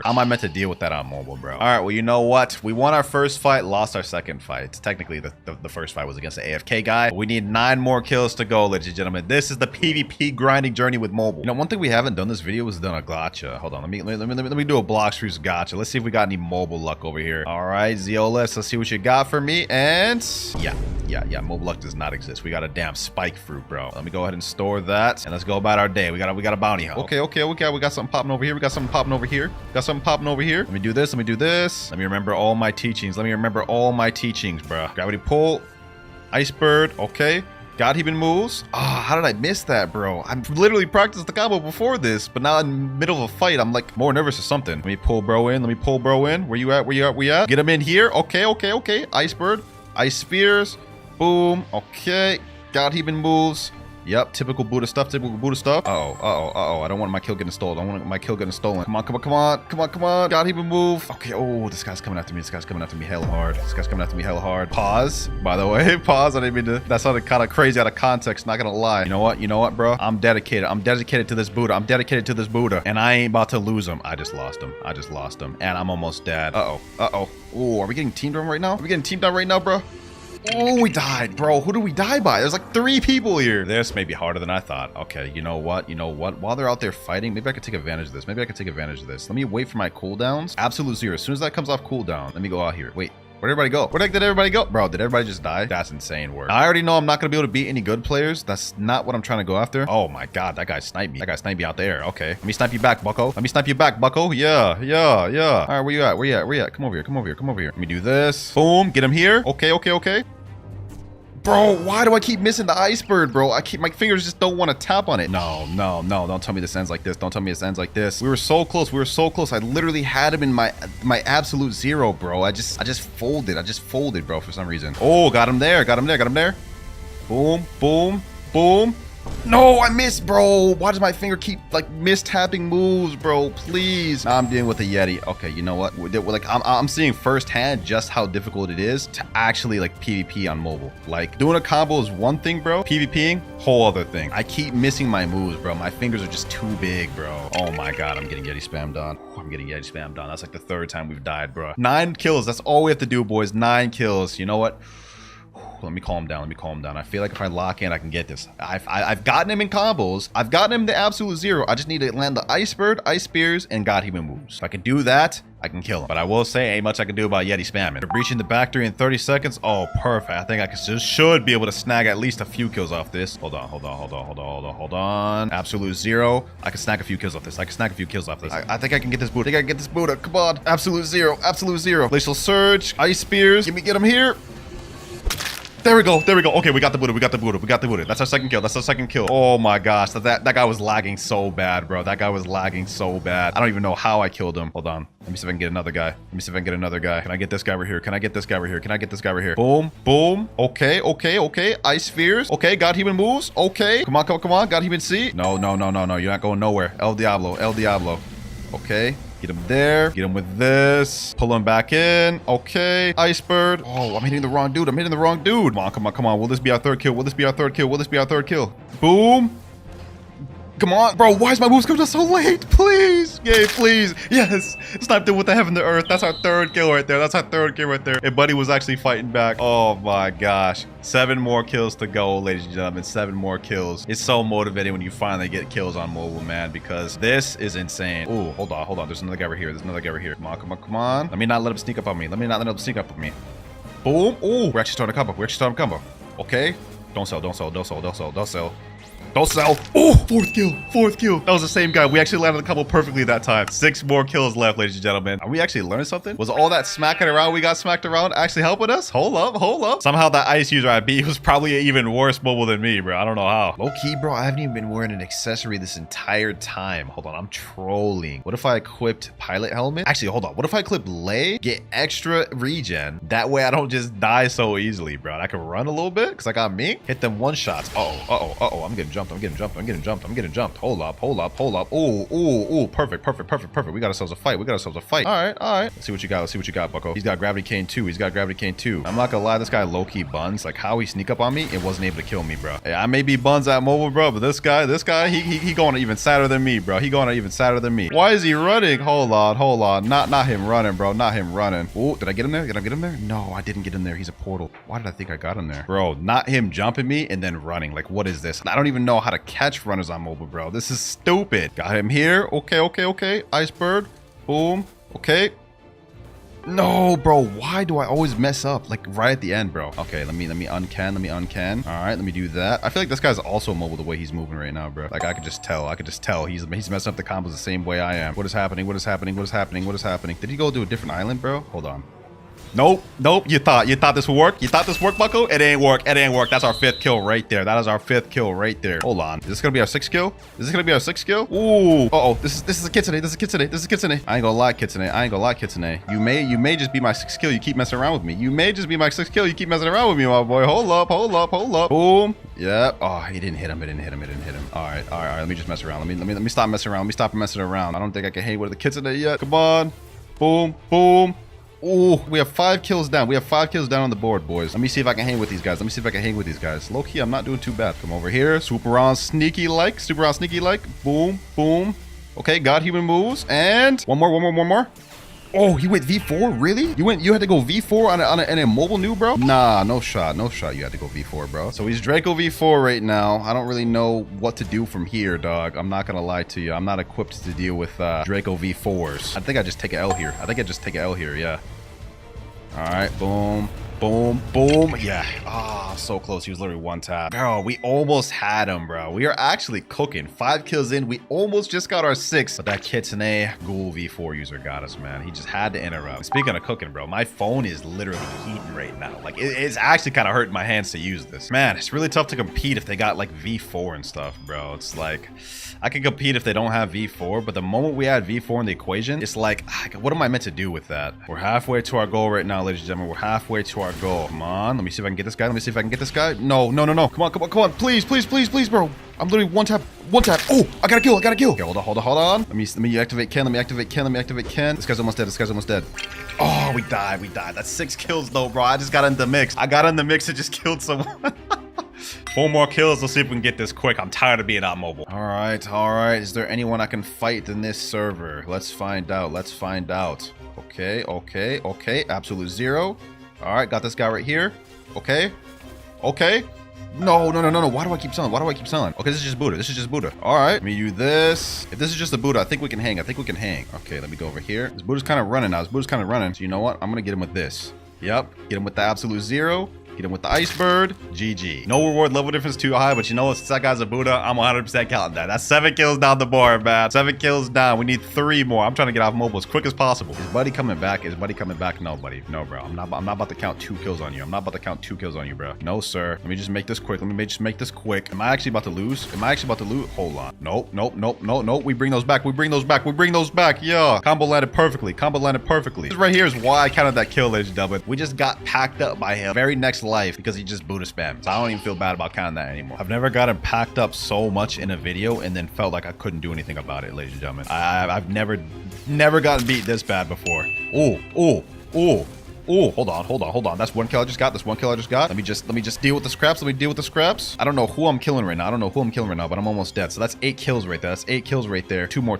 am I meant to deal with that on mobile, bro? All right, well, you know what? We won our first fight, lost our second fight. Technically, the first fight was against the AFK guy. We need 9 more kills to go, ladies and gentlemen. This is the PvP grinding journey with mobile. You know, one thing we haven't done this video was done a gotcha. Hold on. Let me do a Blox Fruits gotcha. Let's see if we got any mobile luck over here. All right, Zeolus, let's see what you got for me. And yeah, mobile luck does not exist. We got a damn spike fruit, bro. Let me go ahead and store that, and let's go about our day. We got a bounty hunt. Okay. We got something popping over here. Let me do this. Let me remember all my teachings. Bro. Gravity pull, ice bird. Okay. God even moves. How did I miss that, bro? I've literally practiced the combo before this, but now in the middle of a fight, I'm like more nervous or something. Let me pull bro in. Where you at? Get him in here. Okay. Ice bird. Ice spears. Boom. Okay. God even moves. Yep, typical Buddha stuff. Uh-oh. I don't want my kill getting stolen. Come on. God even move. Okay, oh, this guy's coming after me hella hard. Pause, by the way. Pause. I didn't mean to. That sounded kind of crazy out of context, not gonna lie. You know what, bro? I'm dedicated to this Buddha. And I ain't about to lose him. I just lost him. And I'm almost dead. Uh-oh. Oh, are we getting teamed on right now? Bro? Oh, we died, bro. Who do we die by? There's like 3 people here. This may be harder than I thought. Okay, you know what? While they're out there fighting, maybe I could take advantage of this. Let me wait for my cooldowns. Absolute 0. As soon as that comes off cooldown, let me go out here. Wait. Where'd everybody go? Where the heck did everybody go? Bro, did everybody just die? That's insane work. I already know I'm not going to be able to beat any good players. That's not what I'm trying to go after. Oh my God, that guy sniped me. out there. Okay. Let me snipe you back, bucko. Yeah. All right, where you at? Come over here. Let me do this. Boom. Get him here. Okay. Bro, why do I keep missing the ice bird, bro? My fingers just don't want to tap on it. No. Don't tell me this ends like this. We were so close. I literally had him in my absolute 0, bro. I just folded, bro, for some reason. Oh, got him there. Boom. No, I missed, bro. Why does my finger keep like mistapping moves, bro? Please. Now I'm dealing with a Yeti. Okay, you know what? Like I'm seeing firsthand just how difficult it is to actually like PvP on mobile. Like doing a combo is one thing, bro. PvPing, whole other thing. I keep missing my moves, bro. My fingers are just too big, bro. Oh my God, I'm getting Yeti spammed on. That's like the 3rd time we've died, bro. 9 kills. That's all we have to do, boys. 9 kills. You know what? Let me calm down. I feel like if I lock in, I can get this. I've gotten him in combos. I've gotten him to absolute 0. I just need to land the ice bird, ice spears, and God human moves. If I can do that, I can kill him. But I will say, ain't much I can do about Yeti spamming. Breaching the back 3 in 30 seconds. Oh, perfect. I think I should be able to snag at least a few kills off this. Hold on. Absolute 0. I can snag a few kills off this. I think I can get this Buddha. Come on. Absolute 0. Glacial surge. Ice spears. Get him here. There we go. There we go. Okay, we got the Buddha. We got the Buddha. We got the Buddha. That's our second kill. That's our second kill. Oh my gosh. That guy was lagging so bad, bro. That guy was lagging so bad. I don't even know how I killed him. Hold on. Let me see if I can get another guy. Let me see if I can get another guy. Can I get this guy right here? Can I get this guy right here? Can I get this guy right here? Boom. Boom. Okay. Okay. Okay. Ice spheres. Okay. God human moves. Okay. Come on. Come on. Come on. God human C. No. No. No. No. No. You're not going nowhere. El Diablo. El Diablo. Okay. Get him there. Get him with this. Pull him back in. Okay. Ice bird. Oh, I'm hitting the wrong dude. I'm hitting the wrong dude. Come on, come on, come on. Will this be our third kill? Will this be our third kill? Will this be our third kill? Boom. Come on. Bro, why is my moves coming out so late? Please. Yay, please. Yes. Sniped him with the heaven to earth. That's our third kill right there. That's our third kill right there. And Buddy was actually fighting back. Oh my gosh. 7 more kills to go, ladies and gentlemen. 7 more kills. It's so motivating when you finally get kills on mobile, man, because this is insane. Oh, hold on, hold on. There's another guy right here. There's another guy right here. Come on, come on, come on. Let me not let him sneak up on me. Let me not let him sneak up on me. Boom. Oh, we're actually starting a combo. We're actually starting a combo. Okay. Don't sell, don't sell, don't sell, don't sell, don't sell. Don't sell. Oh, 4th kill. 4th kill. That was the same guy. We actually landed the combo perfectly that time. 6 more kills left, ladies and gentlemen. Are we actually learning something? Was all that smacking around we got smacked around actually helping us? Hold up, hold up. Somehow that ice user I beat was probably even worse mobile than me, bro. I don't know how. Low key, bro, I haven't even been wearing an accessory this entire time. Hold on, I'm trolling. What if I equipped pilot helmet? Actually, hold on. What if I equip lay, get extra regen? That way I don't just die so easily, bro. I can run a little bit because I got me. Hit them one shots. Uh-oh, uh-oh, uh-oh. I'm getting jumped. I'm getting jumped. I'm getting jumped. I'm getting jumped. Hold up, hold up, hold up. Oh, oh, oh, perfect, perfect, perfect, perfect. We got ourselves a fight. We got ourselves a fight. All right, all right. Let's see what you got. Let's see what you got, bucko. He's got gravity cane too. He's got gravity cane too. I'm not gonna lie, this guy low-key buns. Like how he sneak up on me, it wasn't able to kill me, bro. Hey, I may be buns at mobile, bro, but this guy, he going even sadder than me, bro. He going even sadder than me. Why is he running? Hold on, hold on. Not him running, bro. Not him running. Oh, did I get him there? Did I get him there? No, I didn't get him there. He's a portal. Why did I think I got him there? Bro, not him jumping me and then running. Like, what is this? I don't even know how to catch runners on mobile, bro. This is stupid. Got him here. Okay, okay, okay. Ice bird. Boom. Okay. No, bro. Why do I always mess up? Like right at the end, bro. Okay, let me uncan. Let me uncan. All right, let me do that. I feel like this guy's also mobile the way he's moving right now, bro. Like I could just tell. I could just tell he's messing up the combos the same way I am. What is happening? What is happening? What is happening? What is happening? Did he go to a different island, bro? Hold on. Nope, nope. You thought this would work? You thought this worked, bucko? It ain't work. It ain't work. That's our 5th kill right there. That is our 5th kill right there. Hold on. Is this gonna be our 6th kill? Is this gonna be our 6th kill? Ooh. Uh-oh. This is a kitsune. This is a kitsune. This is a kitsune. I ain't gonna lie, kitsune. I ain't gonna lie, kitsune. You may just be my 6th kill. You keep messing around with me. You may just be my 6th kill. You keep messing around with me, my boy. Hold up, hold up, hold up. Boom. Yep. Oh, he didn't hit him. It didn't hit him. It didn't hit him. All right, all right, all right. Let me just mess around. Let me stop messing around. Let me stop messing around. I don't think I can hang with the kitsune yet. Come on. Boom. Boom. Oh, we have 5 kills down. We have 5 kills down on the board, boys. Let me see if I can hang with these guys. Let me see if I can hang with these guys. Low key, I'm not doing too bad. Come over here. Swoop around sneaky like. Super around sneaky like. Boom, boom. Okay, got human moves. And one more. Oh, he went V4? Really? You had to go V4 on a mobile new, bro? Nah, no shot. No shot. You had to go V4, bro. So he's Draco V4 right now. I don't really know what to do from here, dog. I'm not gonna lie to you. I'm not equipped to deal with Draco V4s. I think I just take an L here. Yeah. All right, boom. Boom, boom. Yeah. Ah, so close. He was literally one tap. Bro, we almost had him, bro. We are actually cooking. 5 kills in. We almost just got our 6th. But that Kitsune Ghoul V4 user got us, man. He just had to interrupt. Speaking of cooking, bro, my phone is literally heating right now. Like, it's actually kind of hurting my hands to use this. Man, it's really tough to compete if they got, like, V4 and stuff, bro. It's like, I can compete if they don't have V4, but the moment we add V4 in the equation, it's like, what am I meant to do with that? We're halfway to our goal right now, ladies and gentlemen. We're halfway to our goal. Come on. Let me see if I can get this guy. No. Come on. Please, bro. I'm literally one tap. Oh, I got a kill. Okay, hold on. Let me activate Ken. This guy's almost dead. Oh, we died. That's 6 kills though, bro. I just got in the mix. And just killed someone. 4 more kills. Let's see if we can get this quick. I'm tired of being out mobile. All right. Is there anyone I can fight in this server? Let's find out. Okay. Absolute 0. All right, got this guy right here. Okay. No. Why do I keep selling? Okay, this is just Buddha. All right, let me do this. If this is just a Buddha, I think we can hang. Okay, let me go over here. This Buddha's kind of running now. So you know what? I'm going to get him with this. Yep. Get him with the absolute 0. Hit him with the ice bird. GG. No reward level difference too high, but you know what? Since that guy's a Buddha, I'm 100% counting that. That's 7 kills down the board, man. 7 kills down. We need 3 more. I'm trying to get off mobile as quick as possible. Is Buddy coming back? Is Buddy coming back? No, buddy. No, bro. I'm not about to count 2 kills on you. I'm not about to count 2 kills on you, bro. No, sir. Let me just make this quick. Let me just make this quick. Am I actually about to lose? Am I actually about to lose? Hold on. Nope. We bring those back. We bring those back. Yeah. Combo landed perfectly. This right here is why I counted that kill, ladies and gentlemen. We just got packed up by him very next life because he just Buddha spammed. So I don't even feel bad about counting that anymore. I've never gotten packed up so much in a video and then felt like I couldn't do anything about it, ladies and gentlemen. I've never gotten beat this bad before. Oh, hold on. That's 1 kill I just got. Let me just deal with the scraps. I don't know who I'm killing right now. But I'm almost dead. So that's 8 kills right there. 2 more.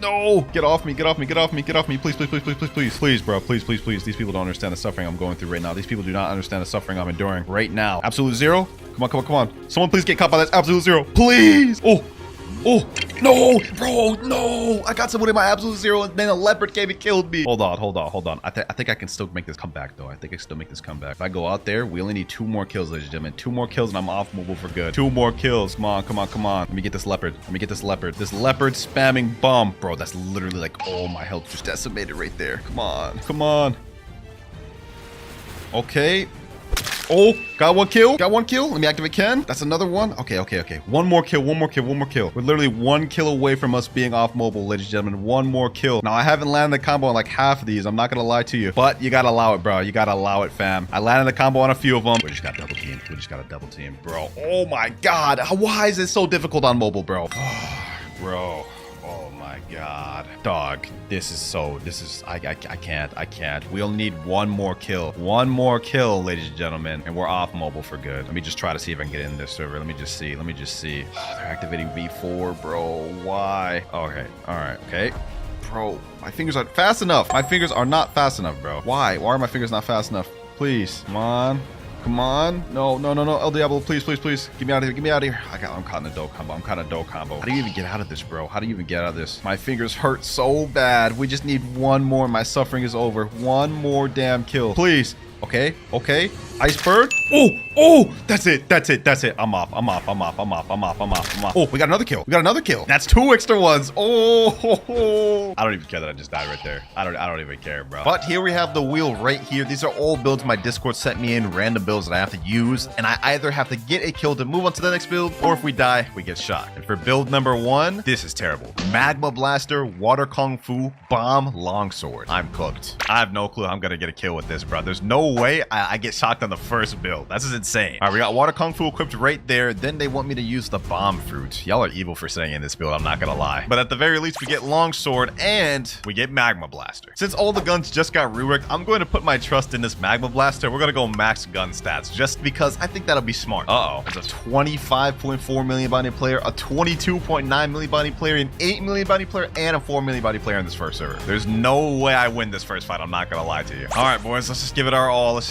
No! Get off me. Please, bro. Please. These people don't understand the suffering I'm going through right now. These people do not understand the suffering I'm enduring right now. Absolute zero. Come on. Someone please get caught by that absolute zero. Please! Oh, no, bro, no. I got someone in my absolute zero and then a leopard came and killed me. Hold on. I think I can still make this comeback, though. If I go out there, we only need 2 more kills, ladies and gentlemen. 2 more kills and I'm off mobile for good. 2 more kills. Come on. Let me get this leopard. This leopard spamming bomb. Bro, that's literally like, oh, my health just decimated right there. Come on. Okay. Oh, got 1 kill. Let me activate Ken. That's another one. Okay. 1 more kill. We're literally 1 kill away from us being off mobile, ladies and gentlemen. 1 more kill. Now, I haven't landed the combo on like half of these. I'm not going to lie to you, but you got to allow it, bro. You got to allow it, fam. I landed the combo on a few of them. We just got double team. Bro. Oh my God. Why is it so difficult on mobile, bro? Bro. Oh my God. Dog. I can't. We'll need 1 more kill. 1 more kill, ladies and gentlemen. And we're off mobile for good. Let me just try to see if I can get in this server. Let me just see. Oh, they're activating V4, bro. Why? Okay. All right. Okay. Bro, my fingers aren't fast enough. My fingers are not fast enough, bro. Why? Why are my fingers not fast enough? Please. Come on. No. El Diablo, please. Get me out of here. I'm caught in a dough combo. How do you even get out of this, bro? My fingers hurt so bad. We just need 1 more. My suffering is over. 1 more damn kill. Please. Okay. Ice bird. Oh, that's it. I'm off. Oh, we got another kill. That's 2 extra ones. Oh, I don't even care that I just died right there. I don't even care, bro. But here we have the wheel right here. These are all builds my Discord sent me in, random builds that I have to use, and I either have to get a kill to move on to the next build, or if we die, we get shot. And for build number 1, this is terrible. Magma Blaster, Water Kung Fu, Bomb, Longsword. I'm cooked. I have no clue how I'm gonna get a kill with this, bro. There's no way I get shocked on the first build. That's just insane. All right, we got Water Kung Fu equipped right there. Then they want me to use the Bomb Fruit. Y'all are evil for saying in this build, I'm not gonna lie. But at the very least, we get Longsword and we get Magma Blaster. Since all the guns just got reworked, I'm going to put my trust in this Magma Blaster. We're gonna go max gun stats just because I think that'll be smart. There's a 25.4 million bounty player, a 22.9 million bounty player, an 8 million bounty player, and a 4 million bounty player in this first server. There's no way I win this first fight. I'm not gonna lie to you. All right, boys, let's just give it our all. Let's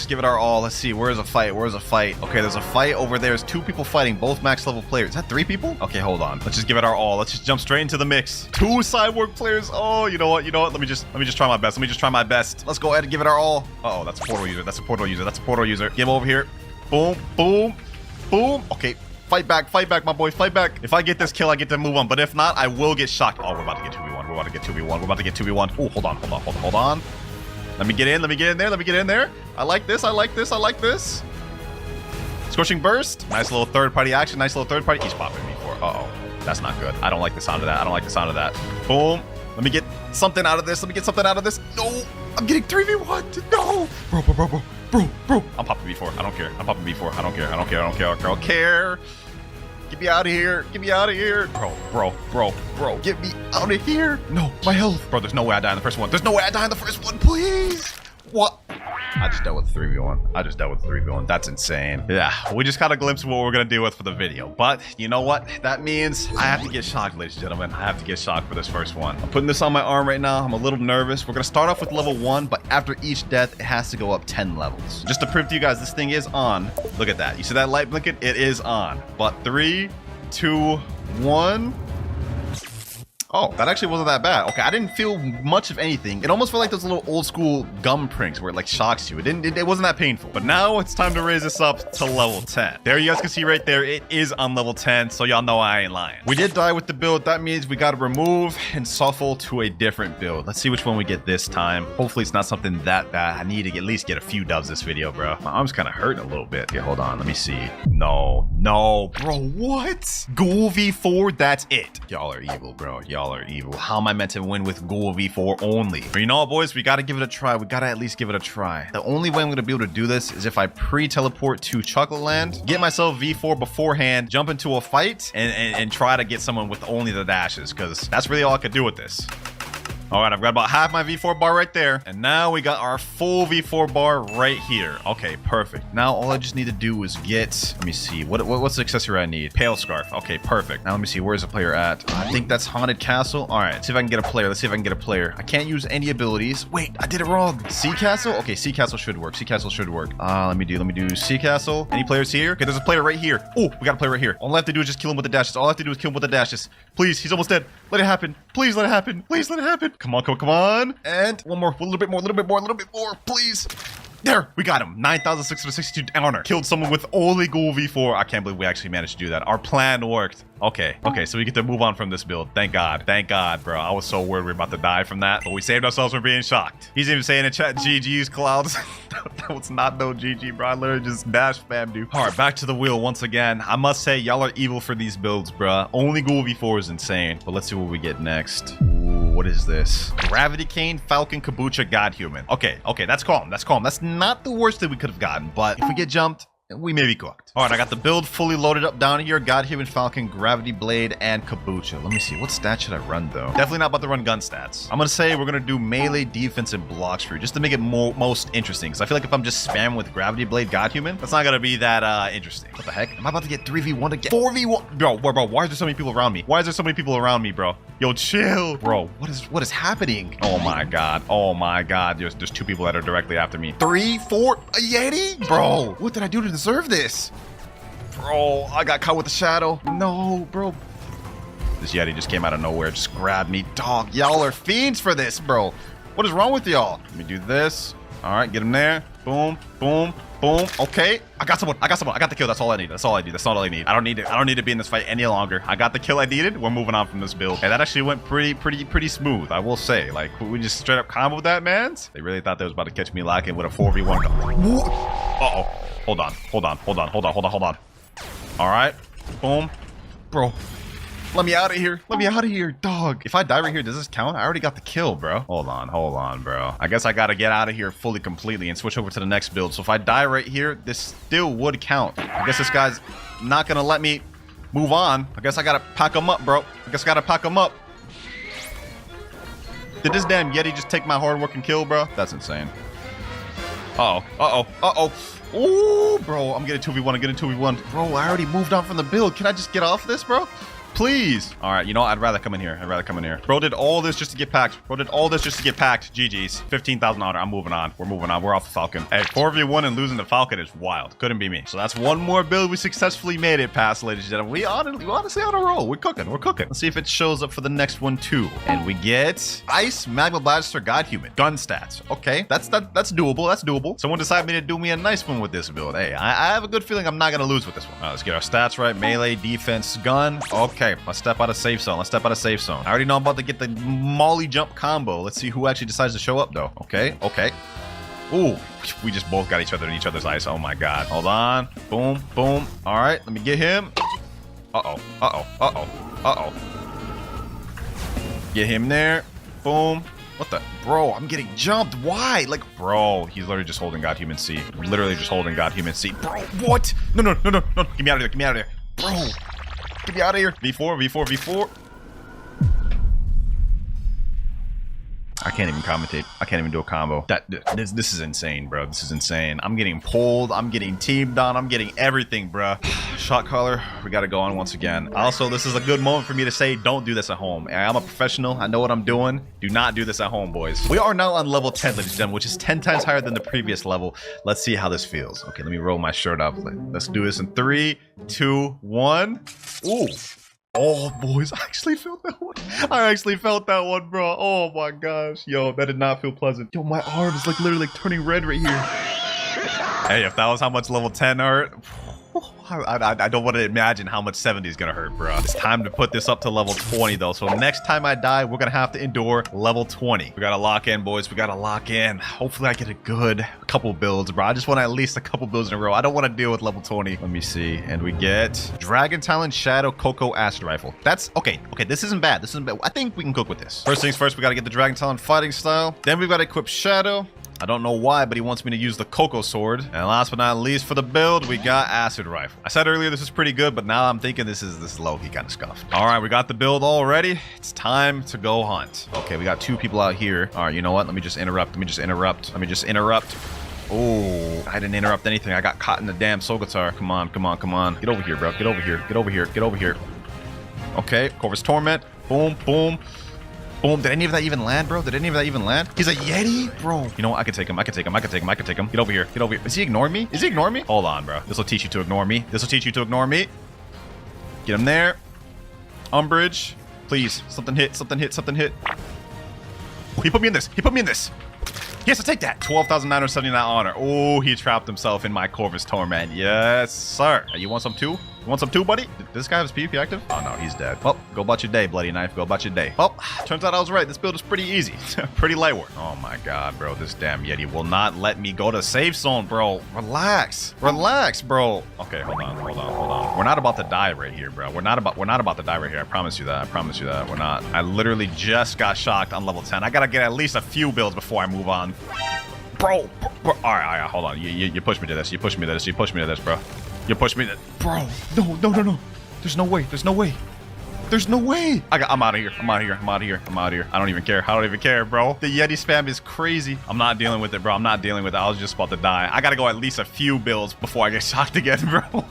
see. Where's a fight? Okay, there's a fight over there. There's 2 people fighting, both max level players. Is that 3 people? Okay, hold on. Let's just give it our all. Let's just jump straight into the mix. 2 cyborg players. Oh, you know what? Let me just try my best. Let's go ahead and give it our all. Uh-oh, that's a portal user. Game over here. Boom. Okay. Fight back, my boy. Fight back. If I get this kill, I get to move on. But if not, I will get shocked. Oh, we're about to get 2v1. Oh, hold on. Let me get in there. I like this. Scorching Burst. Nice little third-party action. He's popping me for. Uh-oh. That's not good. I don't like the sound of that. Boom. Let me get something out of this. No. I'm getting 3v1. No. Bro. I'm popping B4. I don't care. I don't care. Get me out of here. Bro. Get me out of here. No, my health. Bro, there's no way I die in the first one. Please. What? I just dealt with 3v1. That's insane. Yeah, we just got a glimpse of what we're gonna deal with for the video. But you know what? That means I have to get shocked, ladies and gentlemen. I have to get shocked for this first one. I'm putting this on my arm right now. I'm a little nervous. We're gonna start off with level 1, but after each death, it has to go up 10 levels. Just to prove to you guys, this thing is on. Look at that. You see that light blinking? It is on. But 3, 2, 1. Oh, that actually wasn't that bad. Okay, I didn't feel much of anything. It almost felt like those little old school gum pranks where it like shocks you. It wasn't that painful. But now it's time to raise this up to level 10. There you guys can see right there, it is on level 10, so y'all know I ain't lying. We did die with the build. That means we gotta remove and shuffle to a different build. Let's see which one we get this time. Hopefully it's not something that bad. I need to at least get a few dubs this video, bro. My arm's kind of hurting a little bit. Okay, hold on. Let me see. No, bro, what? Ghoul V4, that's it. Y'all are evil, bro. Y'all are evil. How am I meant to win with Ghoul V4 only? But you know what, boys? We gotta give it a try. We gotta at least give it a try. The only way I'm gonna be able to do this is if I pre-teleport to Chocolate Land, get myself V4 beforehand, jump into a fight, and try to get someone with only the dashes, because that's really all I could do with this. All right, I've got about half my V4 bar right there. And now we got our full V4 bar right here. Okay, perfect. Now all I just need to do is get, let me see, what's the accessory I need? Pale Scarf. Okay, perfect. Now let me see, where's the player at? I think that's Haunted Castle. All right, let's see if I can get a player. Let's see if I can get a player. I can't use any abilities. Wait, I did it wrong. Sea Castle? Okay, Sea Castle should work. Sea Castle should work. Let me do Sea Castle. Any players here? Okay, there's a player right here. Oh, we got a player right here. All I have to do is just kill him with the dashes. All I have to do is kill him with the dashes. Please, he's almost dead. Let it happen. Please let it happen. Please let it happen. Come on, come on. And one more, a little bit more, please. There, we got him. 9,662 honor. Killed someone with only Ghoul V4. I can't believe we actually managed to do that. Our plan worked. Okay, so we get to move on from this build. Thank God, bro. I was so worried we were about to die from that, but we saved ourselves from being shocked. He's even saying in chat, GG's, Clouds. That was not no GG, bro. I literally just dash spammed you. All right, back to the wheel once again. I must say, y'all are evil for these builds, bro. Only Ghoul V4 is insane, but let's see what we get next. Ooh, what is this? Gravity Cane, Falcon, Kabucha, God Human. Okay, that's calm. That's not the worst that we could have gotten, but if we get jumped, we may be cooked. All right, I got the build fully loaded up down here. God Human, Falcon, Gravity Blade, and Kabucha. Let me see. What stats should I run, though? Definitely not about to run gun stats. I'm going to say we're going to do melee, defense, and Blox for you, just to make it most interesting. Because I feel like if I'm just spamming with Gravity Blade, God Human, that's not going to be that interesting. What the heck? Am I about to get 3v1 again? 4v1? Bro, why is there so many people around me? Why is there so many people around me, bro? Yo, chill. Bro, what is happening? Oh, my God. There's two people that are directly after me. 3, 4, a Yeti? Bro, what did I do to deserve this? Bro, I got caught with the shadow. No, bro. This Yeti just came out of nowhere. Just grabbed me. Dog, y'all are fiends for this, bro. What is wrong with y'all? Let me do this. All right, get him there. Boom, boom, boom. Okay, I got someone. I got the kill. That's all I need. That's all I need. I don't need to be in this fight any longer. I got the kill I needed. We're moving on from this build. And that actually went pretty smooth, I will say. Like, we just straight up comboed that, man. They really thought they was about to catch me locking with a 4v1. Uh-oh. Hold on. All right. Boom. Bro. Let me out of here. Dog. If I die right here, does this count? I already got the kill, bro. Hold on, bro. I guess I gotta get out of here fully, completely, and switch over to the next build. So if I die right here, this still would count. I guess this guy's not gonna let me move on. I guess I gotta pack him up, bro. Did this damn Yeti just take my hard work and kill, bro? That's insane. Uh-oh. Ooh, bro, I'm getting 2v1. Bro, I already moved on from the build. Can I just get off this, bro? Please. All right, you know what? I'd rather come in here. Bro did all this just to get packed. GG's. 15,000 honor. I'm moving on. We're off the Falcon. Hey, 4v1 and losing the Falcon is wild. Couldn't be me. So that's one more build we successfully made it past, ladies and gentlemen. We honestly on a roll. We're cooking. Let's see if it shows up for the next one too. And we get Ice, Magma Blaster, God Human. Gun stats. Okay, that's doable. Someone decided to do me a nice one with this build. Hey, I have a good feeling I'm not gonna lose with this one. All right, let's get our stats right. Melee, defense, gun. Okay. Let's step out of safe zone. I already know I'm about to get the molly jump combo. Let's see who actually decides to show up, though. Okay. Ooh, we just both got each other in each other's eyes. Oh, my God. Hold on. Boom. All right, let me get him. Uh-oh. Get him there. Boom. What the? Bro, I'm getting jumped. Why? Like, bro, he's literally just holding God Human C. Bro, what? No. Get me out of there. Bro. Get me out of here. V4. I can't even commentate. I can't even do a combo. This is insane, bro. This is insane. I'm getting pulled. I'm getting teamed on. I'm getting everything, bro. Shot caller. We got to go on once again. Also, this is a good moment for me to say, don't do this at home. I'm a professional. I know what I'm doing. Do not do this at home, boys. We are now on level 10, ladies and gentlemen, which is 10 times higher than the previous level. Let's see how this feels. Okay, let me roll my shirt up. Let's do this in 3, 2, 1. Ooh. Oh, boys, I actually felt that one. I actually felt that one, bro. Oh, my gosh. Yo, that did not feel pleasant. Yo, my arm is like literally like turning red right here. Hey, if that was how much level 10 hurt, I don't want to imagine how much 70 is going to hurt, bro. It's time to put this up to level 20, though. So next time I die, we're going to have to endure level 20. We got to lock in, boys. We got to lock in. Hopefully I get a good couple builds, bro. I just want at least a couple builds in a row. I don't want to deal with level 20. Let me see. And we get Dragon Talon, Shadow, Coco, Acid Rifle. That's okay. Okay, this isn't bad. This isn't bad. I think we can cook with this. First things first, we got to get the Dragon Talon fighting style. Then we've got to equip Shadow. I don't know why, but he wants me to use the Coco Sword. And last but not least, for the build, we got Acid Rifle. I said earlier this is pretty good, but now I'm thinking this low-key kind of scuffed. All right, we got the build all ready. It's time to go hunt. Okay, we got 2 people out here. All right, you know what? Let me just interrupt. Oh, I didn't interrupt anything. I got caught in the damn Sogatar. Come on. Get over here, bro. Get over here. Okay, Corvus Torment. Boom. Boom. Did any of that even land, bro? He's a Yeti? Bro. You know what? I can take him. Get over here. Is he ignoring me? Hold on, bro. This will teach you to ignore me. Get him there. Umbrage. Please. Something hit. Oh, he put me in this. Yes, I'll take that. 12,979 honor. Oh, he trapped himself in my Corvus Torment. Yes, sir. You want some too? Buddy? Did this guy have his PvP active? Oh, no, he's dead. Well, go about your day, Bloody Knife. Well, turns out I was right. This build is pretty easy. Pretty light work. Oh, my God, bro. This damn Yeti will not let me go to safe zone, bro. Relax, bro. Okay, hold on. We're not about to die right here, bro. We're not about to die right here. I promise you that. We're not. I literally just got shocked on level 10. I gotta get at least a few builds before I move on. Bro. All right, hold on. You pushed me to this. Bro. You pushed me to... Bro, no. There's no way. I'm out of here. I don't even care, bro. The Yeti spam is crazy. I'm not dealing with it, bro. I was just about to die. I gotta go at least a few builds before I get shocked again, bro.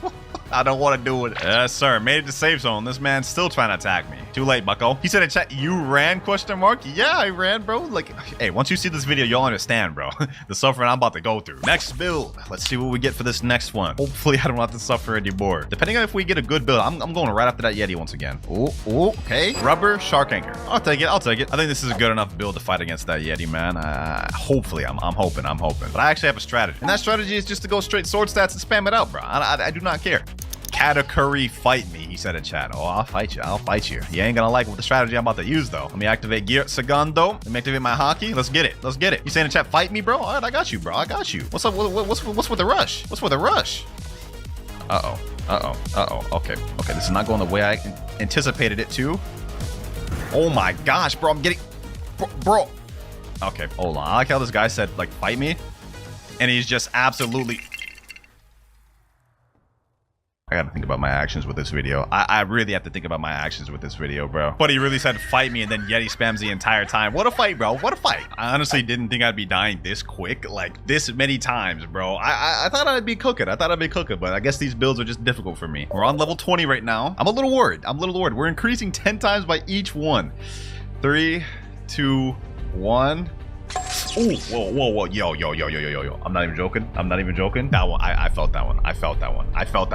I don't want to do it. Yes, sir. Made it to safe zone. This man's still trying to attack me. Too late, bucko. He said in chat, you ran, ? Yeah, I ran, bro. Like, hey, once you see this video, you'll understand, bro. The suffering I'm about to go through. Next build. Let's see what we get for this next one. Hopefully, I don't have to suffer anymore. Depending on if we get a good build, I'm going right after that Yeti once again. Oh, okay. Rubber, Shark Anchor. I'll take it. I think this is a good enough build to fight against that Yeti, man. Hopefully, I'm hoping. But I actually have a strategy. And that strategy is just to go straight sword stats and spam it out, bro. I do not care. Katakuri, fight me, he said in chat. Oh, I'll fight you. You ain't gonna like what the strategy I'm about to use, though. Let me activate Gear Segundo. Let me activate my hockey. Let's get it. You saying in chat, fight me, bro? All right, I got you, bro. What's up? What's with the rush? Uh-oh. Okay. This is not going the way I anticipated it to. Oh my gosh, bro. I'm getting... Bro. Okay, hold on. I like how this guy said, like, fight me. And he's just absolutely... I gotta think about my actions with this video. I really have to think about my actions with this video, bro. But he really said fight me and then Yeti spams the entire time. What a fight, bro. What a fight. I honestly didn't think I'd be dying this quick, like this many times, bro. I thought I'd be cooking. But I guess these builds are just difficult for me. We're on level 20 right now. I'm a little worried. We're increasing 10 times by each one. 3, 2, 1. Ooh, whoa, yo. I'm not even joking. That one, I felt that one. I felt that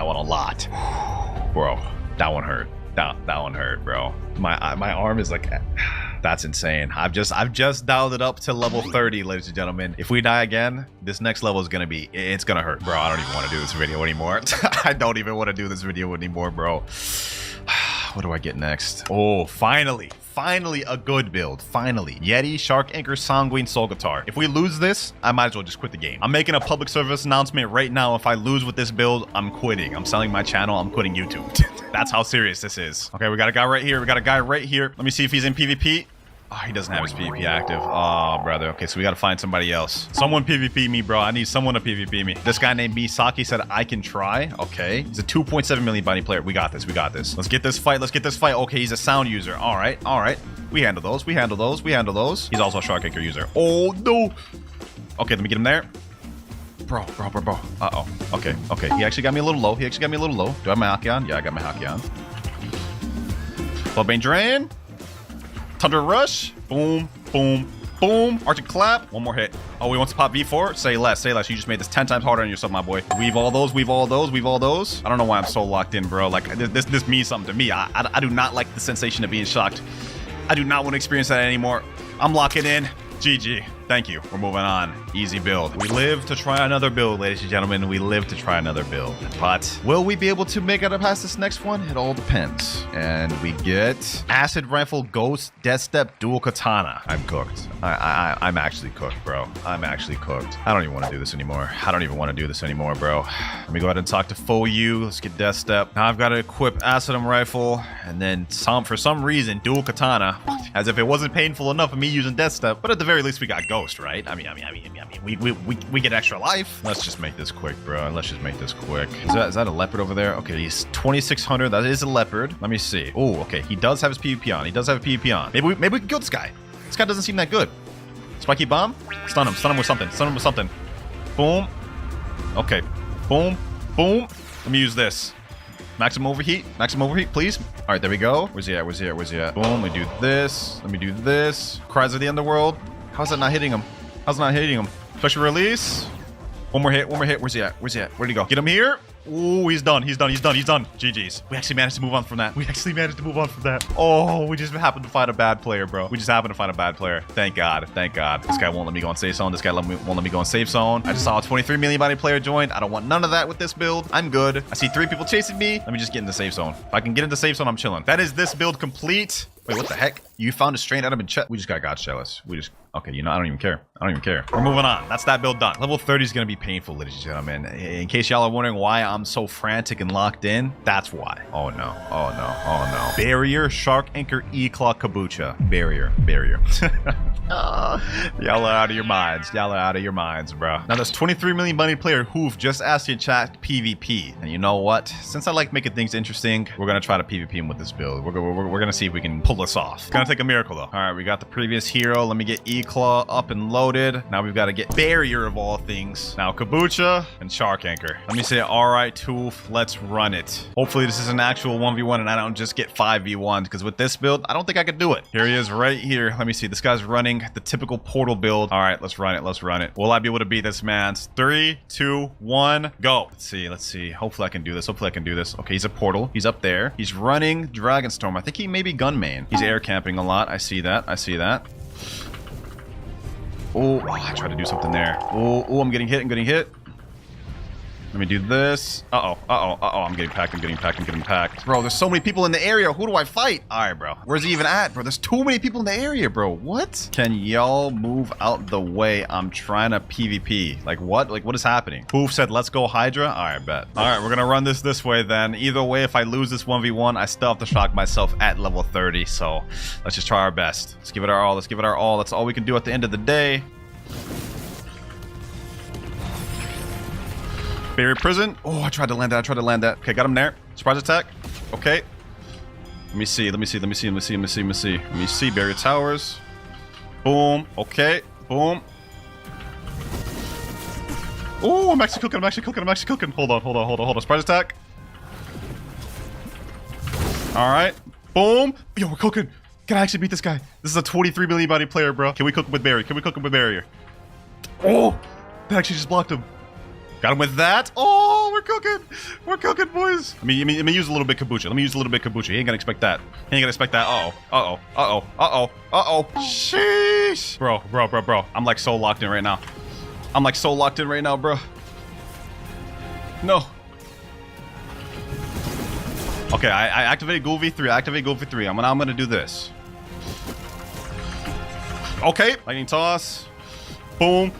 one a lot. Bro, that one hurt. That one hurt, bro. My arm is like, that's insane. I've just dialed it up to level 30, ladies and gentlemen. If we die again, this next level is gonna be, it's gonna hurt. Bro, I don't even want to do this video anymore. I don't even want to do this video anymore, bro. What do I get next? Oh, finally a good build. Finally. Yeti, Shark Anchor, Sanguine, Solgatar. If we lose this, I might as well just quit the game. I'm making a public service announcement right now. If I lose with this build, I'm quitting. I'm selling my channel. I'm quitting YouTube. That's how serious this is. Okay, we got a guy right here. Let me see if he's in PvP. Oh, he doesn't have his PvP active. Oh, brother. Okay, so we gotta find somebody else. Someone PvP me, bro. I need someone to PvP me. This guy named Misaki said I can try. Okay. He's a 2.7 million bounty player. We got this. Let's get this fight. Okay, he's a sound user. All right. We handle those. He's also a Shark Anchor user. Oh, no. Okay, let me get him there. Bro. Uh-oh. Okay. He actually got me a little low. Do I have my hockey on? Yeah, I got my hockey on. Bloodbane Drain. Thunder Rush. Boom. Boom. Arching clap. One more hit. Oh, he wants to pop V4? Say less. Say less. You just made this 10 times harder on yourself, my boy. Weave all those. Weave all those. Weave all those. I don't know why I'm so locked in, bro. Like, this means something to me. I do not like the sensation of being shocked. I do not want to experience that anymore. I'm locking in. GG. Thank you. We're moving on. Easy build. We live to try another build, ladies and gentlemen. We live to try another build. But will we be able to make it past this next one? It all depends. And we get Acid Rifle, Ghost, Death Step, Dual Katana. I'm cooked. I'm actually cooked, bro. I'm actually cooked. I don't even want to do this anymore. I don't even want to do this anymore, bro. Let me go ahead and talk to Fo Yu. Let's get Death Step. Now I've got to equip Acid Rifle and then for some reason, Dual Katana. As if it wasn't painful enough for me using Death Step. But at the very least, we got Ghost, right? I mean, we get extra life. Let's just make this quick, bro. Let's just make this quick. Is that a leopard over there? Okay, he's 2600. That is a leopard. Let me see. Oh, okay. He does have his PvP on. He does have a PvP on. Maybe we can kill this guy. This guy doesn't seem that good. Spiky bomb. Stun him. Stun him with something. Stun him with something. Boom. Okay. Boom. Boom. Let me use this. Maximum overheat. Maximum overheat, please. All right, there we go. Where's he at? Where's he at? Where's he at? Boom. Let me do this. Let me do this. Cries of the Underworld. How's that not hitting him? How's it not hitting him? Special release. One more hit. One more hit. Where's he at? Where's he at? Where'd he go? Get him here. Ooh, he's done. He's done. He's done. He's done. GG's. We actually managed to move on from that. We actually managed to move on from that. Oh, we just happened to find a bad player, bro. We just happened to find a bad player. Thank God. Thank God. This guy won't let me go on safe zone. This guy won't let me go on safe zone. I just saw a 23 million body player join. I don't want none of that with this build. I'm good. I see 3 people chasing me. Let me just get into safe zone. If I can get into safe zone, I'm chilling. That is this build complete. Wait, what the heck? You found a strain out of a chest. We just got God jealous. We just... Okay, you know, I don't even care. I don't even care. We're moving on. That's that build done. Level 30 is going to be painful, ladies and gentlemen. In case y'all are wondering why I'm so frantic and locked in, that's why. Oh, no. Oh, no. Oh, no. Barrier, Shark Anchor, E-Claw, Kabucha. Barrier. Barrier. Y'all are out of your minds. Y'all are out of your minds, bro. Now, this 23 million bunny player Hoof just asked you to chat PvP. And you know what? Since I like making things interesting, we're going to try to PvP him with this build. We're going to see if we can pull this off. It's going to take a miracle, though. All right, we got the previous hero. Let me get E-Claw up and loaded. Now we've got to get Barrier of all things. Now Kabucha and Shark Anchor. Let me say, all right, Toof, let's run it. Hopefully this is an actual 1v1 and I don't just get 5v1 because with this build, I don't think I could do it. Here he is right here. Let me see. This guy's running the typical portal build. All right, let's run it. Let's run it. Will I be able to beat this man? 3, 2, 1, go. Let's see. Let's see. Hopefully I can do this. Hopefully I can do this. Okay, he's a portal. He's up there. He's running Dragonstorm. I think he may be gun main. He's air camping a lot. I see that. I see that. Oh, I tried to do something there. Oh, I'm getting hit. I'm getting hit. Let me do this. Uh-oh. I'm getting packed. I'm getting packed. Bro, there's so many people in the area. Who do I fight? All right, bro. Where's he even at, bro? There's too many people in the area, bro. What? Can y'all move out the way? I'm trying to PvP. Like, what? Like, what is happening? Poof said, let's go Hydra. All right, bet. All right, we're going to run this way then. Either way, if I lose this 1v1, I still have to shock myself at level 30. So let's just try our best. Let's give it our all. Let's give it our all. That's all we can do at the end of the day. Barrier prison. Oh, I tried to land that. Okay, got him there. Surprise attack. Okay. Let me see. Let me see. Barrier towers. Boom. Okay. Boom. Oh, I'm actually cooking. Hold on. Surprise attack. All right. Boom. Yo, we're cooking. Can I actually beat this guy? This is a 23 million body player, bro. Can we cook him with barrier? Oh, that actually just blocked him. Got him with that. Oh, we're cooking, boys. Let me use a little bit Kabucha. He ain't gonna expect that. Uh-oh. Sheesh. Bro. I'm like so locked in right now. Bro. No. Okay, I activated Ghoul V3. I'm gonna do this. Okay, lightning toss. Boom.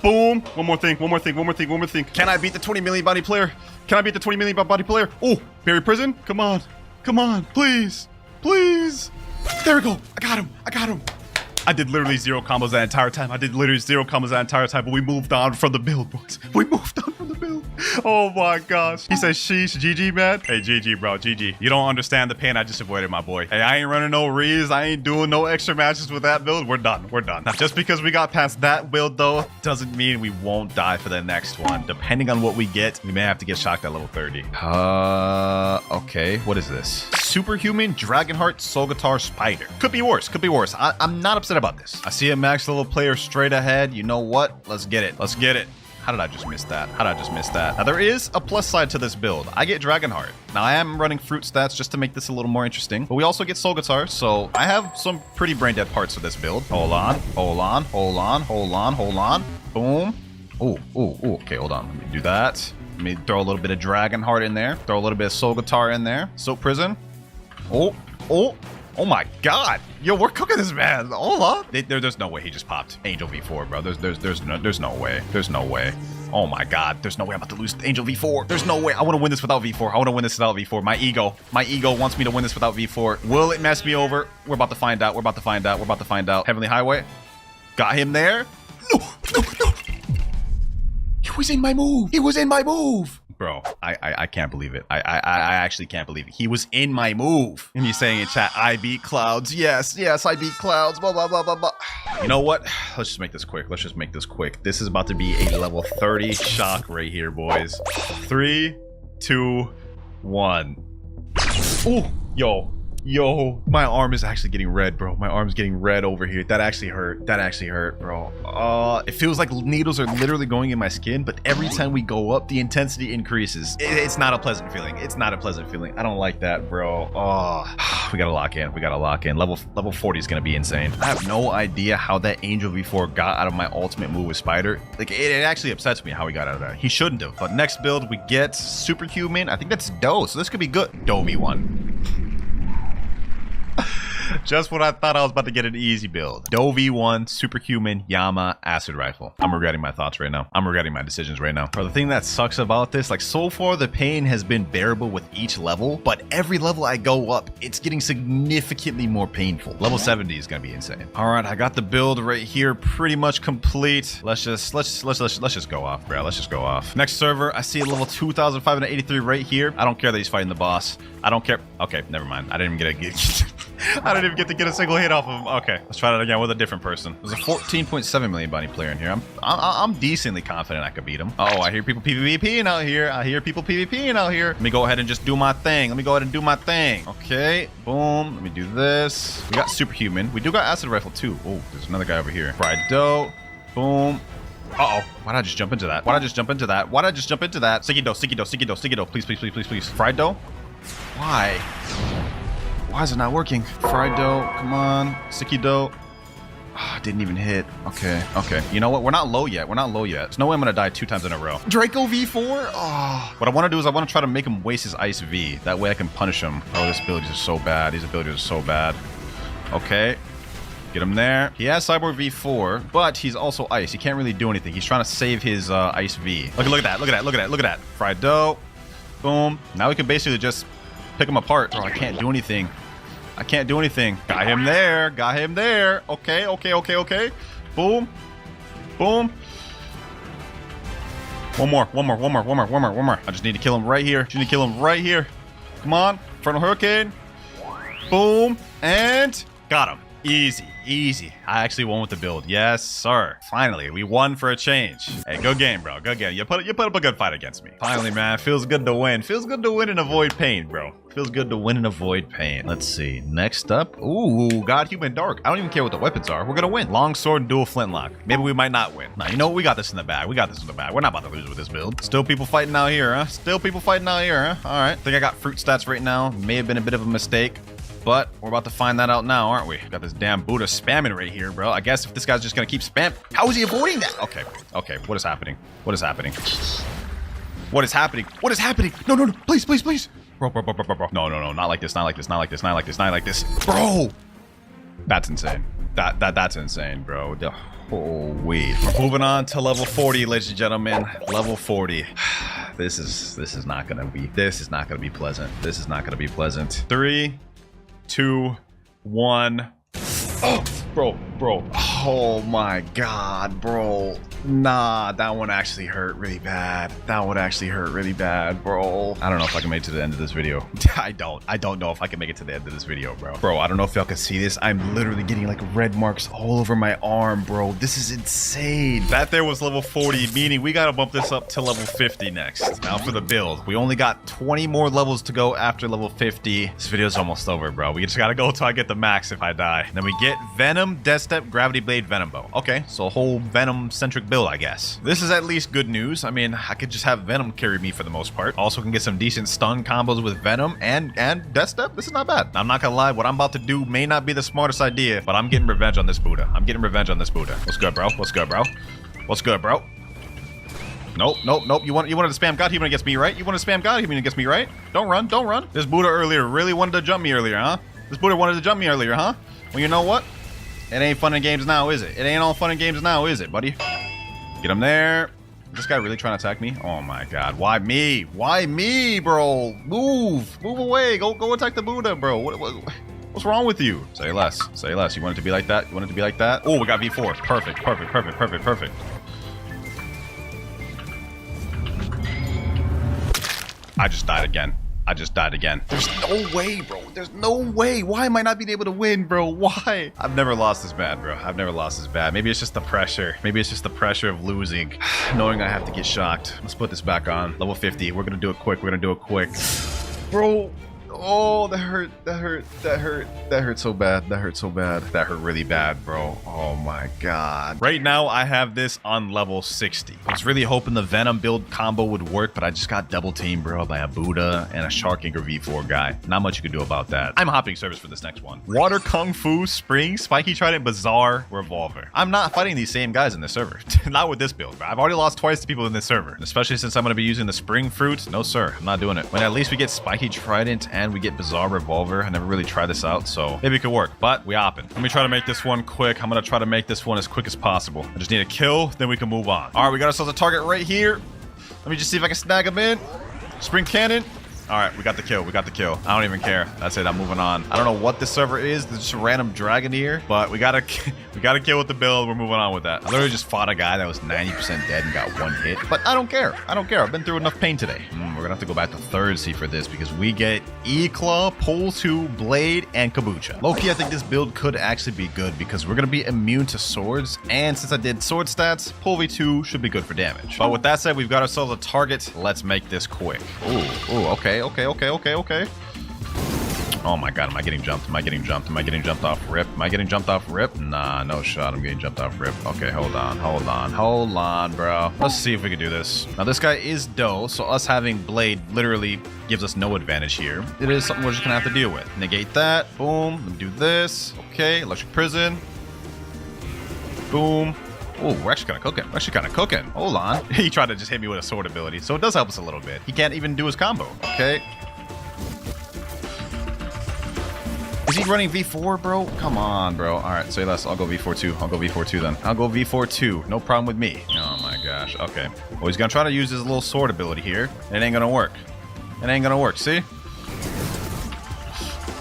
One more thing. Can I beat the 20 million body player? Oh, Barrier prison. Come on. Please. There we go. I got him. I did literally 0 combos that entire time. But we moved on from the build, boys. Oh my gosh. He says, sheesh, GG, man. Hey, GG, bro. GG. You don't understand the pain I just avoided, my boy. Hey, I ain't running no rees. I ain't doing no extra matches with that build. We're done. Now, just because we got past that build, though, doesn't mean we won't die for the next one. Depending on what we get, we may have to get shocked at level 30. Okay. What is this? Superhuman, Dragonheart, Soul Guitar, Spider. Could be worse. Could be worse. I'm not upset about this. I see a max level player straight ahead. You know what? Let's get it. Let's get it. How did I just miss that? How did I just miss that? Now, there is a plus side to this build. I get Dragonheart. Now, I am running fruit stats just to make this a little more interesting, but we also get Soul Guitar, so I have some pretty brain dead parts of this build. Hold on, hold on, hold on, hold on, hold on. Boom. Oh, oh, oh. Okay, hold on. Let me do that. Let me throw a little bit of Dragonheart in there. Throw a little bit of Soul Guitar in there. Soap Prison. Oh, oh. Oh my God! Yo, we're cooking this man. Hold on. There's no way he just popped Angel V4, bro. There's no way. There's no way. Oh my God. There's no way I'm about to lose Angel V4. There's no way. I want to win this without V4. I want to win this without V4. My ego wants me to win this without V4. Will it mess me over? We're about to find out. We're about to find out. We're about to find out. Heavenly Highway. Got him there. No, no, no. He was in my move. He was in my move. Bro, I can't believe it. I actually can't believe it. He was in my move. And he's saying in chat, I beat Clouds. Yes, yes, I beat Clouds. Blah, blah, blah, blah, blah. You know what? Let's just make this quick. Let's just make this quick. This is about to be a level 30 shock right here, boys. 3, 2, 1. Ooh, yo. Yo, my arm is actually getting red, bro. My arm's getting red over here. That actually hurt. That actually hurt, bro. It feels like needles are literally going in my skin, but every time we go up, the intensity increases. It's not a pleasant feeling. It's not a pleasant feeling. I don't like that, bro. Oh, we gotta lock in. We gotta lock in. Level 40 is gonna be insane. I have no idea how that Angel V4 got out of my ultimate move with Spider. Like, it actually upsets me how he got out of that. He shouldn't have. But next build, we get Superhuman. I think that's Doe, so this could be good. Doe V1. Just when I thought I was about to get an easy build. Doe V1, Superhuman, Yama, Acid Rifle. I'm regretting my thoughts right now. I'm regretting my decisions right now. Bro, the thing that sucks about this, like so far the pain has been bearable with each level, but every level I go up, it's getting significantly more painful. Level 70 is gonna be insane. All right, I got the build right here pretty much complete. Let's just go off, bro. Let's just go off. Next server, I see a level 2,583 right here. I don't care that he's fighting the boss. I don't care. Okay, never mind. I didn't even get I didn't even get to get a single hit off of him. Okay, let's try that again with a different person. There's a 14.7 million bounty player in here. I'm decently confident I could beat him. Oh, I hear people PvPing out here. I hear people PvPing out here. Let me go ahead and just do my thing. Let me go ahead and do my thing. Okay, boom. Let me do this. We got Superhuman. We do got Acid Rifle too. Oh, there's another guy over here. Fried Dough. Boom. Uh-oh. Why'd I just jump into that? Why'd I just jump into that? Why'd I just jump into that? Sticky Dough, Sticky Dough, Sticky Dough, Sticky Dough. Please, please, please, please, please. Fried Dough? Why? Why is it not working? Fried Dough, come on. Sticky Dough. Oh, didn't even hit. Okay, okay. You know what? We're not low yet. We're not low yet. There's no way I'm gonna die 2 times in a row. Draco V4? Oh. What I want to do is I want to try to make him waste his Ice V. That way I can punish him. Oh, this ability is so bad. These abilities are so bad. Okay. Get him there. He has Cyborg V4, but he's also Ice. He can't really do anything. He's trying to save his Ice V. Look at that. Look at that. Look at that. Look at that. Fried Dough. Boom. Now we can basically just pick him apart. Oh, I can't do anything. I can't do anything. Got him there. Got him there. Okay, okay, okay, okay. Boom. Boom. One more. I just need to kill him right here. Just need to kill him right here. Come on. Frontal Hurricane. Boom. And got him. Easy, easy. I actually won with the build. Yes, sir. Finally, we won for a change. Hey, good game, bro. Good game. You put up a good fight against me. Finally, man. Feels good to win. Feels good to win and avoid pain, bro. Feels good to win and avoid pain. Let's see. Next up. Ooh, God, Human Dark. I don't even care what the weapons are. We're gonna win. Longsword, dual flintlock. Maybe we might not win. Nah, you know what? We got this in the bag. We got this in the bag. We're not about to lose with this build. Still people fighting out here, huh? Still people fighting out here, huh? All right. Think I got fruit stats right now. May have been a bit of a mistake. But we're about to find that out now, aren't we? Got this damn Buddha spamming right here, bro. I guess if this guy's just gonna keep spam. How is he avoiding that? Okay, okay. What is happening? What is happening? What is happening? What is happening? No, no, no. Please, please, please. Bro. No, no, no. Not like this. Not like this. Not like this. Not like this. Not like this. Bro. That's insane. That's insane, bro. Oh, wait. We're moving on to level 40, ladies and gentlemen. Level 40. This is not gonna be pleasant. This is not gonna be pleasant. 3, 2, 1. Oh, bro. Oh my God, bro. Nah, that one actually hurt really bad. That one actually hurt really bad, bro. I don't know if I can make it to the end of this video. I don't know if I can make it to the end of this video, bro. Bro, I don't know if y'all can see this. I'm literally getting like red marks all over my arm, bro. This is insane. That there was level 40, meaning we gotta bump this up to level 50 next. Now for the build. We only got 20 more levels to go after level 50. This video's almost over, bro. We just gotta go till I get the max if I die. Then we get Venom, Death Step, Gravity Blade, Venom Bow. Okay, so a whole Venom-centric build, I guess. This is at least good news. I mean, I could just have Venom carry me for the most part. Also can get some decent stun combos with Venom and Death Step. This is not bad. I'm not gonna lie, what I'm about to do may not be the smartest idea, but I'm getting revenge on this Buddha. I'm getting revenge on this Buddha. What's good, bro? What's good, bro? What's good, bro? Nope, nope, nope. You wanted to spam God Human against me, right? You wanted to spam God Human against me, right? Don't run, don't run. This Buddha earlier really wanted to jump me earlier, huh? This Buddha wanted to jump me earlier, huh? Well, you know what? It ain't fun and games now, is it? It ain't all fun and games now, is it, buddy? Get him there. Is this guy really trying to attack me? Oh my god. Why me? Why me, bro? Move. Move away. Go attack the Buddha, bro. What's wrong with you? Say less. Say less. You want it to be like that? You want it to be like that? Oh, we got V4. Perfect. Perfect. Perfect. Perfect. Perfect. I just died again. I just died again. There's no way, bro. There's no way. Why am I not being able to win, bro? Why? I've never lost this bad, bro. I've never lost this bad. Maybe it's just the pressure. Maybe it's just the pressure of losing. Knowing I have to get shocked. Let's put this back on. Level 50. We're going to do it quick. We're going to do it quick. Bro. Oh, that hurt. That hurt. That hurt. That hurt so bad. That hurt so bad. That hurt really bad, bro. Oh my god. Right now, I have this on level 60. I was really hoping the Venom build combo would work, but I just got double teamed, bro, by a Buddha and a Shark Anchor V4 guy. Not much you can do about that. I'm hopping service for this next one. Water Kung Fu, Spring, Spiky Trident, Bazaar, Revolver. I'm not fighting these same guys in this server. Not with this build, bro. I've already lost twice to people in this server, especially since I'm going to be using the Spring Fruit. No, sir. I'm not doing it. When at least we get Spiky Trident and we get Bazaar Revolver. I never really tried this out, so maybe it could work, but we hopping. Let me try to make this one quick. I'm gonna try to make this one as quick as possible. I just need a kill, then we can move on. All right, we got ourselves a target right here. Let me just see if I can snag him in. Spring Cannon. All right, we got the kill. We got the kill. I don't even care. That's it. I'm moving on. I don't know what this server is. There's just a random dragon here, but we got a kill with the build. We're moving on with that. I literally just fought a guy that was 90% dead and got one hit, but I don't care. I don't care. I've been through enough pain today. We're gonna have to go back to third C for this because we get E-Claw, Pole 2, Blade, and Kabucha. Low-key, I think this build could actually be good because we're gonna be immune to swords, and since I did sword stats, Pole V2 should be good for damage. But with that said, we've got ourselves a target. Let's make this quick. Ooh, okay. Oh my god, am I getting jumped? Am I getting jumped? Am I getting jumped off rip? Am I getting jumped off rip? Nah, no shot. I'm getting jumped off rip. Okay, hold on, bro. Let's see if we can do this. Now, this guy is Doe, so us having Blade literally gives us no advantage here. It is something we're just gonna have to deal with. Negate that. Boom. Let me do this. Okay, Electric Prison. Boom. Oh, we're actually kind of cooking. Hold on. He tried to just hit me with a sword ability, so it does help us a little bit. He can't even do his combo. Okay. Is he running V4, bro? Come on, bro. All right, say less. I'll go V4 too. I'll go V4 too then. I'll go V4 too. No problem with me. Oh my gosh. Okay. Well, he's gonna try to use his little sword ability here. It ain't gonna work. It ain't gonna work. See?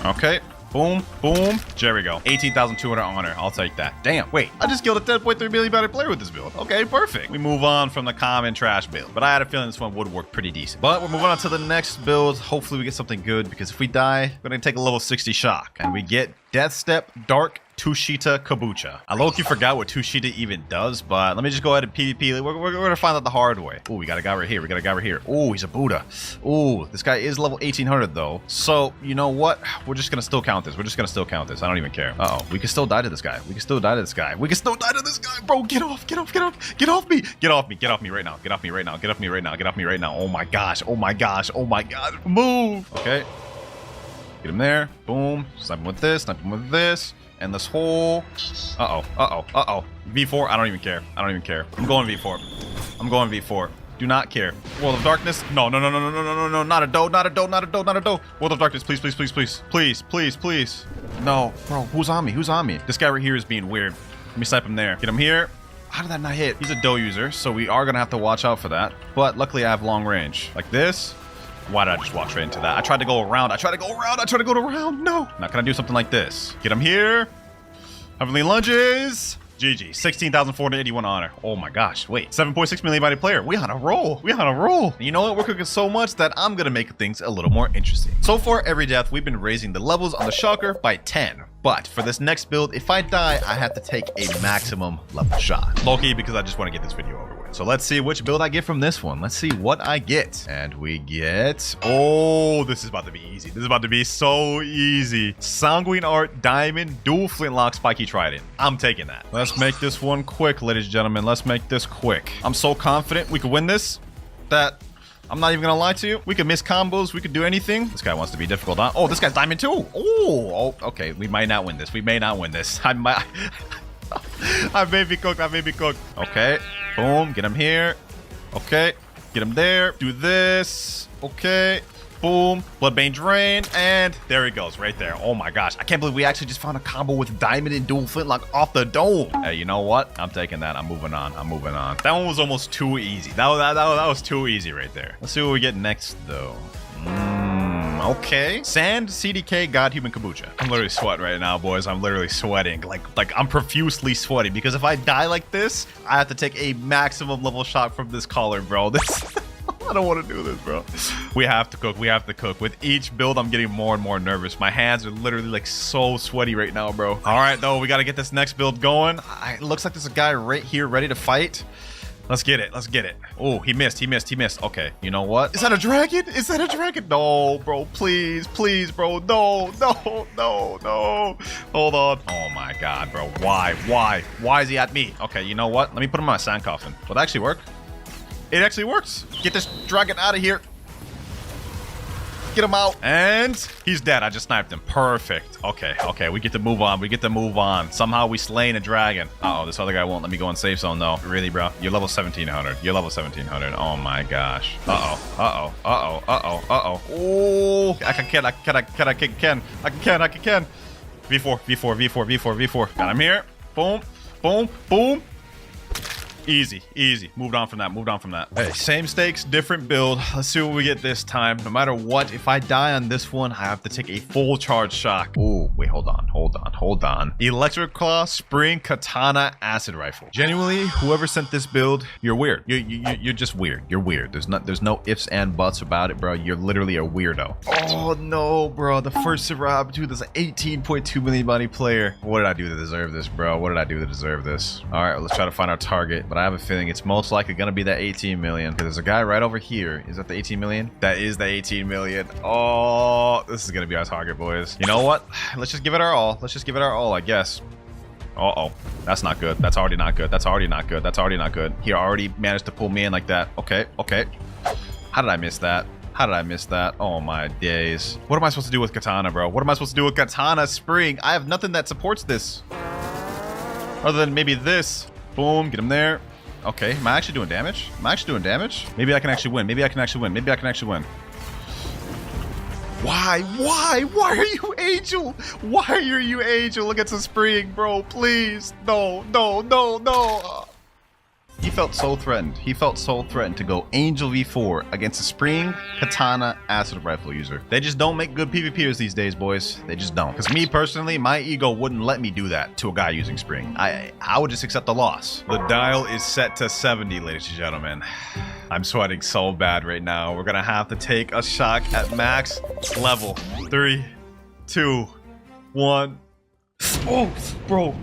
Okay. Boom, boom. There we go. 18,200 honor. I'll take that. Damn. Wait, I just killed a 10.3 million battery player with this build. Okay, perfect. We move on from the common trash build, but I had a feeling this one would work pretty decent. But we're moving on to the next build. Hopefully we get something good because if we die, we're gonna take a level 60 shock and we get Death Step, Dark, Tushita, Kabucha. I low-key forgot what Tushita even does, but let me just go ahead and PvP. We're gonna find out the hard way. Oh, we got a guy right here. We got a guy right here. Oh, he's a Buddha. Oh, this guy is level 1800 though. So, you know what? We're just gonna still count this. We're just gonna still count this. I don't even care. Uh-oh. We can still die to this guy. We can still die to this guy. We can still die to this guy. Bro, get off. Get off. Get off. Get off me. Get off me. Get off me right now. Get off me right now. Get off me right now. Get off me right now. Oh my gosh. Oh my gosh. Oh my god. Move. Okay. Get him there. Boom. Snipe him with this. Snipe him with this. And this whole... Uh-oh. V4, I don't even care. I don't even care. I'm going V4. I'm going V4. Do not care. World of Darkness. No. Not a doe. World of Darkness, please. Please. No, bro, who's on me? This guy right here is being weird. Let me snipe him there. Get him here. How did that not hit? He's a doe user, so we are going to have to watch out for that. But luckily, I have long range. Like this. Why did I just walk straight into that? I tried to go around. No. Now, can I do something like this? Get him here. Heavenly lunges. GG. 16,481 honor. Oh my gosh. Wait. 7.6 million body player. We on a roll. We on a roll. You know what? We're cooking so much that I'm going to make things a little more interesting. So far, every death, we've been raising the levels on the shocker by 10. But for this next build, if I die, I have to take a maximum level shot. Low-key, because I just want to get this video over with. So let's see which build I get from this one. Let's see what I get. And we get... Oh, this is about to be easy. This is about to be so easy. Sanguine Art, Diamond, Dual Flintlock, Spiky Trident. I'm taking that. Let's make this one quick, ladies and gentlemen. Let's make this quick. I'm so confident we could win this that... I'm not even gonna lie to you. We could miss combos. We could do anything. This guy wants to be difficult. Huh? Oh, this guy's diamond too. Oh, okay. We might not win this. We may not win this. I might. I may be cooked. I may be cooked. Okay. Boom. Get him here. Okay. Get him there. Do this. Okay. Boom. Bloodbane Drain. And there he goes right there. Oh my gosh. I can't believe we actually just found a combo with Diamond and Dual Flintlock off the dome. Hey, you know what? I'm taking that. I'm moving on. I'm moving on. That one was almost too easy. That was too easy right there. Let's see what we get next, though. Okay. Sand, CDK, God, Human Kombucha. I'm literally sweating right now, boys. I'm literally sweating. Like I'm profusely sweating because if I die like this, I have to take a maximum level shot from this collar, bro. This... I don't want to do this, bro. We have to cook. We have to cook. With each build, I'm getting more and more nervous. My hands are literally like so sweaty right now, bro. All right, though. We got to get this next build going. It looks like there's a guy right here ready to fight. Let's get it. Let's get it. Oh, he missed. He missed. He missed. Okay. You know what? Is that a dragon? Is that a dragon? No, bro. Please. Please, bro. No. No. No. No. Hold on. Oh, my God, bro. Why? Why? Why is he at me? Okay. You know what? Let me put him in my sand coffin. Will that actually work? It actually works. Get this dragon out of here. Get him out. And he's dead. I just sniped him. Perfect. Okay. Okay. We get to move on. We get to move on. Somehow we slain a dragon. Uh-oh. This other guy won't let me go in safe zone, though. Really, bro? You're level 1700. You're level 1700. Oh, my gosh. Uh-oh. Uh-oh. Uh-oh. Uh-oh. Uh-oh. Oh. I can. V4. V4. V4. V4. V4. Got him here. Boom. Boom. Boom. Easy, easy. Moved on from that, moved on from that. Hey, same stakes, different build. Let's see what we get this time. No matter what, if I die on this one, I have to take a full charge shock. Oh, wait, hold on, hold on, hold on. Electric Claw, Spring, Katana, Acid Rifle. Genuinely, whoever sent this build, you're weird. You're just weird. You're weird. There's no ifs and buts about it, bro. You're literally a weirdo. Oh, no, bro. The first survive, dude, there's an 18.2 million body player. What did I do to deserve this, bro? What did I do to deserve this? All right, let's try to find our target. But I have a feeling it's most likely gonna be that 18 million. There's a guy right over here. Is that the 18 million? That is the 18 million. Oh, this is gonna be our target, boys. You know what? Let's just give it our all. Let's just give it our all, I guess. Uh-oh. That's not good. That's already not good. That's already not good. That's already not good. He already managed to pull me in like that. Okay, okay. How did I miss that? How did I miss that? Oh my days. What am I supposed to do with Katana, bro? What am I supposed to do with Katana Spring? I have nothing that supports this. Other than maybe this. Boom, get him there. Okay, am I actually doing damage? Am I actually doing damage? Maybe I can actually win. Maybe I can actually win. Maybe I can actually win. Why? Why? Why are you Angel? Why are you Angel? Look at the Spring, bro. Please. No, no, no, no. He felt so threatened. He felt so threatened to go Angel v4 against a Spring, Katana, Acid Rifle user. They just don't make good PvPers these days, boys. They just don't. Because me personally, my ego wouldn't let me do that to a guy using Spring. I would just accept the loss. The dial is set to 70, ladies and gentlemen. I'm sweating so bad right now. We're gonna have to take a shock at max level. 3, 2, 1. Oh, bro.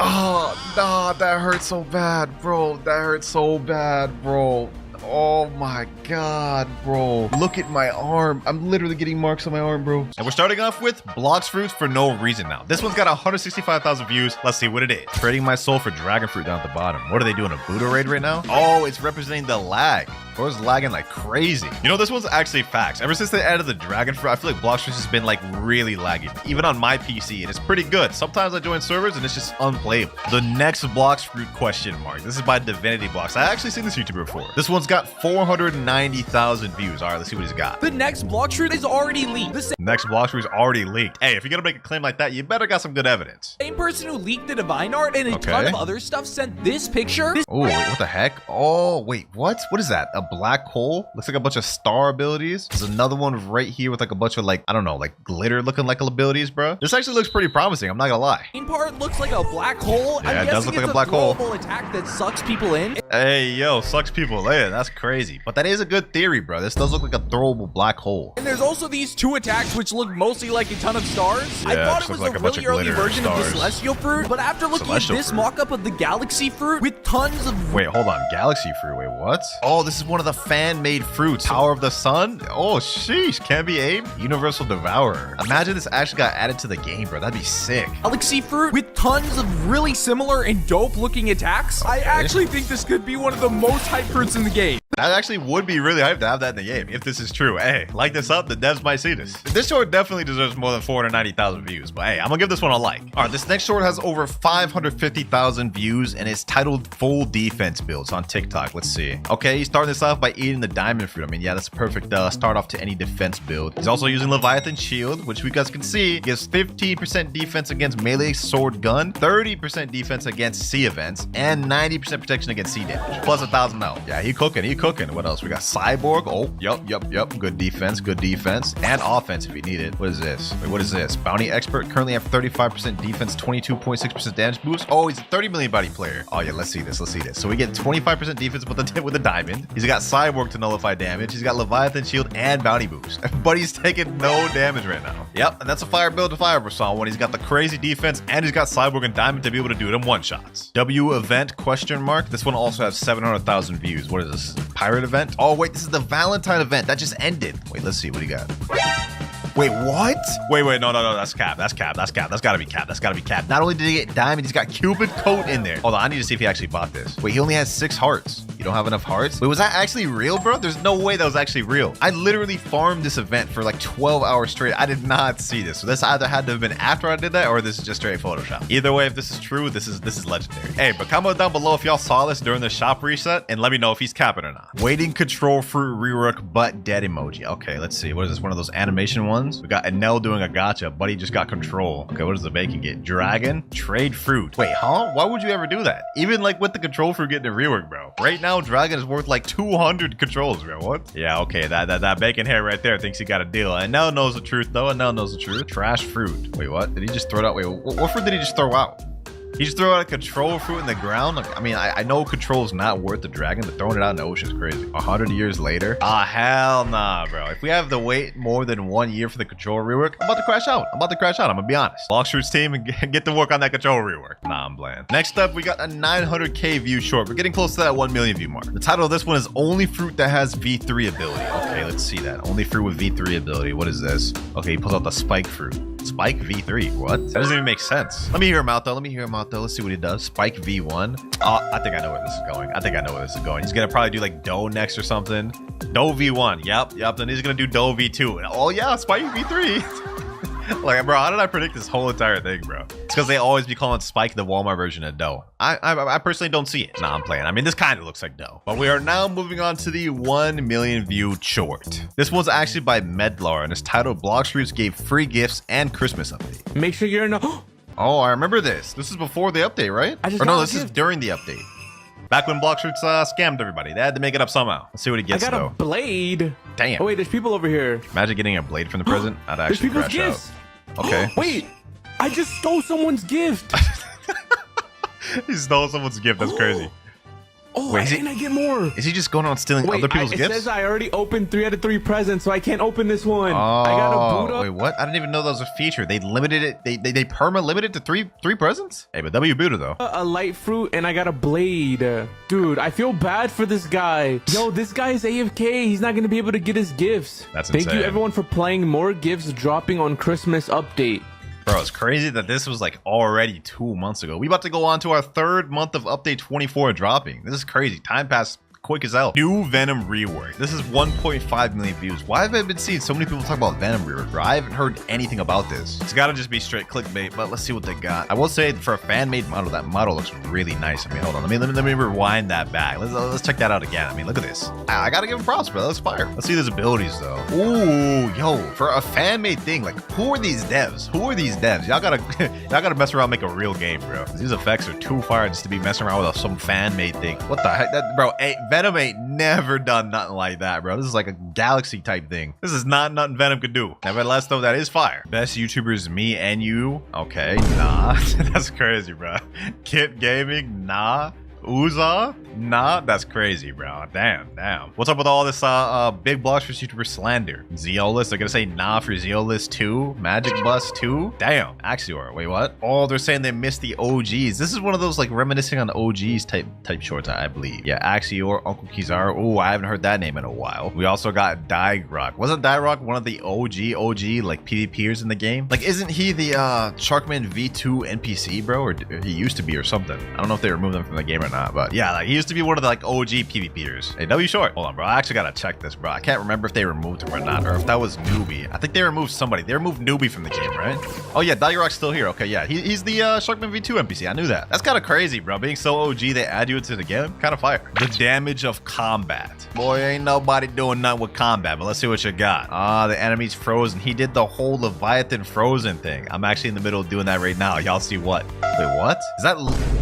Oh, nah, that hurt so bad, bro. That hurt so bad, bro. Oh my god, bro. Look at my arm. I'm literally getting marks on my arm, bro. And we're starting off with Blox Fruits for no reason now. This one's got 165,000 views. Let's see what it is. Trading my soul for dragon fruit down at the bottom. What are they doing, a Buddha raid right now? Oh, it's representing the lag. Bro's lagging like crazy. You know, this one's actually facts. Ever since they added the dragon fruit, I feel like Blox Fruits has been like really laggy. Even on my PC, and it's pretty good. Sometimes I join servers and it's just unplayable. The next Blox Fruit question mark. This is by Divinity Blox. I actually seen this YouTuber before. This one's got 490,000 views. All right, let's see what he's got. The next Blox Fruit is already leaked. Next Blox is already leaked. Hey, if you're gonna make a claim like that, you better got some good evidence. Same person who leaked the divine art and a ton of other stuff sent this picture. Oh, wait, what the heck? Oh, wait, what? What is that? A black hole? Looks like a bunch of star abilities. There's another one right here with like a bunch of like, I don't know, like glitter looking like abilities, bro. This actually looks pretty promising. I'm not gonna lie. Main part looks like a black hole. Yeah, I'm it does guessing look like it's a black hole. throwable attack that sucks people in. Hey, yo, sucks people in. That's crazy. But that is a good theory, bro. This does look like a throwable black hole. And there's also these 2 attacks which look mostly like a ton of stars. I Yeah, thought just it was look like a a bunch really of early glitter version of the stars. celestial fruit, but after looking Celestial at this fruit. mock-up of the galaxy fruit with tons of Wait, hold on. Galaxy fruit. Wait, what? Oh, this is one of the fan-made fruits. Power of the Sun? Oh, sheesh. Can't be aimed. Universal Devourer. Imagine this actually got added to the game, bro. That'd be sick. galaxy fruit with tons of really similar and dope looking attacks. I actually think this could be one of the most hyped fruits in the game. That actually would be really hyped to have that in the game, if this is true. Hey, like this up, the devs might see this. This short definitely deserves more than 490,000 views, but hey, I'm gonna give this one a like. All right, this next short has over 550,000 views, and it's titled Full Defense Builds on TikTok. Let's see. Okay, he's starting this off by eating the diamond fruit. I mean, yeah, that's a perfect start off to any defense build. He's also using Leviathan Shield, which we guys can see gives 15% defense against melee sword gun, 30% defense against sea events, and 90% protection against sea damage, plus 1,000 health. Yeah, he cooking. What else? We got Cyborg. Oh, yep. Good defense, and offense if you need it. What is this? Wait, what is this? Bounty Expert currently have 35% defense, 22.6% damage boost. Oh, he's a 30 million body player. Oh yeah, let's see this. So we get 25% defense with the diamond. He's got Cyborg to nullify damage. He's got Leviathan Shield and Bounty boost. But he's taking no damage right now. Yep, and that's a fire build to fire persona when he's got the crazy defense and he's got Cyborg and Diamond to be able to do them one shots. W event question mark. This one also has 700,000 views. What is this? Pirate event? Oh wait, this is the Valentine event that just ended. Wait, let's see what he got. Wait, what? Wait, no, that's cap. That's gotta be cap. Not only did he get diamond, he's got Cupid coat in there. Hold on, I need to see if he actually bought this. Wait, he only has 6 hearts. You don't have enough hearts? Wait, was that actually real, bro? There's no way that was actually real. I literally farmed this event for like 12 hours straight. I did not see this. So this either had to have been after I did that or this is just straight Photoshop. Either way, if this is true, this is legendary. Hey, but comment down below if y'all saw this during the shop reset and let me know if he's capping or not. Waiting control fruit rework but dead emoji. Okay, let's see. What is this? One of those animation ones? We got Anel doing a gotcha. Buddy just got control. Okay, what does the bacon get? Dragon? Trade fruit. Wait, huh? Why would you ever do that? Even like with the control fruit getting a rework, bro. Right now, Dragon is worth like 200 controls, bro. What? Yeah, okay, that bacon hair right there thinks he got a deal. Anel knows the truth, though. Anel knows the truth. Trash fruit. Wait, what? Did he just throw it out? Wait, what fruit did he just throw out? He just threw out a control fruit in the ground. Like, I mean, I know control is not worth the dragon, but throwing it out in the ocean is crazy. 100 years later? Ah, hell nah, bro. If we have to wait more than 1 year for the control rework, I'm about to crash out. I'm gonna be honest. Blox Fruit's team and get to work on that control rework. Nah, I'm bland. Next up, we got a 900k view short. We're getting close to that 1 million view mark. The title of this one is Only Fruit That Has V3 Ability. Okay, let's see that. Only fruit with V3 ability. What is this? Okay, he pulls out the spike fruit. Spike V3. What? That doesn't even make sense. Let me hear him out though. Let's see what he does. Spike V1. Oh, I think I know where this is going. He's gonna probably do like Doe next or something. Doe V1. Yep. Then he's gonna do Doe V2. Oh yeah, Spike V3. Like, bro, how did I predict this whole entire thing, bro? It's because they always be calling Spike the Walmart version of Doe. I personally don't see it. Nah, I'm playing. I mean, this kind of looks like Doe. But we are now moving on to the 1 million view short. This one's actually by Medlar, and it's titled Blox Fruits Gave Free Gifts and Christmas Update. Make sure you're in a... Oh, I remember this. This is before the update, right? Or no, this is during the update. Back when Blox Fruits scammed everybody. They had to make it up somehow. Let's see what he gets, I got a blade. Damn. Oh, wait, there's people over here. Imagine getting a blade from the prison. I'd actually there's crash people's gifts. out. Okay. Wait, I just stole someone's gift. He stole someone's gift. That's crazy. Oh, wait, and I get more. Is he just going on stealing other people's gifts? It says I already opened 3 out of 3 presents, so I can't open this one. Oh, I got a Buddha. Wait, what? I didn't even know that was a feature. They limited it. They perma limited to three presents? Hey, but W Buddha though. A light fruit, and I got a blade. Dude, I feel bad for this guy. Yo, this guy is AFK. He's not going to be able to get his gifts. That's insane. Thank you everyone for playing. More gifts dropping on Christmas update. Bro, it's crazy that this was like already 2 months ago. We about to go on to our 3rd month of update 24 dropping. This is crazy. Time passed quick as hell. New Venom rework. This is 1.5 million views. Why have I been seeing so many people talk about Venom rework, bro? I haven't heard anything about this. It's gotta just be straight clickbait, but let's see what they got. I will say for a fan-made model, that model looks really nice. I mean, hold on. Let me rewind that back. Let's check that out again. I mean, look at this. I gotta give him props, bro. That looks fire. Let's see his abilities though. Ooh, yo, for a fan-made thing, like who are these devs? Who are these devs? Y'all gotta mess around and make a real game, bro. These effects are too fire just to be messing around with some fan-made thing. What the heck? Bro, Venom ain't never done nothing like that, bro. This is like a galaxy type thing. This is not nothing Venom could do. Nevertheless, though, that is fire. Best YouTubers, me and you. Okay, nah. That's crazy, bro. Kit Gaming, nah. Uzoth? Nah, that's crazy, bro. Damn. What's up with all this big Blox for YouTuber slander? Zeolus, they're gonna say nah for Zeolus 2, Magic Bus 2. Damn, Axior, wait, what? Oh, they're saying they missed the OGs. This is one of those like reminiscing on OGs type shorts, I believe. Yeah, Axior, Uncle Kizaru. Oh, I haven't heard that name in a while. We also got Digrock. Wasn't Digrock one of the OG like PvPers in the game? Like, isn't he the Sharkman V2 NPC, bro? Or he used to be or something. I don't know if they removed him from the game or not, but yeah, like he used to be one of the like OG PvPers. Hey, W Short, hold on, bro. I actually gotta check this, bro. I can't remember if they removed him or not, or if that was Newbie. I think they removed somebody. They removed Newbie from the game, right? Oh yeah, Digrock's still here. Okay, yeah, he's the Sharkman V2 NPC. I knew that. That's kind of crazy, bro. Being so OG, they add you into the game. Kind of fire. The damage of combat. Boy, ain't nobody doing nothing with combat, but let's see what you got. The enemy's frozen. He did the whole Leviathan frozen thing. I'm actually in the middle of doing that right now. Y'all see what? Wait, what? Is that...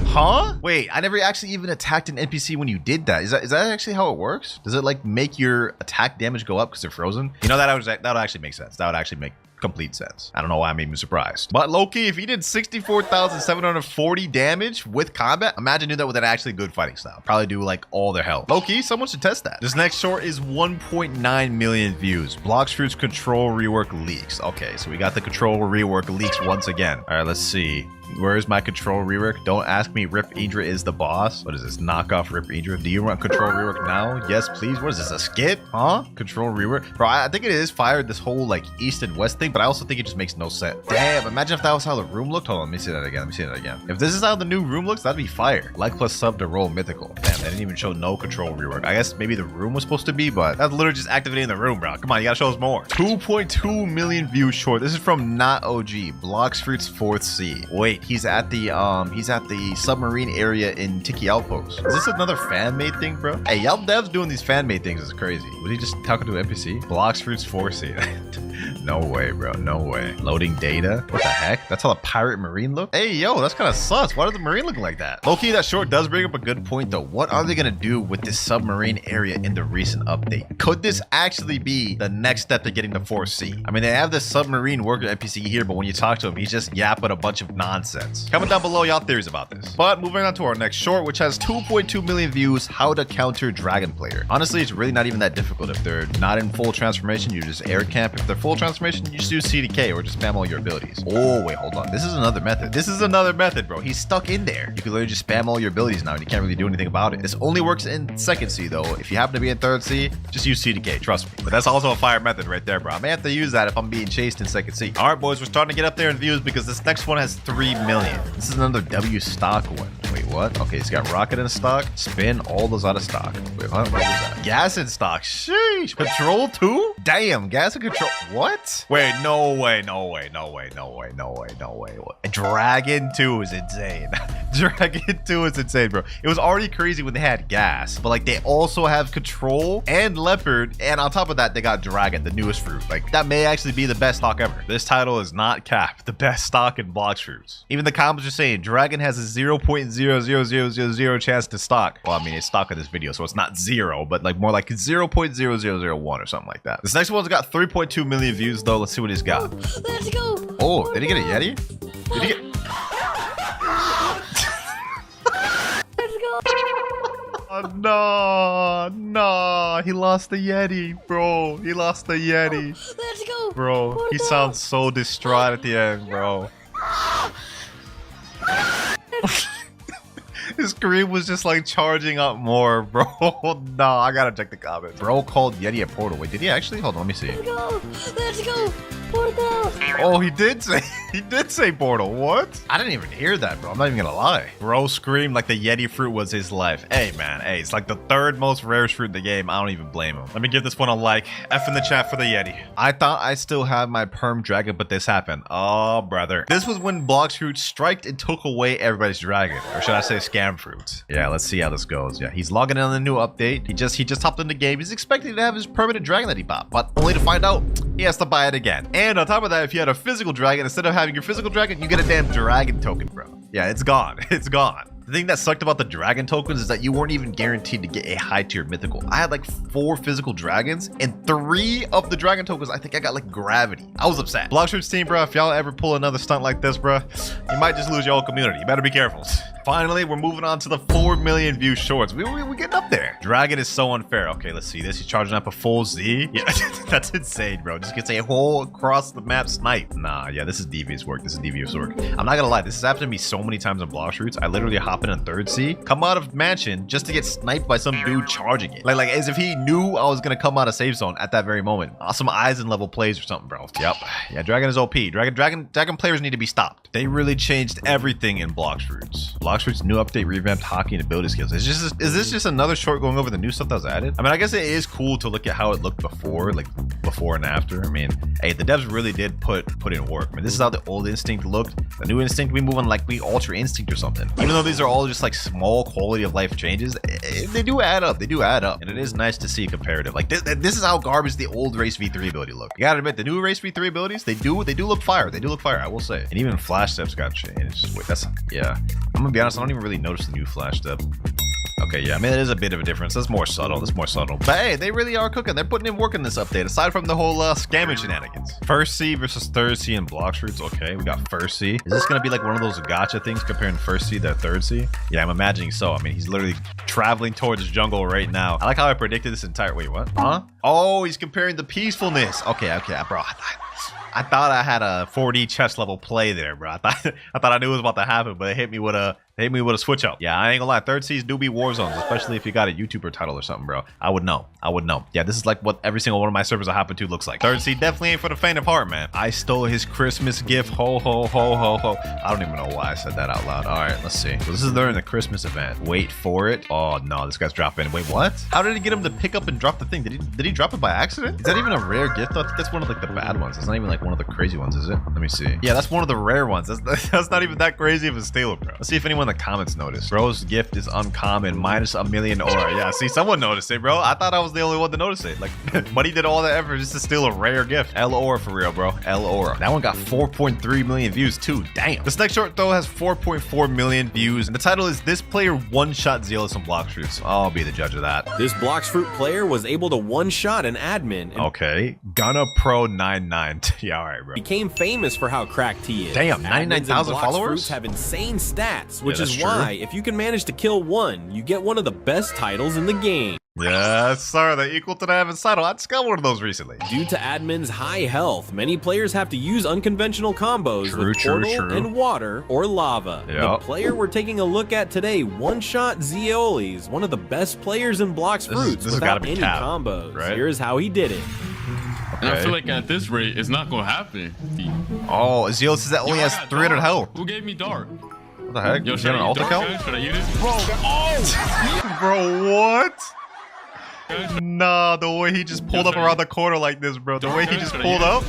Huh? Wait, I never actually even attacked an NPC when you did that. Is that actually how it works? Does it like make your attack damage go up because they're frozen? You know, that would actually make sense. That would actually make complete sense. I don't know why I'm even surprised. But low-key, if he did 64,740 damage with combat, imagine doing that with an actually good fighting style. Probably do like all their health. Low-key, someone should test that. This next short is 1.9 million views. Blox Fruit's control rework leaks. Okay, so we got the control rework leaks once again. All right, let's see. Where's my control rework? Don't ask me Rip Idra is the boss. What is this? Knockoff Rip Idra. Do you want control rework now? Yes, please. What is this? A skip? Huh? Control rework? Bro, I think it is fired, this whole like east and west thing, but I also think it just makes no sense. Damn, imagine if that was how the room looked. Hold on, let me see that again. If this is how the new room looks, that'd be fire. Like plus sub to roll mythical. Damn, they didn't even show no control rework. I guess maybe the room was supposed to be, but that's literally just activating the room, bro. Come on, you gotta show us more. 2.2 million views short. This is from Not OG. Blox Fruit's 4th Sea. Wait, he's at the submarine area in Tiki Outpost. Is this another fan-made thing, bro? Hey, y'all devs doing these fan-made things is crazy. Was he just talking to an NPC? Blox Fruit's 4th Sea. No way, bro. No way. Loading data? What the heck? That's how the pirate marine look? Hey, yo, that's kind of sus. Why does the marine look like that? Low-key, that short does bring up a good point, though. What are they going to do with this submarine area in the recent update? Could this actually be the next step to getting the 4th Sea? I mean, they have this submarine worker NPC here, but when you talk to him, he's just yapping a bunch of nonsense. Comment down below y'all theories about this. But moving on to our next short, which has 2.2 million views, how to counter dragon player. Honestly, it's really not even that difficult. If they're not in full transformation, you just air camp. If they're full transformation, you just use CDK or just spam all your abilities. Oh, wait, hold on. This is another method. Bro. He's stuck in there. You can literally just spam all your abilities now and you can't really do anything about it. This only works in 2nd Sea, though. If you happen to be in 3rd Sea, just use CDK, trust me. But that's also a fire method right there, bro. I may have to use that if I'm being chased in 2nd Sea. All right, boys, we're starting to get up there in views because this next one has 3 million. This is another W stock one. Wait, what? Okay, it's got rocket in stock. Spin, all those out of stock. Wait, what was that? Gas in stock. Sheesh. Control 2? Damn, gas and control. What? Wait, no way. Dragon 2 is insane. Dragon 2 is insane, bro. It was already crazy when they had gas, but like they also have control and leopard, and on top of that, they got dragon, the newest fruit. Like that may actually be the best stock ever. This title is not capped. The best stock in Blox Fruits. Even the comments are saying dragon has a 0.00000 chance to stock. Well, I mean, it's stock in this video, so it's not 0, but like more like 0.0001 or something like that. This next one's got 3.2 million views, though. Let's see what he's got. Let's go. Oh, did he get a Yeti? Did he get... Let's go. Oh, no, he lost the Yeti, bro. He lost the Yeti. Let's go. Bro, he sounds so distraught at the end, bro. His screen was just like charging up more, bro. No, I gotta check the comments. Bro called Yeti a portal. Wait, did he actually? Hold on, let me see. Let's go. Let's go. Portal. Oh, he did say portal. What? I didn't even hear that, bro. I'm not even gonna lie. Bro screamed like the Yeti fruit was his life. Hey, man. Hey, it's like the third most rarest fruit in the game. I don't even blame him. Let me give this one a like. F in the chat for the Yeti. I thought I still had my perm dragon, but this happened. Oh, brother. This was when Blox fruit striked and took away everybody's dragon. Or should I say scam fruit? Yeah, let's see how this goes. Yeah, he's logging in on the new update. He just hopped in the game. He's expecting to have his permanent dragon that he bought, but only to find out he has to buy it again. And on top of that, if you had a physical dragon, instead of having your physical dragon, you get a damn dragon token, bro. Yeah, it's gone. It's gone. The thing that sucked about the dragon tokens is that you weren't even guaranteed to get a high tier mythical. I had like 4 physical dragons, and 3 of the dragon tokens, I think I got like gravity. I was upset. Bloxfruit's team, bro, if y'all ever pull another stunt like this, bro, you might just lose your whole community. You better be careful. Finally, we're moving on to the 4 million view shorts. We're getting up there. Dragon is so unfair. Okay, let's see this. He's charging up a full Z. Yeah, that's insane, bro. Just gets a whole across the map snipe. Nah, yeah, this is devious work. This is devious work. I'm not gonna lie. This has happened to me so many times on Bloxfruits. I literally hop in 3rd C, come out of mansion just to get sniped by some dude charging it. Like as if he knew I was gonna come out of safe zone at that very moment. Some eyes and level plays or something, bro. Yep. Yeah, Dragon is OP. Dragon players need to be stopped. They really changed everything in Bloxfruits. Bloxfruits new update revamped hockey and ability skills. Is this just another short going over the new stuff that was added? I mean, I guess it is cool to look at how it looked before, like before and after. I mean, hey, the devs really did put in work. I mean, this is how the old instinct looked. The new instinct, we move on like we ultra instinct or something. Even though these are all just like small quality of life changes, they do add up. They do add up, and it is nice to see comparative. Like this is how garbage the old race v3 ability looked. You gotta admit, the new race v3 abilities, they do look fire. They do look fire, I will say. And even flash steps got changed. Wait, that's, yeah. I'm gonna be honest, I don't even really notice the new flash step. Okay, yeah, I mean, it is a bit of a difference. That's more subtle. But hey, they really are cooking. They're putting in work in this update, aside from the whole scamming shenanigans. 1st C versus 3rd C in Bloxfruits. Okay, we got 1st C. Is this gonna be like one of those gacha things comparing 1st C to 3rd C? Yeah, I'm imagining so. I mean, he's literally traveling towards his jungle right now. I like how I predicted this entire, wait, what? Huh? Oh, he's comparing the peacefulness. Okay, bro. I thought I had a 4D chess level play there, bro. I thought I knew it was about to happen, but it hit me with a switch up. Yeah, I ain't gonna lie. 3rd C's do be war zones, especially if you got a YouTuber title or something, bro. I would know. Yeah, this is like what every single one of my servers I hop into looks like. 3rd C definitely ain't for the faint of heart, man. I stole his Christmas gift. Ho, ho, ho, ho, ho. I don't even know why I said that out loud. All right, let's see. So this is during the Christmas event. Wait for it. Oh, no, this guy's dropping. Wait, what? How did he get him to pick up and drop the thing? Did he drop it by accident? Is that even a rare gift? I think that's one of like the bad ones. It's not even like one of the crazy ones, is it? Let me see. Yeah, that's one of the rare ones. That's not even that crazy of a steal, bro. Let's see if anyone in the comments noticed. Bro's gift is uncommon, minus a million aura. Yeah, see, someone noticed it, bro. I thought I was the only one to notice it. Like, Buddy did all that effort just to steal a rare gift. L aura for real, bro. L aura. That one got 4.3 million views too. Damn. This next short though has 4.4 million views, and the title is "This Player One-Shot Zealous on Bloxfruits." I'll be the judge of that. This Bloxfruit player was able to one-shot an admin. And okay, Gunna Pro 99. Yeah, all right, bro. Became famous for how cracked he is. Damn, 99,000 followers. Have insane stats, which is true. why if you can manage to kill one, you get one of the best titles in the game. Yes, sir. They're equal to the Evans title. I just got one of those recently. Due to admin's high health, many players have to use unconventional combos with portal and water or lava. Yep. The player we're taking a look at today, one-shot Zeolis, one of the best players in Bloxfruits without any combos. Right? Here's how he did it. Okay. And I feel like at this rate, it's not gonna happen. Oh, Zealous is that only has 300 health. Who gave me dark? What the heck? Yo, Is he on an altar count? Should I eat it? Bro, what? Nah, the way he just pulled up around the corner like this, bro. The way he just pulled up.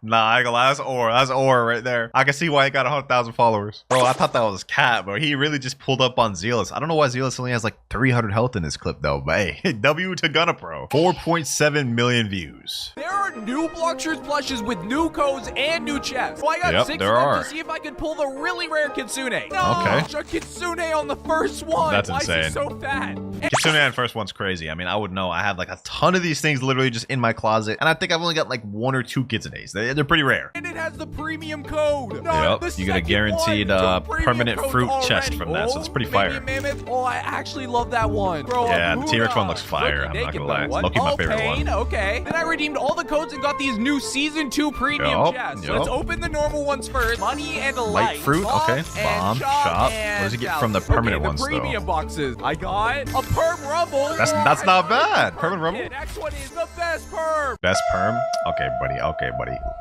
Nah, I ain't gonna lie. That's aura. That's aura right there. I can see why he got 100,000 followers. Bro, I thought that was cat, bro. He really just pulled up on Zealous. I don't know why Zealous only has like 300 health in this clip, though. But hey, W to Gunna Pro. 4.7 million views. There are new Bloxfruits plushes with new codes and new chests. So I got 6 of them to see if I could pull the really rare Kitsune. No, okay. A Kitsune on the first one. That's Why insane. is he so fat? Kitsune on first one's crazy. I mean, I would know. I have like a ton of these things literally just in my closet. And I think I've only got like 1 or 2 Kitsunes. They're pretty rare. And it has the premium code. Yep, you get a guaranteed permanent fruit chest from that, so it's pretty fire. Mammoth. Oh, I actually love that one. Bro, yeah, the T-Rex one looks fire. I'm not gonna lie. It's low-key my favorite one. Okay. Then I redeemed all the codes and got these new Season 2 premium chests. So let's open the normal ones first. Money and light fruit, okay. Bomb, shop. What does he get from the permanent ones, though? Premium boxes. I got a perm rumble. That's not bad. Permanent rumble? The next one is the best perm. Best perm? Okay, buddy.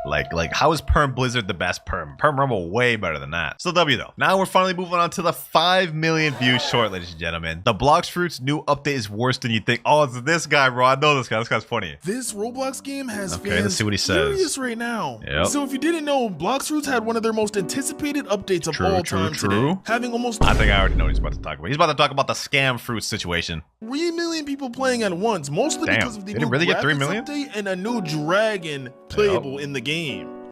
Like, how is Perm Blizzard the best Perm? Perm Rumble way better than that. Still W though. Now we're finally moving on to the 5 million views short, ladies and gentlemen. The Blox Fruits new update is worse than you think. Oh, it's this guy, bro. I know this guy. This guy's funny. This Roblox game has Okay, let's see what he says. furious right now. Yep. So if you didn't know, Blox Fruits had one of their most anticipated updates of all time today, having almost I think I already know what he's about to talk about. He's about to talk about the scam fruit situation. 3 million people playing at once, mostly because of the Did it new really get 3 graphics million? update and a new dragon playable in the game.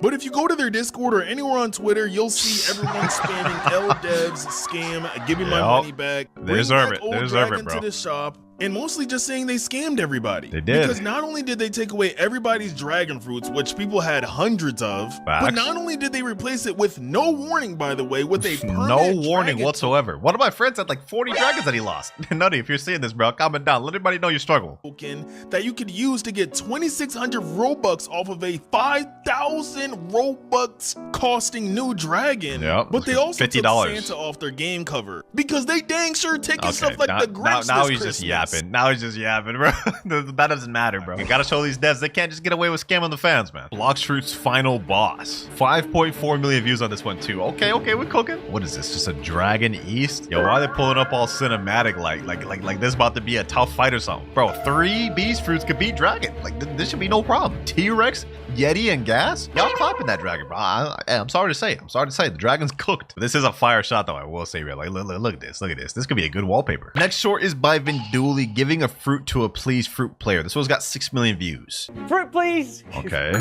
But if you go to their Discord or anywhere on Twitter, you'll see everyone spamming LDevs, scam, give me my money back, They deserve it. old They deserve dragon it, bro. to the shop, and mostly just saying they scammed everybody. They did. Because not only did they take away everybody's dragon fruits, which people had hundreds of, but not only did they replace it with no warning, by the way, with a permanent no warning dragon whatsoever. One of my friends had like 40 dragons that he lost. Nutty, if you're seeing this, bro, comment down. Let everybody know your struggle. token that you could use to get 2,600 Robux off of a 5,000 Robux costing new dragon. Yep, But they also took $50. Santa off their game cover because they dang sure taking stuff like the Grinch now this he's Christmas. just yapping. Now he's just yapping, bro. That doesn't matter, bro. You gotta show these devs they can't just get away with scamming the fans, man. Blox Fruit's final boss. 5.4 million views on this one too. Okay, we're cooking. What is this? Just a Dragon East? Yo, why are they pulling up all cinematic like this about to be a tough fight or something? Bro, 3 beast fruits could beat Dragon. Like this should be no problem. T-Rex, Yeti, and Gas? Y'all clapping that dragon, bro. I'm sorry to say. The dragon's cooked. This is a fire shot though, I will say, real. Like, look at this. Look at this. This could be a good wallpaper. Next short is by Vinduli, giving a fruit to a please fruit player. This one's got 6 million views. Fruit, please. Okay.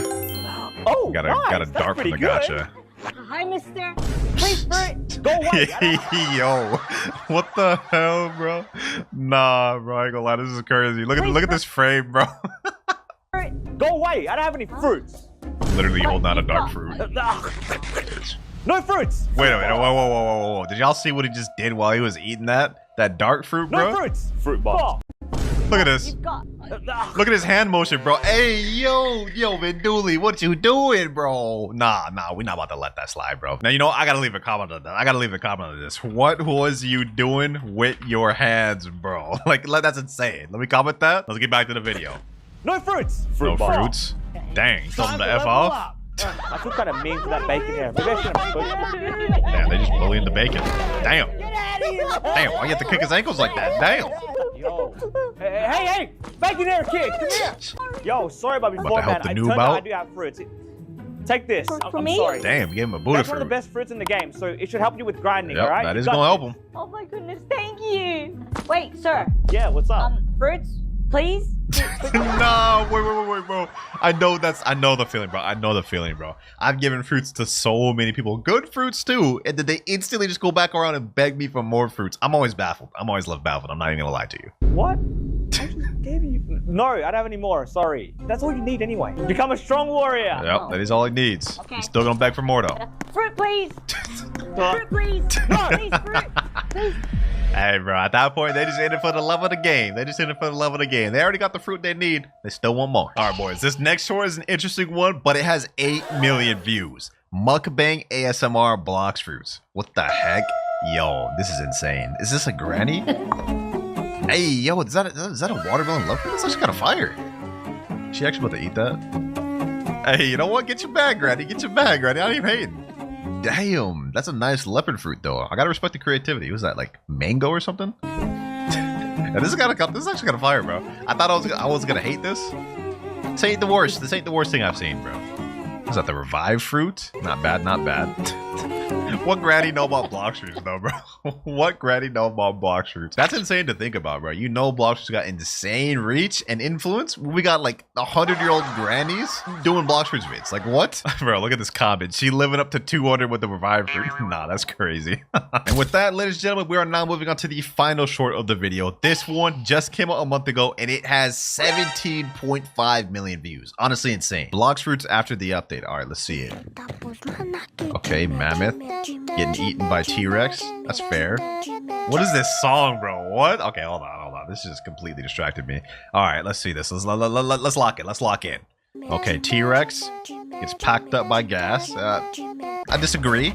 Oh, got a nice. dart from the gotcha. Hi, mister. Please, fruit. Go away. Yo, what the hell, bro? Nah, bro, I ain't gonna lie. This is crazy. Look at this frame, bro. Go away. I don't have any fruits. Literally holding out a dark fruit. No fruits. Wait a minute. Whoa. Did y'all see what he just did while he was eating that dark fruit, bro? No fruits. Fruit box. Look at this. Look at his hand motion, bro. Hey, yo, Vinduli, what you doing, bro? Nah, we're not about to let that slide, bro. Now, you know, I gotta leave a comment on this. What was you doing with your hands, bro? Like, that's insane. Let me comment that. Let's get back to the video. No fruits. No fruits? Dang, told him to F off? I feel kind of mean for that bacon here. Maybe I shouldn't. Damn, they just bullying the bacon. Damn. Damn, why you have to kick his ankles like that? Damn. Yo. Hey, bacon hair kid, come here. Yo, sorry about before, man. I turned out I do have fruits. Take this. I'm sorry. Damn, you gave him a Buddha That's fruit. one of the best fruits in the game, so it should help you with grinding, Yep, alright? that is gonna help him. Oh my goodness, thank you. Wait, sir. Yeah, what's up? Fruits, please. No, wait, bro. I know the feeling, bro. I've given fruits to so many people, good fruits too, and then they instantly just go back around and beg me for more fruits. I'm always baffled. I'm always left baffled. I'm not even gonna lie to you. What? I just gave you. No, I don't have any more. Sorry. That's all you need anyway. Become a strong warrior. Yep, that is all he needs. Okay. He's still gonna beg for more though. Fruit, please. Fruit, please. No. Please, fruit. Please. Hey, bro, at that point, they just in it for the love of the game. They already got the fruit they need. They still want more. All right, boys, this next short is an interesting one, but it has 8 million views. Mukbang ASMR Blox Fruits. What the heck? Yo, this is insane. Is this a granny? Hey, yo, is that a watermelon love fruit? That's actually kind of fire. Is she actually about to eat that? Hey, you know what? Get your bag, granny. I ain't even hating. Damn, that's a nice leopard fruit though. I gotta respect the creativity. Was that like mango or something? Yeah, this is actually kind of fire, bro. I thought I was gonna hate this. This ain't the worst thing I've seen, bro. Was that the revived fruit? Not bad. What granny know about Blox Fruits though, bro? What granny know about Blox Fruits? That's insane to think about, bro. You know Blox Fruits got insane reach and influence. We got like 100-year-old grannies doing Blox Fruits vids. Like what? Bro, look at this comment. She living up to 200 with the revived fruit. Nah, that's crazy. And with that, ladies and gentlemen, we are now moving on to the final short of the video. This one just came out a month ago and it has 17.5 million views. Honestly insane. Blox Fruits after the update. All right, let's see it. Okay, Mammoth getting eaten by T-Rex. That's fair. What is this song, bro? What? Okay, hold on. This just completely distracted me. All right, let's see this. Let's lock in. Okay, T-Rex gets packed up by gas. I disagree.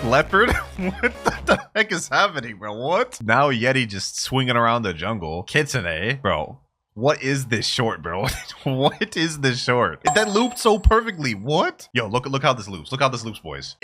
Leopard? What the heck is happening, bro? What? Now Yeti just swinging around the jungle. Kitsune, bro. What is this short, bro? What is this short? That looped so perfectly. What? Yo, look how this loops. Look how this loops, boys.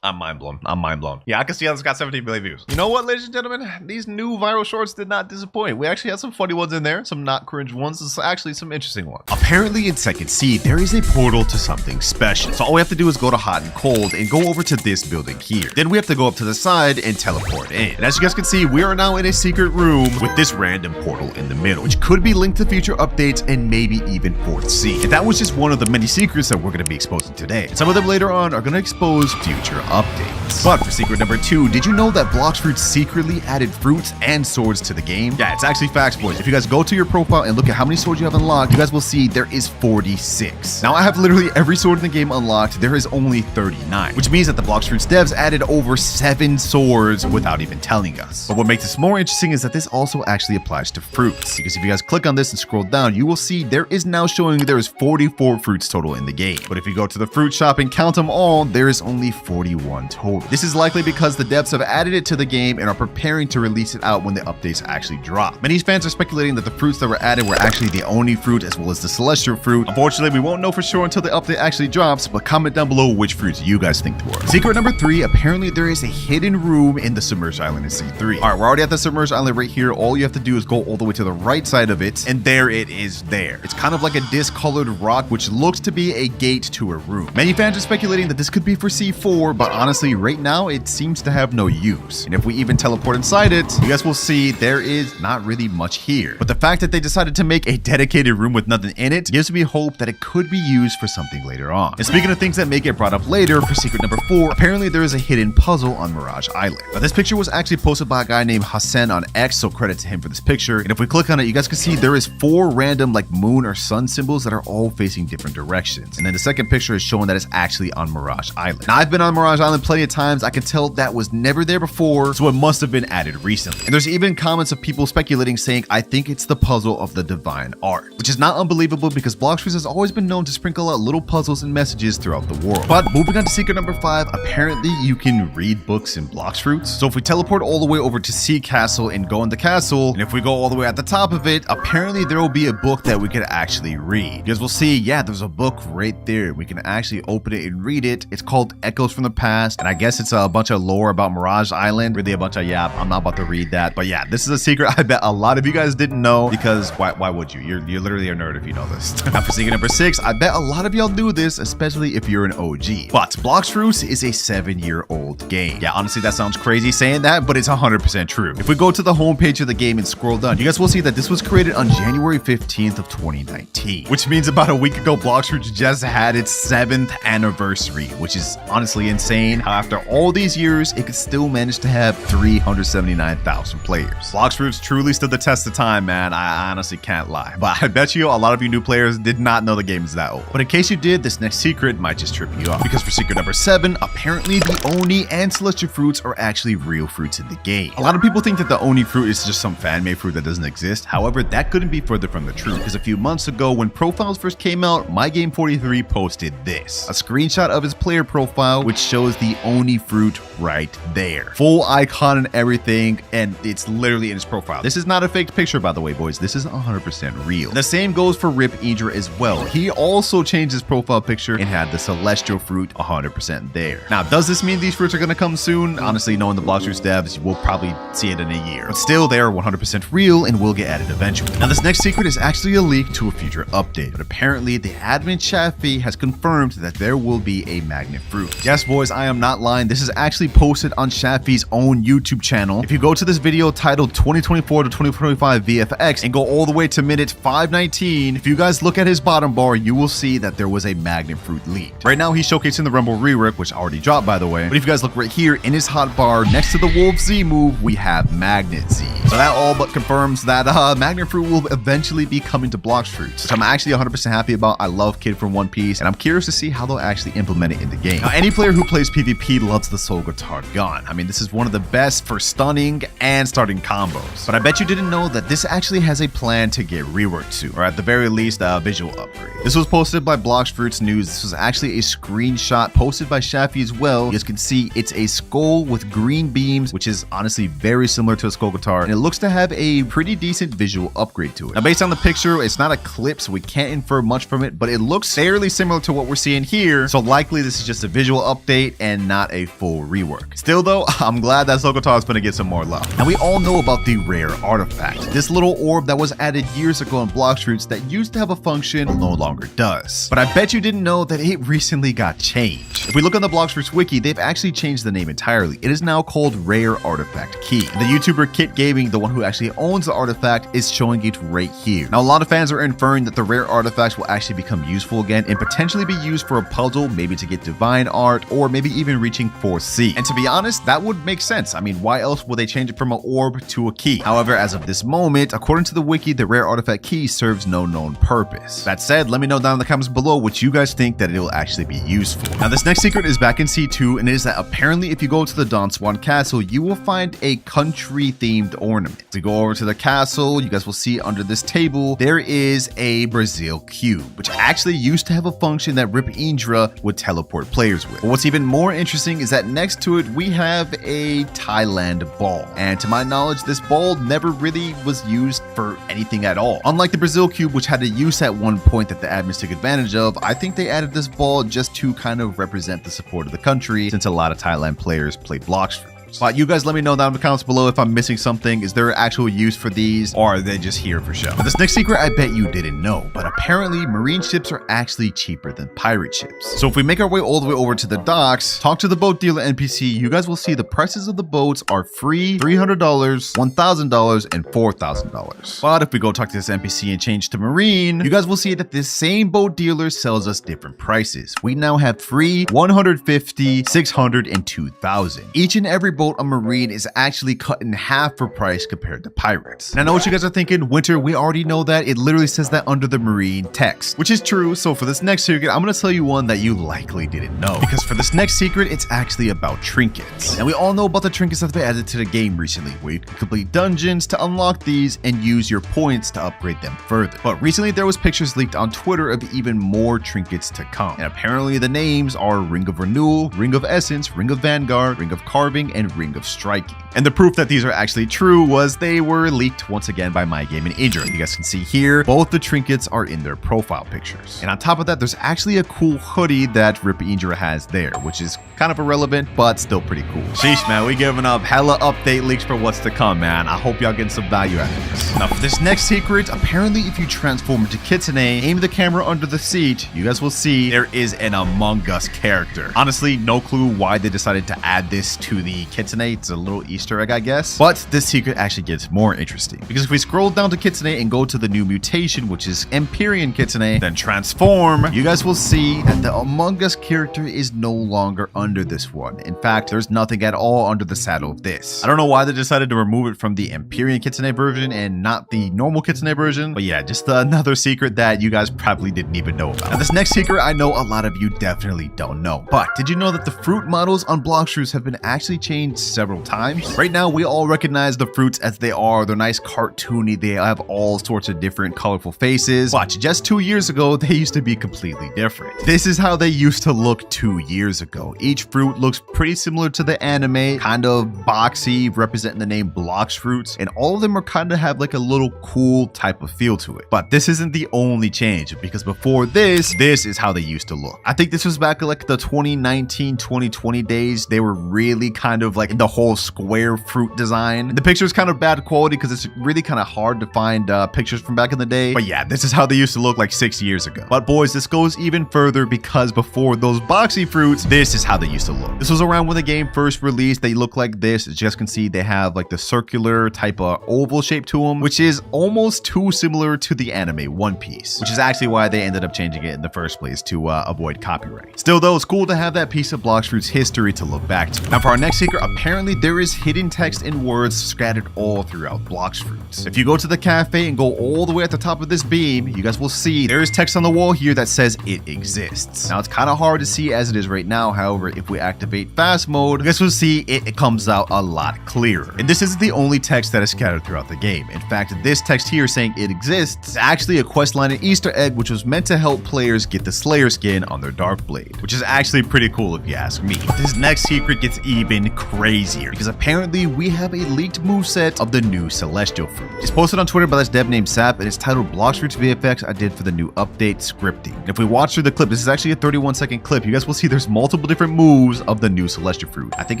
I'm mind blown. I'm mind blown. Yeah, I can see how this got 17 million views. You know what, ladies and gentlemen? These new viral shorts did not disappoint. We actually had some funny ones in there, some not cringe ones, and actually some interesting ones. Apparently in Second Sea, there is a portal to something special. So all we have to do is go to hot and cold and go over to this building here. Then we have to go up to the side and teleport in. And as you guys can see, we are now in a secret room with this random portal in the middle, which could be linked to future updates and maybe even Fourth Sea. And that was just one of the many secrets that we're going to be exposing today. Some of them later on are going to expose future updates. But for secret number 2, did you know that Blox Fruits secretly added fruits and swords to the game? Yeah, it's actually facts, boys. If you guys go to your profile and look at how many swords you have unlocked, you guys will see there is 46. Now I have literally every sword in the game unlocked. There is only 39, which means that the Blox Fruits devs added over 7 swords without even telling us. But what makes this more interesting is that this also actually applies to fruits, because if you guys click on this and scroll down, you will see there is now showing there is 44 fruits total in the game. But if you go to the fruit shop and count them all, there is only 41 total. This is likely because the devs have added it to the game and are preparing to release it out when the updates actually drop. Many fans are speculating that the fruits that were added were actually the Oni fruit as well as the celestial fruit. Unfortunately, we won't know for sure until the update actually drops, but comment down below which fruits you guys think they were. Secret number 3, apparently there is a hidden room in the submerged island in C3. All right, we're already at the submerged island right here. All you have to do is go all the way to the right side of it, and there it is there. It's kind of like a discolored rock, which looks to be a gate to a room. Many fans are speculating that this could be for C4, but honestly, right now, it seems to have no use. And if we even teleport inside it, you guys will see there is not really much here. But the fact that they decided to make a dedicated room with nothing in it gives me hope that it could be used for something later on. And speaking of things that may get brought up later, for secret number 4, apparently there is a hidden puzzle on Mirage Island. Now, this picture was actually posted by a guy named Hassan on X, so credit to him for this picture. And if we click on it, you guys can see there is 4 random like moon or sun symbols that are all facing different directions. And then the second picture is showing that it's actually on Mirage Island. Now, I've been on Mirage Island plenty of times. I can tell that was never there before, so it must have been added recently. And there's even comments of people speculating saying, I think it's the puzzle of the divine art, which is not unbelievable because Blox Fruits has always been known to sprinkle out little puzzles and messages throughout the world. But moving on to secret number 5, apparently you can read books in Blox Fruits. So if we teleport all the way over to Sea Castle and go in the castle, and if we go all the way at the top of it, apparently there will be a book that we could actually read. Because we'll see, yeah, there's a book right there. We can actually open it and read it. It's called Echoes from the Past, and I guess it's a bunch of lore about Mirage Island. Really a bunch of, yeah, I'm not about to read that. But yeah, this is a secret I bet a lot of you guys didn't know, because why would you? You're literally a nerd if you know this. Now for secret number 6, I bet a lot of y'all knew this, especially if you're an OG. But Blox Fruits is a 7-year-old game. Yeah, honestly, that sounds crazy saying that, but it's 100% true. If we go to the homepage of the game and scroll down, you guys will see that this was created on January 15th of 2019, which means about a week ago, Blox Fruits just had its 7th anniversary, which is honestly insane how after all these years, it could still manage to have 379,000 players. Blox Fruits truly stood the test of time, man. I honestly can't lie. But I bet you a lot of you new players did not know the game is that old. But in case you did, this next secret might just trip you up. Because for secret number 7, apparently the Oni and Celestial fruits are actually real fruits in the game. A lot of people think that the Oni fruit is just some fan-made fruit that doesn't exist. However, that couldn't be further from the truth. Because a few months ago, when profiles first came out, MyGame43 posted this. A screenshot of his player profile, which shows the Oni fruit right there. Full icon and everything, and it's literally in his profile. This is not a fake picture, by the way, boys. This is 100% real. The same goes for Rip Idra as well. He also changed his profile picture and had the Celestial fruit 100% there. Now, does this mean these fruits are going to come soon? Honestly, knowing the Blox Fruits devs, we'll probably see it in a year. But still, they are 100% real and will get added eventually. Now, this next secret is actually a leak to a future update, but apparently the admin Chaffee has confirmed that there will be a magnet fruit. Yes, boys, I am not lying. This is actually posted on Chaffee's own YouTube channel. If you go to this video titled 2024 to 2025 VFX and go all the way to minute 519, if you guys look at his bottom bar, you will see that there was a magnet fruit leaked. Right now, he's showcasing the Rumble rework, which already dropped, by the way. But if you guys look right here in his hotbar next to the Wolf Z move, we have Magnet Z. So that all but confirms that magnet fruit will eventually be coming to Blox Fruits, which I'm actually 100% happy about. I love Kid from One Piece, and I'm curious to see how they'll actually implement it in the game. Now, any player who plays PvP Wiki loves the soul guitar gun. I mean, this is one of the best for stunning and starting combos. But I bet you didn't know that this actually has a plan to get reworked soon, or at the very least, a visual upgrade. This was posted by Blox Fruits News. This was actually a screenshot posted by Shafi as well. You guys can see it's a skull with green beams, which is honestly very similar to a skull guitar, and it looks to have a pretty decent visual upgrade to it. Now, based on the picture, it's not a clip, so we can't infer much from it, but it looks fairly similar to what we're seeing here, so likely this is just a visual update and not a full rework. Still though, I'm glad that skull guitar is going to get some more love. Now, we all know about the rare artifact. This little orb that was added years ago in Blox Fruits that used to have a function no longer does. But I bet you didn't know that it recently got changed. If we look on the Blox Fruits wiki, they've actually changed the name entirely. It is now called Rare Artifact Key. The YouTuber Kit Gaming, the one who actually owns the artifact, is showing it right here. Now, a lot of fans are inferring that the rare artifacts will actually become useful again and potentially be used for a puzzle, maybe to get divine art, or maybe even reaching 4C. And to be honest, that would make sense. I mean, why else would they change it from an orb to a key? However, as of this moment, according to the wiki, the rare artifact key serves no known purpose. That said, let me know down in the comments below what you guys think that it will actually be useful. Now, this next secret is back in C2, and it is that apparently if you go to the Don Swan Castle, you will find a country-themed ornament. To go over to the castle, you guys will see under this table, there is a Brazil cube, which actually used to have a function that Rip Indra would teleport players with. But what's even more interesting is that next to it, we have a Thailand ball. And to my knowledge, this ball never really was used for anything at all. Unlike the Brazil cube, which had a use at one point that the admins took advantage of, I think they added this ball just to kind of represent the support of the country, since a lot of Thailand players play Blox Fruits. But you guys let me know down in the comments below if I'm missing something. Is there actual use for these, or are they just here for show? Now, this next secret I bet you didn't know, but apparently marine ships are actually cheaper than pirate ships. So if we make our way all the way over to the docks, talk to the boat dealer NPC, you guys will see the prices of the boats are free, $300, $1,000, and $4,000. But if we go talk to this NPC and change to marine, you guys will see that this same boat dealer sells us different prices. We now have free, 150, 600, and 2,000. Each and every boat on marine is actually cut in half for price compared to pirates. And I know what you guys are thinking, Winter, we already know that. It literally says that under the marine text, which is true. So for this next secret, I'm going to tell you one that you likely didn't know, because for this next secret, it's actually about trinkets. And we all know about the trinkets that have been added to the game recently, where you can complete dungeons to unlock these and use your points to upgrade them further. But recently there was pictures leaked on Twitter of even more trinkets to come. And apparently the names are Ring of Renewal, Ring of Essence, Ring of Vanguard, Ring of Carving, and Ring of Striking. And the proof that these are actually true was they were leaked once again by My Game and Indra. You guys can see here, both the trinkets are in their profile pictures. And on top of that, there's actually a cool hoodie that Rip Indra has there, which is kind of irrelevant, but still pretty cool. Sheesh, man, we giving up hella update leaks for what's to come, man. I hope y'all getting some value out of this. Now, for this next secret, apparently if you transform into Kitsune, aim the camera under the seat, you guys will see there is an Among Us character. Honestly, no clue why they decided to add this to the Kitsune. It's a little Easter egg, I guess. But this secret actually gets more interesting, because if we scroll down to Kitsune and go to the new mutation, which is Empyrean Kitsune, then transform, you guys will see that the Among Us character is no longer under this one. In fact, there's nothing at all under the saddle of this. I don't know why they decided to remove it from the Empyrean Kitsune version and not the normal Kitsune version, but yeah, just another secret that you guys probably didn't even know about. Now, this next secret I know a lot of you definitely don't know, but did you know that the fruit models on Blox Fruits have been actually changed several times? Right now, we all recognize the fruits as they are. They're nice, cartoony. They have all sorts of different colorful faces. Watch, just 2 years ago, they used to be completely different. This is how they used to look 2 years ago. Each fruit looks pretty similar to the anime, kind of boxy, representing the name Blox Fruits, and all of them are kind of have like a little cool type of feel to it. But this isn't the only change, because before this is how they used to look. I think this was back in like the 2019, 2020 days. They were really kind of like the whole square fruit design. The picture is kind of bad quality because it's really kind of hard to find pictures from back in the day. But yeah, this is how they used to look like 6 years ago. But boys, this goes even further, because before those boxy fruits, this is how they used to look. This was around when the game first released. They look like this. As you guys can see, they have like the circular type of oval shape to them, which is almost too similar to the anime One Piece, which is actually why they ended up changing it in the first place, to avoid copyright. Still though, it's cool to have that piece of Blox Fruits history to look back to. Now for our next secret, apparently there is hidden text and words scattered all throughout Blox Fruits. If you go to the cafe and go all the way at the top of this beam, you guys will see there is text on the wall here that says it exists. Now it's kind of hard to see as it is right now. However, if we activate fast mode, you guys will see it comes out a lot clearer. And this isn't the only text that is scattered throughout the game. In fact, this text here saying it exists is actually a quest line and Easter egg which was meant to help players get the Slayer skin on their Dark Blade, which is actually pretty cool if you ask me. But this next secret gets even crazier because apparently we have a leaked moveset of the new Celestial Fruit. It's posted on Twitter by this dev named Sap and it's titled Blox Fruits VFX I did for the new update scripting. And if we watch through the clip, this is actually a 31-second clip, you guys will see there's multiple different moves of the new Celestial Fruit. I think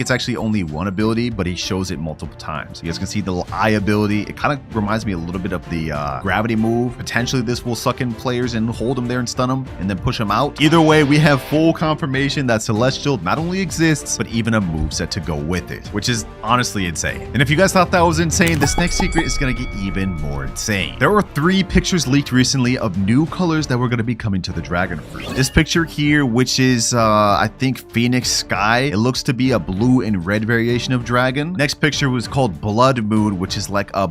it's actually only one ability, but he shows it multiple times. You guys can see the little eye ability. It kind of reminds me a little bit of the gravity move. Potentially this will suck in players and hold them there and stun them and then push them out. Either way, we have full confirmation that Celestial not only exists, but even a moveset to go with it, which is honestly insane. And if you guys thought that was insane, this next secret is going to get even more insane. There were 3 pictures leaked recently of new colors that were going to be coming to the Dragon Fruit. This picture here, which is I think Phoenix Sky, it looks to be a blue and red variation of dragon. Next picture was called Blood Moon, which is like a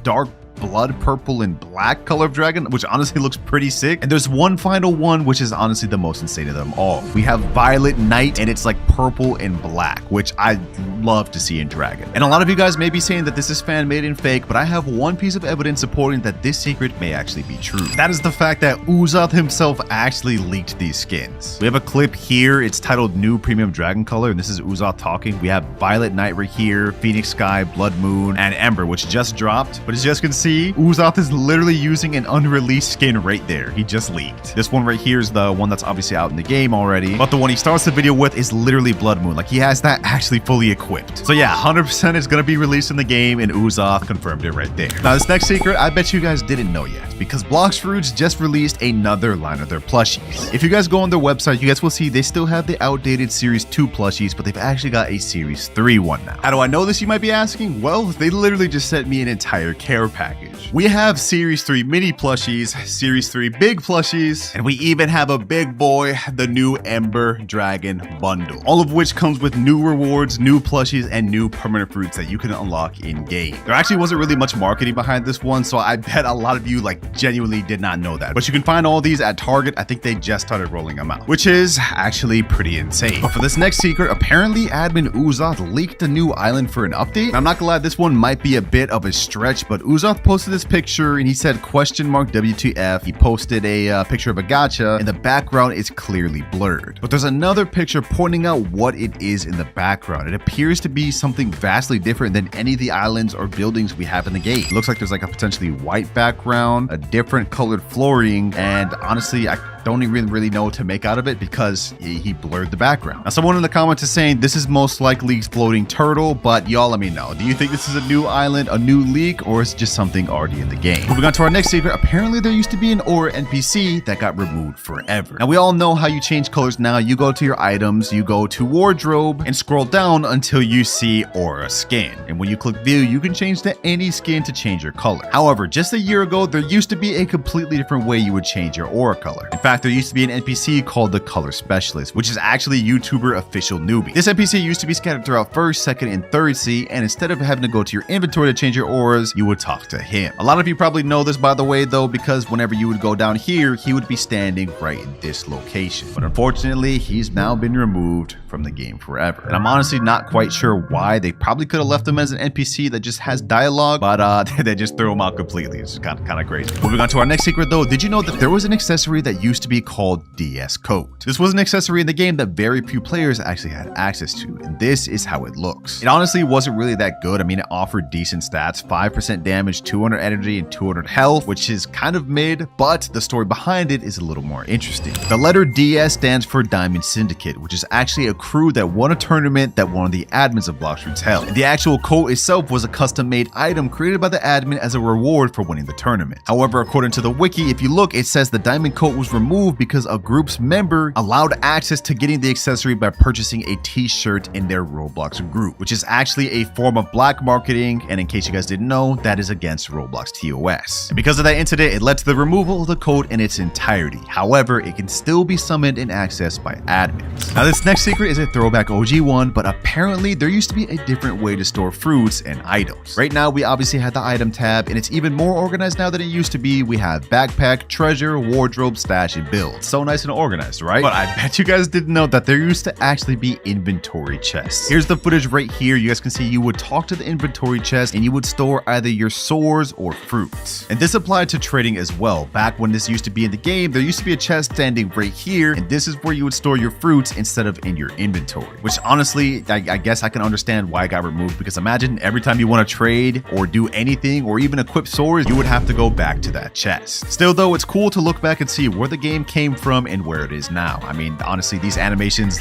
dark blood purple and black color of dragon, which honestly looks pretty sick. And there's one final one, which is honestly the most insane of them all. We have Violet Night, and it's like purple and black, which I love to see in dragon. And a lot of you guys may be saying that this is fan made and fake, but I have one piece of evidence supporting that this secret may actually be true. That is the fact that Uzoth himself actually leaked these skins. We have a clip here. It's titled New Premium Dragon Color, and this is Uzoth talking. We have Violet Night right here, Phoenix Sky, Blood Moon, and Ember, which just dropped. But as you guys can see, Uzoth is literally using an unreleased skin right there. He just leaked. This one right here is the one that's obviously out in the game already, but the one he starts the video with is literally Blood Moon. Like, he has that actually fully equipped. So yeah, 100% is going to be released in the game, and Uzoth confirmed it right there. Now, this next secret, I bet you guys didn't know yet, because Blox Fruits just released another line of their plushies. If you guys go on their website, you guys will see they still have the outdated Series 2 plushies, but they've actually got a Series 3 one now. How do I know this, you might be asking? Well, they literally just sent me an entire care package. We have Series 3 mini plushies, Series 3 big plushies, and we even have a big boy, the new Ember Dragon bundle, all of which comes with new rewards, new plushies, and new permanent fruits that you can unlock in game. There actually wasn't really much marketing behind this one, so I bet a lot of you like genuinely did not know that. But you can find all these at Target. I think they just started rolling them out, which is actually pretty insane. But for this next secret, apparently admin Uzoth leaked a new island for an update. And I'm not gonna lie, this one might be a bit of a stretch, but Uzoth posted this picture and he said WTF. He posted a picture of a gacha and the background is clearly blurred. But there's another picture pointing out what it is in the background. It appears to be something vastly different than any of the islands or buildings we have in the game. It looks like there's like a potentially white background, a different colored flooring, and honestly, I don't even really know what to make out of it because he blurred the background. Now, someone in the comments is saying this is most likely floating turtle, but y'all let me know. Do you think this is a new island, a new leak, or is it just something already in the game? Moving on to our next secret, apparently there used to be an aura NPC that got removed forever. Now, we all know how you change colors now. You go to your items, you go to wardrobe, and scroll down until you see aura skin. And when you click view, you can change to any skin to change your color. However, just a year ago, there used to be a completely different way you would change your aura color. In fact, there used to be an NPC called the Color Specialist, which is actually YouTuber official newbie. This NPC used to be scattered throughout 1st, 2nd, and 3rd sea, and instead of having to go to your inventory to change your auras, you would talk to him. A lot of you probably know this, by the way, though, because whenever you would go down here, he would be standing right in this location. But unfortunately, he's now been removed from the game forever. And I'm honestly not quite sure why. They probably could have left him as an NPC that just has dialogue, but they just threw him out completely. It's kind of crazy. Moving on to our next secret, though, did you know that there was an accessory that used to be called DS Coat? This was an accessory in the game that very few players actually had access to, and this is how it looks. It honestly wasn't really that good. I mean, it offered decent stats, 5% damage, 200 energy, and 200 health, which is kind of mid, but the story behind it is a little more interesting. The letter DS stands for Diamond Syndicate, which is actually a crew that won a tournament that one of the admins of Blox Fruits held. And the actual coat itself was a custom-made item created by the admin as a reward for winning the tournament. However, according to the wiki, if you look, it says the diamond coat was removed removed because a group's member allowed access to getting the accessory by purchasing a t-shirt in their Roblox group, which is actually a form of black marketing, and in case you guys didn't know, that is against Roblox TOS. And because of that incident, it led to the removal of the code in its entirety. However, it can still be summoned and accessed by admins. Now this next secret is a throwback OG one, but apparently there used to be a different way to store fruits and items. Right now we obviously have the item tab, and it's even more organized now than it used to be. We have backpack, treasure, wardrobe, stash, and build. So nice and organized, right? But I bet you guys didn't know that there used to actually be inventory chests. Here's the footage right here. You guys can see you would talk to the inventory chest and you would store either your swords or fruits. And this applied to trading as well. Back when this used to be in the game, there used to be a chest standing right here, and this is where you would store your fruits instead of in your inventory. Which honestly, I guess I can understand why it got removed, because imagine every time you want to trade or do anything or even equip swords, you would have to go back to that chest. Still though, it's cool to look back and see where the game came from and where it is now. I mean, honestly, these animations,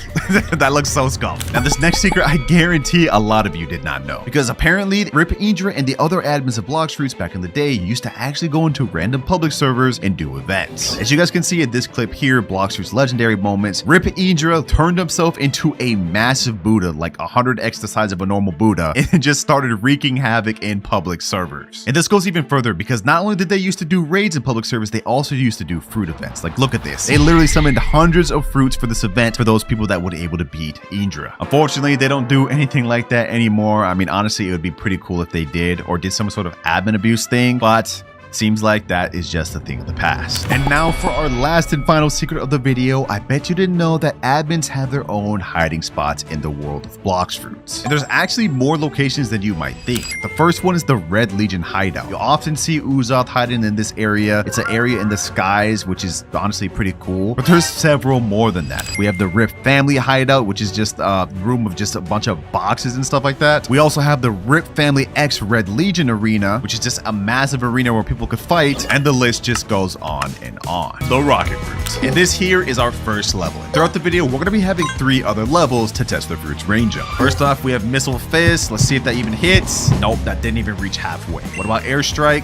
that looks so scum. Now this next secret, I guarantee a lot of you did not know, because apparently Rip Indra and the other admins of Blox Fruits back in the day used to actually go into random public servers and do events. As you guys can see in this clip here, Blox Fruits legendary moments, Rip Indra turned himself into a massive Buddha, like 100x the size of a normal Buddha, and just started wreaking havoc in public servers. And this goes even further, because not only did they used to do raids in public servers, they also used to do fruit events. Like, look at this. They literally summoned hundreds of fruits for this event for those people that were able to beat Indra. Unfortunately, they don't do anything like that anymore. I mean, honestly, it would be pretty cool if they did, or did some sort of admin abuse thing, but seems like that is just a thing of the past. And now for our last and final secret of the video, I bet you didn't know that admins have their own hiding spots in the world of Blox Fruits. And there's actually more locations than you might think. The first one is the Red Legion hideout. You'll often see Uzoth hiding in this area. It's an area in the skies, which is honestly pretty cool. But there's several more than that. We have the Rip family hideout, which is just a room of just a bunch of boxes and stuff like that. We also have the Rip family X Red Legion arena, which is just a massive arena where people could fight, and the list just goes on and on. The Rocket Fruit. And this here is our first level. Throughout the video, we're going to be having 3 other levels to test the fruit's range up. First off, we have Missile Fist. Let's see if that even hits. Nope, that didn't even reach halfway. What about Airstrike?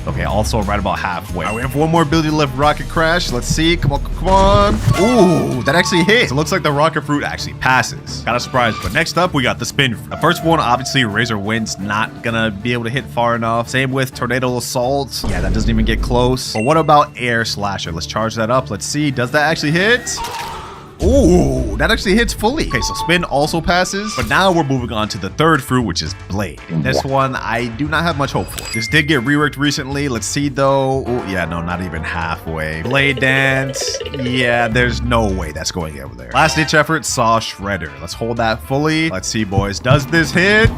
Okay, also right about halfway. Right, we have one more ability left, Rocket Crash. Let's see. Come on, come on. Ooh, that actually hits. It looks like the Rocket Fruit actually passes. Kind of surprised. But next up, we got the Spin Fruit. The first one, obviously, Razor Wind's not gonna be able to hit far enough. Same with Tornado Assault. Yeah, that doesn't even get close. But what about Air Slasher? Let's charge that up. Let's see. Does that actually hit? Ooh, that actually hits fully. Okay, so Spin also passes, but now we're moving on to the third fruit, which is Blade. And this one, I do not have much hope for. This did get reworked recently. Let's see though. Oh, yeah, no, not even halfway. Blade Dance. Yeah, there's no way that's going over there. Last ditch effort, Saw Shredder. Let's hold that fully. Let's see, boys. Does this hit?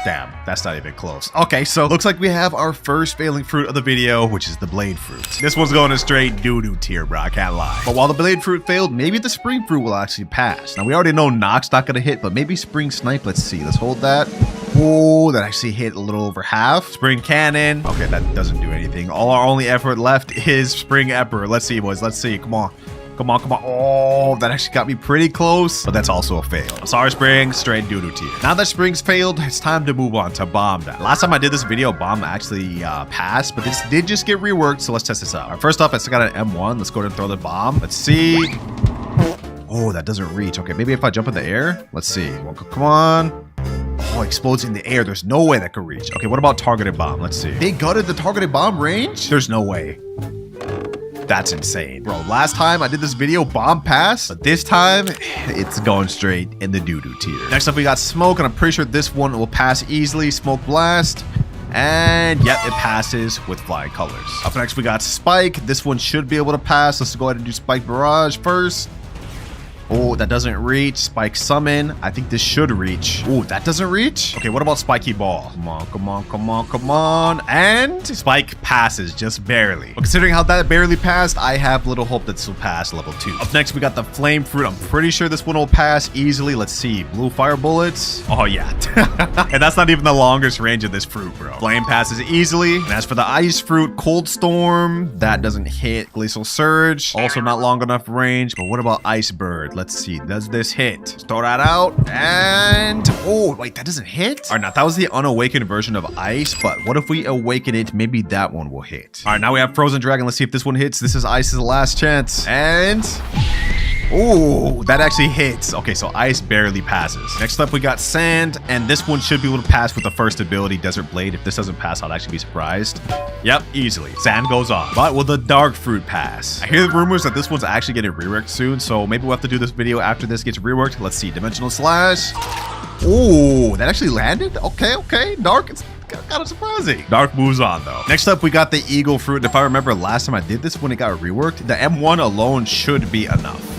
Damn, that's not even close. Okay, so looks like we have our first failing fruit of the video, which is the Blade Fruit. This one's going a straight doo-doo tier, bro. I can't lie. But while the Blade Fruit failed, maybe the Spring Fruit will actually pass. Now, we already know Knock's not going to hit, but maybe Spring Snipe. Let's see. Let's hold that. Oh, that actually hit a little over half. Spring Cannon. Okay, that doesn't do anything. All our only effort left is Spring Emperor. Let's see, boys. Let's see. Come on. Come on, come on. Oh, that actually got me pretty close, but that's also a fail. Sorry, Spring, straight doo-doo tier. Now that Spring's failed, it's time to move on to Bomb. Last time I did this video, Bomb actually passed, but this did just get reworked, so let's test this out. All right, first off, I still got an M1. Let's go ahead and throw the bomb. Let's see. Oh, that doesn't reach. Okay, maybe if I jump in the air. Let's see. Well, come on. Oh, explodes in the air. There's no way that could reach. Okay, what about targeted bomb? Let's see. They gutted the targeted bomb range? There's no way. That's insane. Bro, last time I did this video, bomb passed, but this time it's going straight in the doo-doo tier. Next up, we got Smoke, and I'm pretty sure this one will pass easily. Smoke Blast. And yep, it passes with flying colors. Up next, we got Spike. This one should be able to pass. Let's go ahead and do Spike Barrage first. Oh, that doesn't reach. Spike Summon. I think this should reach. Oh, that doesn't reach. Okay, what about Spiky Ball? Come on, come on, come on, come on. And Spike passes just barely. But considering how that barely passed, I have little hope that this will pass level 2. Up next, we got the Flame Fruit. I'm pretty sure this one will pass easily. Let's see. Blue Fire Bullets. Oh, yeah. And that's not even the longest range of this fruit, bro. Flame passes easily. And as for the Ice Fruit, Cold Storm, that doesn't hit. Glacial Surge, also not long enough range. But what about Ice Bird? Let's see. Does this hit? Let's throw that out. And Oh, wait, that doesn't hit? All right, now that was the unawakened version of ice, but what if we awaken it? Maybe that one will hit. All right, now we have frozen dragon. Let's see if this one hits. This is ice's last chance. And... oh, that actually hits. Okay, so ice barely passes. Next up, we got sand, and this one should be able to pass with the first ability, Desert Blade. If this doesn't pass, I'll actually be surprised. Yep, easily. Sand goes on. But will the dark fruit pass? I hear the rumors that this one's actually getting reworked soon, so maybe we'll have to do this video after this gets reworked. Let's see. Dimensional Slash. Oh, that actually landed? Okay. Dark, it's kind of surprising. Dark moves on though. Next up, we got the eagle fruit. And if I remember last time I did this when it got reworked, the M1 alone should be enough.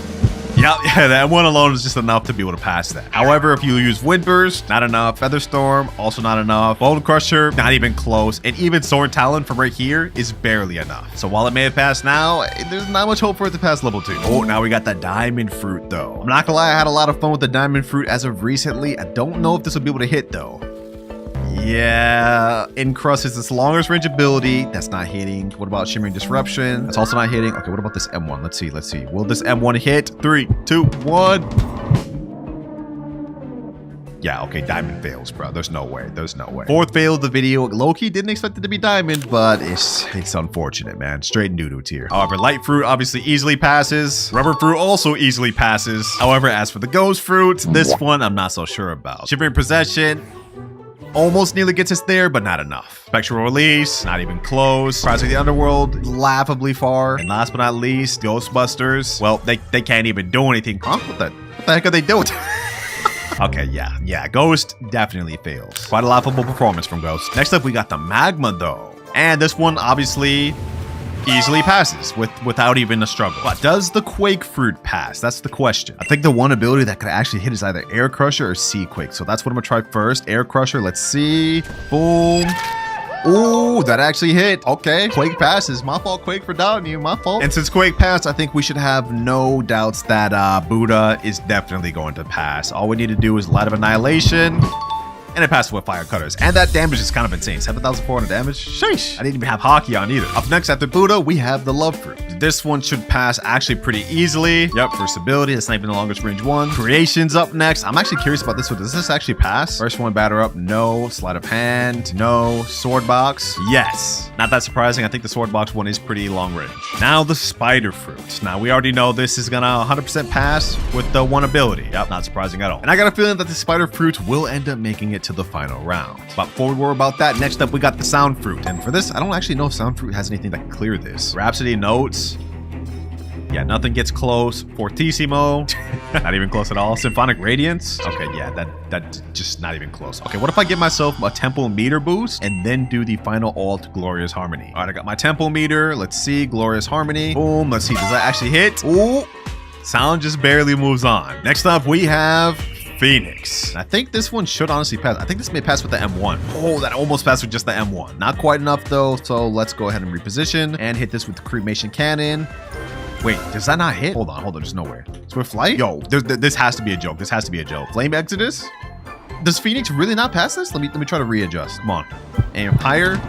Yeah, that one alone is just enough to be able to pass that. However, if you use Wind Burst, not enough. Featherstorm, also not enough. Bone Crusher, not even close. And even Sword Talon from right here is barely enough. So while it may have passed now, there's not much hope for it to pass level 2. Oh, now we got the Diamond Fruit though. I'm not gonna lie, I had a lot of fun with the Diamond Fruit as of recently. I don't know if this will be able to hit though. Yeah, Encrust is its longest range ability. That's not hitting. What about Shimmering Disruption? That's also not hitting. Okay, what about this M1? Let's see. Will this M1 hit? 3, 2, 1. Yeah, okay, Diamond fails, bro. There's no way. Fourth fail of the video. Low-key didn't expect it to be Diamond, but it's unfortunate, man. Straight doo-doo tier. However, Light Fruit obviously easily passes. Rubber Fruit also easily passes. However, as for the Ghost Fruit, this one I'm not so sure about. Shivering Possession almost nearly gets us there, but not enough. Spectral Release, not even close. Cries of the Underworld, laughably far. And last but not least, Ghostbusters. Well, they can't even do anything. Huh? What the heck are they doing? Okay, yeah. Ghost definitely fails. Quite a laughable performance from Ghost. Next up, we got the Magma, though. And this one, obviously, easily passes without even a struggle. But does the Quake Fruit pass? That's the question. I think the one ability that could actually hit is either Air Crusher or Sea Quake. So that's what I'm gonna try first. Air Crusher, let's see. Boom. Ooh, that actually hit. Okay, Quake passes. My fault, Quake, for doubting you. My fault. And since Quake passed, I think we should have no doubts that Buddha is definitely going to pass. All we need to do is Light of Annihilation. And it passes with Fire Cutters. And that damage is kind of insane. 7,400 damage. Sheesh. I didn't even have Hockey on either. Up next after Buddha, we have the Love Fruit. This one should pass actually pretty easily. Yep, first ability. That's not even the longest range one. Creation's up next. I'm actually curious about this one. Does this actually pass? First one, Batter Up. No. Sleight of Hand. No. Sword Box. Yes. Not that surprising. I think the Sword Box one is pretty long range. Now the Spider Fruit. Now we already know this is gonna 100% pass with the one ability. Yep, not surprising at all. And I got a feeling that the Spider Fruit will end up making it to the final round. But before we worry about that, next up we got the Sound Fruit. And for this, I don't actually know if Sound Fruit has anything that can clear this. Rhapsody Notes. Yeah, nothing gets close. Fortissimo. Not even close at all. Symphonic Radiance. Okay, yeah, that just not even close. Okay, what if I give myself a tempo meter boost and then do the final alt Glorious Harmony? All right, I got my tempo meter. Let's see, Glorious Harmony. Boom, let's see, does that actually hit? Ooh, sound just barely moves on. Next up, we have Phoenix. I think this one should honestly pass. I think this may pass with the M1. Oh, that almost passed with just the M1. Not quite enough though, so let's go ahead and reposition and hit this with the Cremation Cannon. Wait, does that not hit? Hold on, there's nowhere. Swift Flight? Yo, this has to be a joke. This has to be a joke. Flame Exodus? Does Phoenix really not pass this? Let me try to readjust. Come on. Aim higher.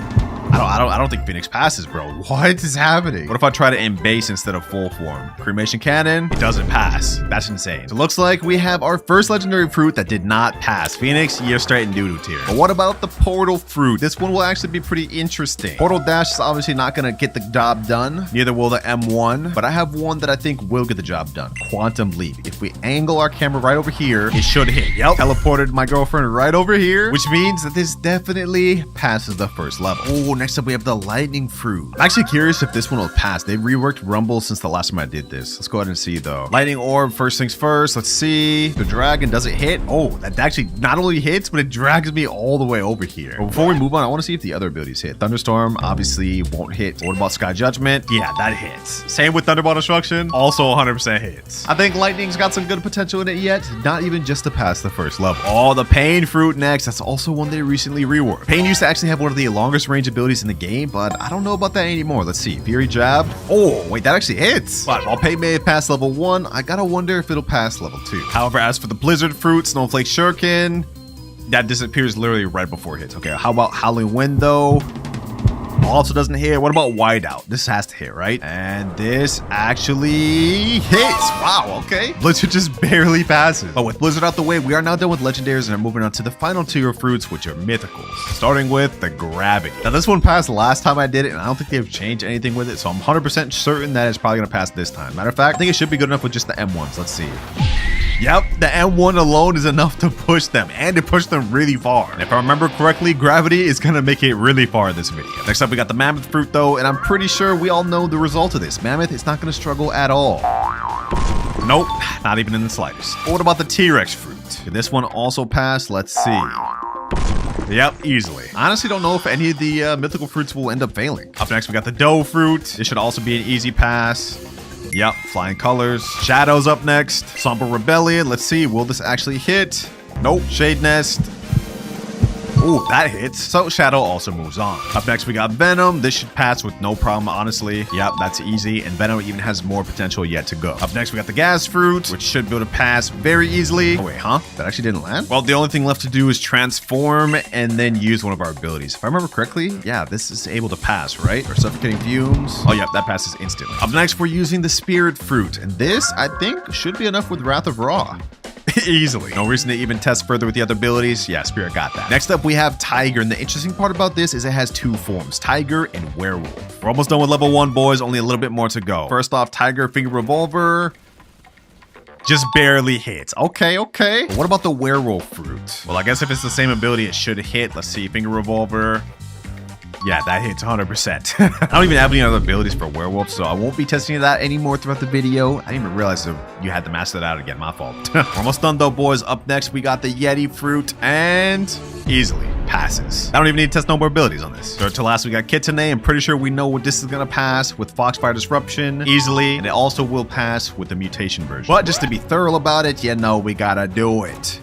I don't think Phoenix passes, bro. What is happening? What if I try to aim base instead of full form? Cremation Cannon, it doesn't pass. That's insane. So it looks like we have our first legendary fruit that did not pass. Phoenix, you're straight in doo-doo tier. But what about the Portal Fruit? This one will actually be pretty interesting. Portal Dash is obviously not gonna get the job done. Neither will the M1, but I have one that I think will get the job done. Quantum Leap. If we angle our camera right over here, it should hit. Yep, teleported my girlfriend right over here, which means that this definitely passes the first level. Oh, next up we have the Lightning Fruit. I'm actually curious if this one will pass. They reworked Rumble since the last time I did this. Let's go ahead and see though. Lightning Orb, first things first. Let's see. The dragon, does it hit? Oh, that actually not only hits, but it drags me all the way over here. But before we move on, I want to see if the other abilities hit. Thunderstorm obviously won't hit. What about Sky Judgment? Yeah, that hits. Same with Thunderbolt Destruction, also 100% hits. I think Lightning's got some good potential in it yet, not even just to pass the first level. Oh, the Pain Fruit next. That's also one they recently reworked. Pain used to actually have one of the longest range abilities in the game, but I don't know about that anymore. Let's see. Fury Jab. Oh, wait, that actually hits. But while Pain may have passed level 1, I gotta wonder if it'll pass level 2. However, as for the Blizzard Fruit, Snowflake Shuriken, that disappears literally right before it hits. Okay, how about Howling Wind though? Also doesn't hit. What about Whiteout? This has to hit, right? And this actually hits. Wow, okay. Blizzard just barely passes. But with Blizzard out the way, we are now done with legendaries and are moving on to the final tier of fruits, which are mythicals. Starting with the Gravity. Now this one passed last time I did it, and I don't think they've changed anything with it, so I'm 100% certain that it's probably gonna pass this time. Matter of fact, I think it should be good enough with just the M1s. Let's see. Yep, the M1 alone is enough to push them, and to push them really far. And if I remember correctly, Gravity is gonna make it really far in this video. Next up, we got the Mammoth fruit though, and I'm pretty sure we all know the result of this. Mammoth is not gonna struggle at all. Nope, not even in the slightest. But what about the T-Rex fruit? Did this one also pass? Let's see. Yep, easily. I honestly don't know if any of the mythical fruits will end up failing. Up next, we got the Doe fruit. This should also be an easy pass. Yep, Flying Colors. Shadows up next. Somber Rebellion. Let's see, will this actually hit? Nope. Shade Nest. Ooh, that hits. So Shadow also moves on. Up next, we got Venom. This should pass with no problem, honestly. Yep, that's easy. And Venom even has more potential yet to go. Up next, we got the Gas Fruit, which should be able to pass very easily. Oh, wait, huh? That actually didn't land? Well, the only thing left to do is transform and then use one of our abilities. If I remember correctly, yeah, this is able to pass, right? Or Suffocating Fumes. Oh, yep, that passes instantly. Up next, we're using the Spirit Fruit. And this, I think, should be enough with Wrath of Ra. Easily. No reason to even test further with the other abilities. Yeah, Spirit got that. Next up, we have Tiger. And the interesting part about this is it has two forms, Tiger and Werewolf. We're almost done with level 1, boys. Only a little bit more to go. First off, Tiger, Finger Revolver. Just barely hits. Okay, okay. But what about the Werewolf fruit? Well, I guess if it's the same ability, it should hit. Let's see. Finger Revolver. Yeah, that hits 100%. I don't even have any other abilities for Werewolf, so I won't be testing that anymore throughout the video. I didn't even realize that you had to master that out again. My fault. We're almost done though, boys. Up next, we got the Yeti fruit, and easily passes. I don't even need to test no more abilities on this. Third to last, we got Kitsune. I'm pretty sure we know what this is gonna pass with Foxfire Disruption easily, and it also will pass with the mutation version. But just to be thorough about it, you know, we gotta do it.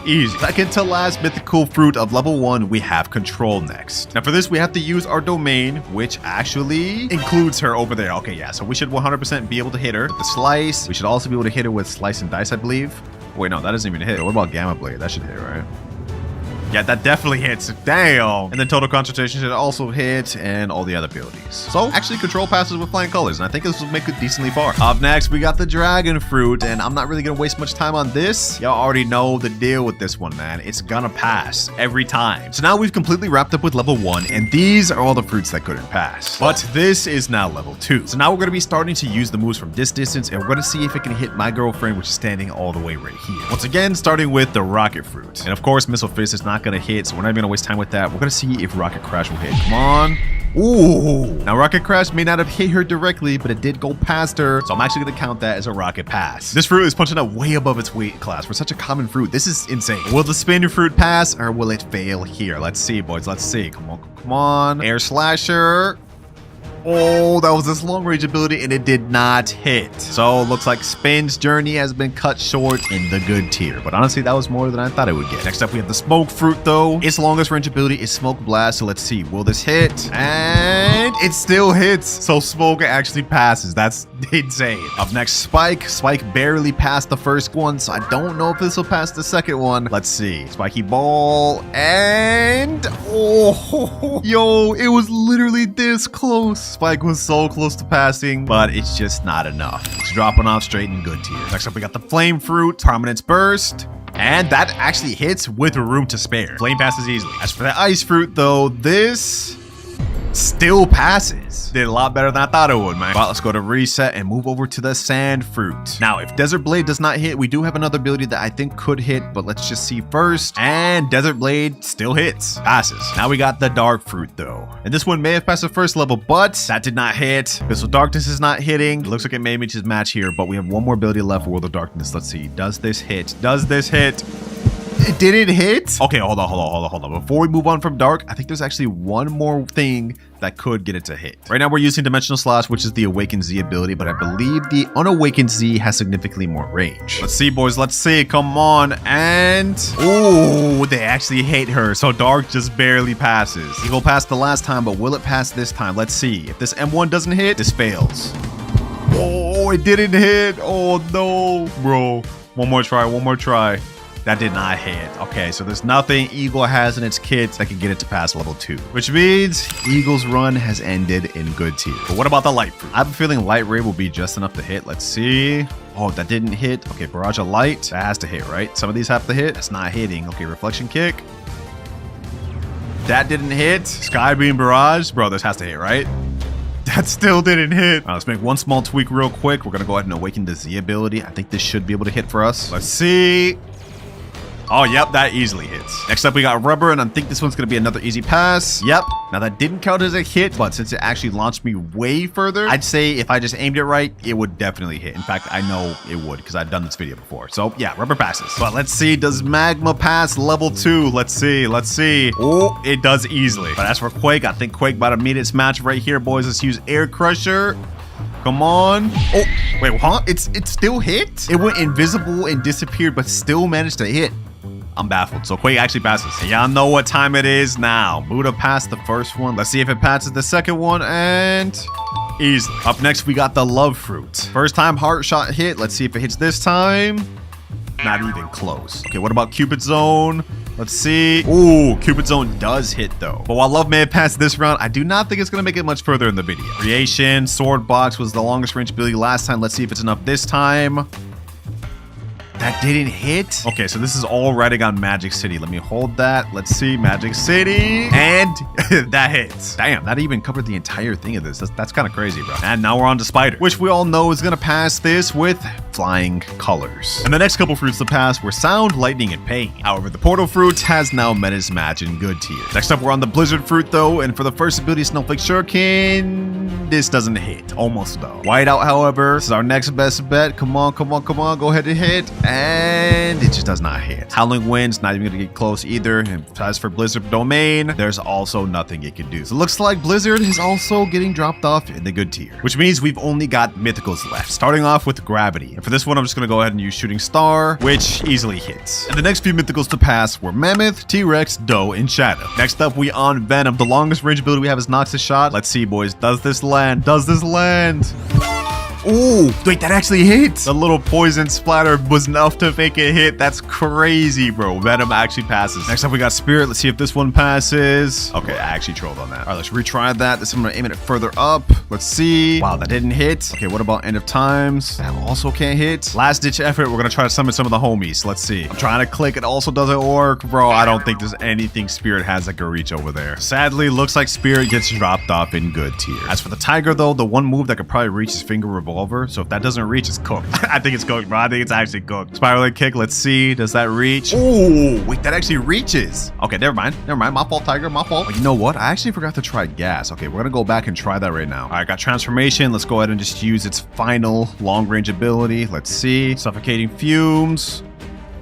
Easy. Second to last mythical fruit of level 1, we have Control next. Now for this, we have to use our domain, which actually includes her over there. Okay, yeah, so we should 100% be able to hit her with the Slice. We should also be able to hit her with Slice and Dice, I believe. Wait, no, that doesn't even hit. What about Gamma Blade? That should hit, right? Yeah, that definitely hits. Damn. And then Total Concentration should also hit, and all the other abilities. So actually, Control passes with Flying Colors, and I think this will make it decently far. Up next, we got the Dragon Fruit, and I'm not really gonna waste much time on this. Y'all already know the deal with this one, man. It's gonna pass every time. So now we've completely wrapped up with level 1, and these are all the fruits that couldn't pass. But this is now level 2. So now we're gonna be starting to use the moves from this distance, and we're gonna see if it can hit my girlfriend, which is standing all the way right here. Once again, starting with the Rocket Fruit. And of course, Missile Fist is not gonna hit, so we're not even gonna waste time with that. We're gonna see if Rocket Crash will hit. Come on. Ooh. Now Rocket Crash may not have hit her directly, but it did go past her, so I'm actually gonna count that as a Rocket Pass. This fruit is punching out way above its weight class for such a common fruit. This is insane. Will the Spin Fruit pass, or will it fail here? Let's see, boys. Let's see. Come on, come on. Air Slasher. Oh, that was this long range ability, and it did not hit. So looks like Spin's journey has been cut short in the good tier. But honestly, that was more than I thought it would get. Next up, we have the Smoke Fruit, though. Its longest range ability is Smoke Blast. So let's see. Will this hit? And it still hits. So Smoke actually passes. That's insane. Up next, Spike. Spike barely passed the first one, so I don't know if this will pass the second one. Let's see. Spiky Ball. And... oh, yo, it was literally this close. Spike was so close to passing, but it's just not enough. It's dropping off straight in good tier. Next up, we got the Flame Fruit, Prominence Burst, and that actually hits with room to spare. Flame passes easily. As for the Ice Fruit, though, this still passes. Did a lot better than I thought it would, man. But let's go to reset and move over to the Sand Fruit. Now, if Desert Blade does not hit, we do have another ability that I think could hit, but let's just see first. And Desert Blade still hits. Passes. Now we got the Dark Fruit, though. And this one may have passed the first level, but that did not hit. Abyssal Darkness is not hitting. It looks like it may match his match here, but we have one more ability left for World of Darkness. Let's see. Does this hit? Does this hit? It didn't hit? Okay, hold on. Before we move on from Dark, I think there's actually one more thing that could get it to hit. Right now, we're using Dimensional Slash, which is the Awakened Z ability, but I believe the Unawakened Z has significantly more range. Let's see, boys. Let's see. Come on. And... oh, they actually hate her. So Dark just barely passes. Evil passed the last time, but will it pass this time? Let's see. If this M1 doesn't hit, this fails. Oh, it didn't hit. Oh, no. Bro. One more try. That did not hit. Okay, so there's nothing Eagle has in its kit that can get it to pass level 2. Which means Eagle's run has ended in good tier. But what about the light fruit? I have a feeling light ray will be just enough to hit. Let's see. Oh, that didn't hit. Okay, barrage of light. That has to hit, right? Some of these have to hit. That's not hitting. Okay, reflection kick. That didn't hit. Sky beam barrage. Bro, this has to hit, right? That still didn't hit. All right, let's make one small tweak real quick. We're gonna go ahead and awaken the Z ability. I think this should be able to hit for us. Let's see. Oh, yep, that easily hits. Next up, we got rubber, and I think this one's gonna be another easy pass. Yep. Now that didn't count as a hit, but since it actually launched me way further, I'd say if I just aimed it right, it would definitely hit. In fact, I know it would because I've done this video before. So yeah, rubber passes. But let's see, does magma pass level 2? Let's see, let's see. Oh, it does easily. But as for Quake, I think Quake about to meet its match right here, boys. Let's use Air Crusher. Come on. Oh, wait, huh? It still hit? It went invisible and disappeared, but still managed to hit. I'm baffled. So Quake actually passes. Y'all know what time it is now. Buddha passed the first one. Let's see if it passes the second one, and easily. Up next, we got the love fruit. First time heart shot hit. Let's see if it hits this time. Not even close. Okay, what about Cupid Zone? Let's see. Ooh, Cupid Zone does hit though. But while Love may have passed this round, I do not think it's gonna make it much further in the video. Creation, Sword Box was the longest range ability last time. Let's see if it's enough this time. That didn't hit. Okay, so this is all riding on Magic City. Let me hold that. Let's see, Magic City. And that hits. Damn, that even covered the entire thing of this. That's kind of crazy, bro. And now we're on to Spider, which we all know is gonna pass this with flying colors. And the next couple fruits to pass were Sound, Lightning, and Pain. However, the Portal fruit has now met its match in good tier. Next up, we're on the Blizzard fruit though, and for the first ability, Snowflake Shuriken, this doesn't hit. Almost though. Whiteout, however, this is our next best bet. Come on, come on, come on. Go ahead and hit. And it just does not hit. Howling Wind's not even gonna get close either. And as for Blizzard Domain, there's also nothing it can do. So it looks like Blizzard is also getting dropped off in the good tier, which means we've only got mythicals left. Starting off with Gravity. And for this one, I'm just gonna go ahead and use Shooting Star, which easily hits. And the next few mythicals to pass were Mammoth, T-Rex, Doe, and Shadow. Next up, we on Venom. The longest range ability we have is Noxus Shot. Let's see, boys. Does this land? Does this land? Ooh, wait, that actually hit. The little poison splatter was enough to make it hit. That's crazy, bro. Venom actually passes. Next up, we got Spirit. Let's see if this one passes. Okay, I actually trolled on that. All right, let's retry that. This time I'm gonna aim it further up. Let's see. Wow, that didn't hit. Okay, what about End of Times? That also can't hit. Last ditch effort. We're gonna try to summon some of the homies. Let's see. I'm trying to click. It also doesn't work, bro. I don't think there's anything Spirit has that can reach over there. Sadly, looks like Spirit gets dropped off in good tier. As for the Tiger, though, the one move that could probably reach is Finger Revolver. So if that doesn't reach, it's cooked. I think it's cooked, bro. I think it's actually cooked. Spiraling Kick. Let's see. Does that reach? Ooh, wait, that actually reaches. Okay, never mind. Never mind. My fault, Tiger. My fault. But you know what? I actually forgot to try Gas. Okay, we're gonna go back and try that right now. All right, got Transformation. Let's go ahead and just use its final long range ability. Let's see. Suffocating Fumes.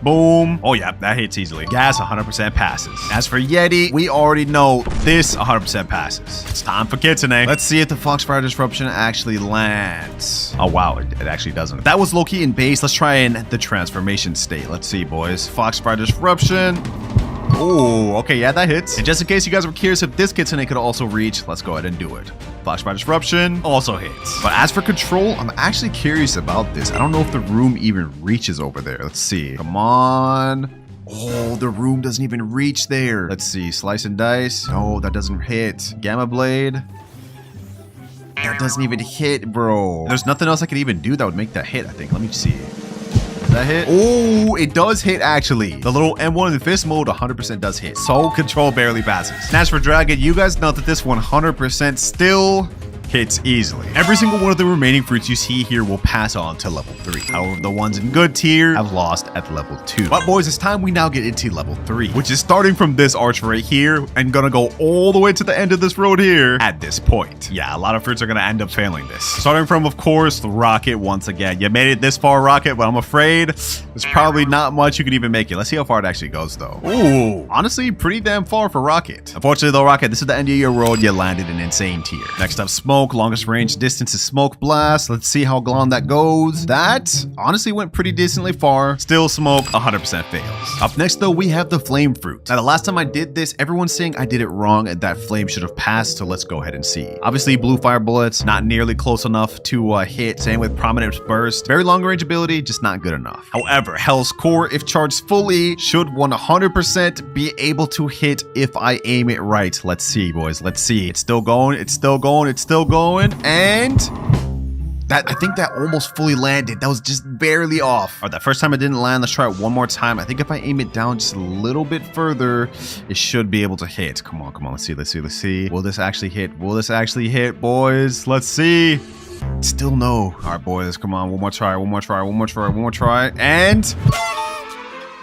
Boom. Oh yeah, that hits easily. Gas 100% passes. As for Yeti, we already know this 100% passes. It's time for Kitsune. Let's see if the Foxfire Disruption actually lands. Oh wow, it actually doesn't. If that was low-key in base, let's try in the transformation state. Let's see, boys. Foxfire Disruption. Ooh, okay, yeah, that hits. And just in case you guys were curious if this Kitsune could also reach, let's go ahead and do it. Foxfire Disruption also hits. But as for control, I'm actually curious about this. I don't know if the room even reaches over there. Let's see. Come on. Oh, the room doesn't even reach there. Let's see. Slice and Dice. No, that doesn't hit. Gamma Blade. That doesn't even hit, bro. There's nothing else I could even do that would make that hit, I think. Let me see. Does that hit? Oh, it does hit, actually. The little M1 in the fist mode 100% does hit. So control barely passes. And as for Dragon, you guys know that this 100% still hits easily. Every single one of the remaining fruits you see here will pass on to level 3. However, the ones in good tier have lost at level 2. But boys, it's time we now get into level 3, which is starting from this arch right here and gonna go all the way to the end of this road here at this point. Yeah, a lot of fruits are gonna end up failing this. Starting from, of course, the Rocket once again. You made it this far, Rocket, but I'm afraid there's probably not much you can even make it. Let's see how far it actually goes, though. Ooh, honestly, pretty damn far for Rocket. Unfortunately, though, Rocket, this is the end of your road. You landed an insane tier. Next up, Smoke. smoke. Longest range distance is smoke blast. Let's see how long that goes. That honestly went pretty decently far. Still smoke, 100% fails. Up next though, we have the flame fruit. Now the last time I did this, everyone's saying I did it wrong and that flame should have passed, so let's go ahead and see. Obviously blue fire bullets, not nearly close enough to hit. Same with prominent burst. Very long range ability, just not good enough. However, Hell's Core, if charged fully, should 100% be able to hit if I aim it right. Let's see, boys. Let's see. It's still going. It's still going. It's still going. And I think that almost fully landed. That was just barely off. All right, that first time it didn't land. Let's try it one more time. I think if I aim it down just a little bit further, it should be able to hit. Come on, come on. Let's see. Let's see. Let's see. Will this actually hit? Will this actually hit, boys? Let's see. Still no. All right, boys. Come on. One more try. One more try. One more try. One more try. And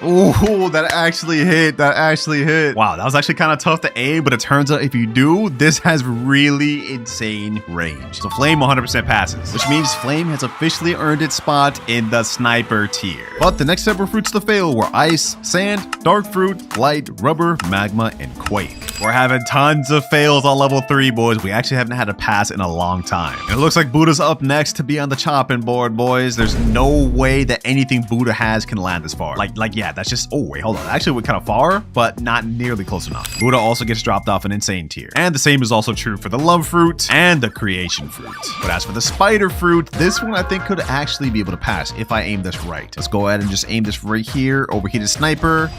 oh, that actually hit. That actually hit. Wow, that was actually kind of tough to aim, but it turns out if you do, this has really insane range. So Flame 100% passes, which means Flame has officially earned its spot in the sniper tier. But the next several fruits to fail were Ice, Sand, Dark Fruit, Light, Rubber, Magma, and Quake. We're having tons of fails on level 3, boys. We actually haven't had a pass in a long time. And it looks like Buddha's up next to be on the chopping board, boys. There's no way that anything Buddha has can land this far. Yeah, that's just, oh wait, hold on. Actually went kind of far, but not nearly close enough. Buddha also gets dropped off an insane tier. And the same is also true for the Love Fruit and the Creation Fruit. But as for the Spider Fruit, this one I think could actually be able to pass if I aim this right. Let's go ahead and just aim this right here. Overheated Sniper.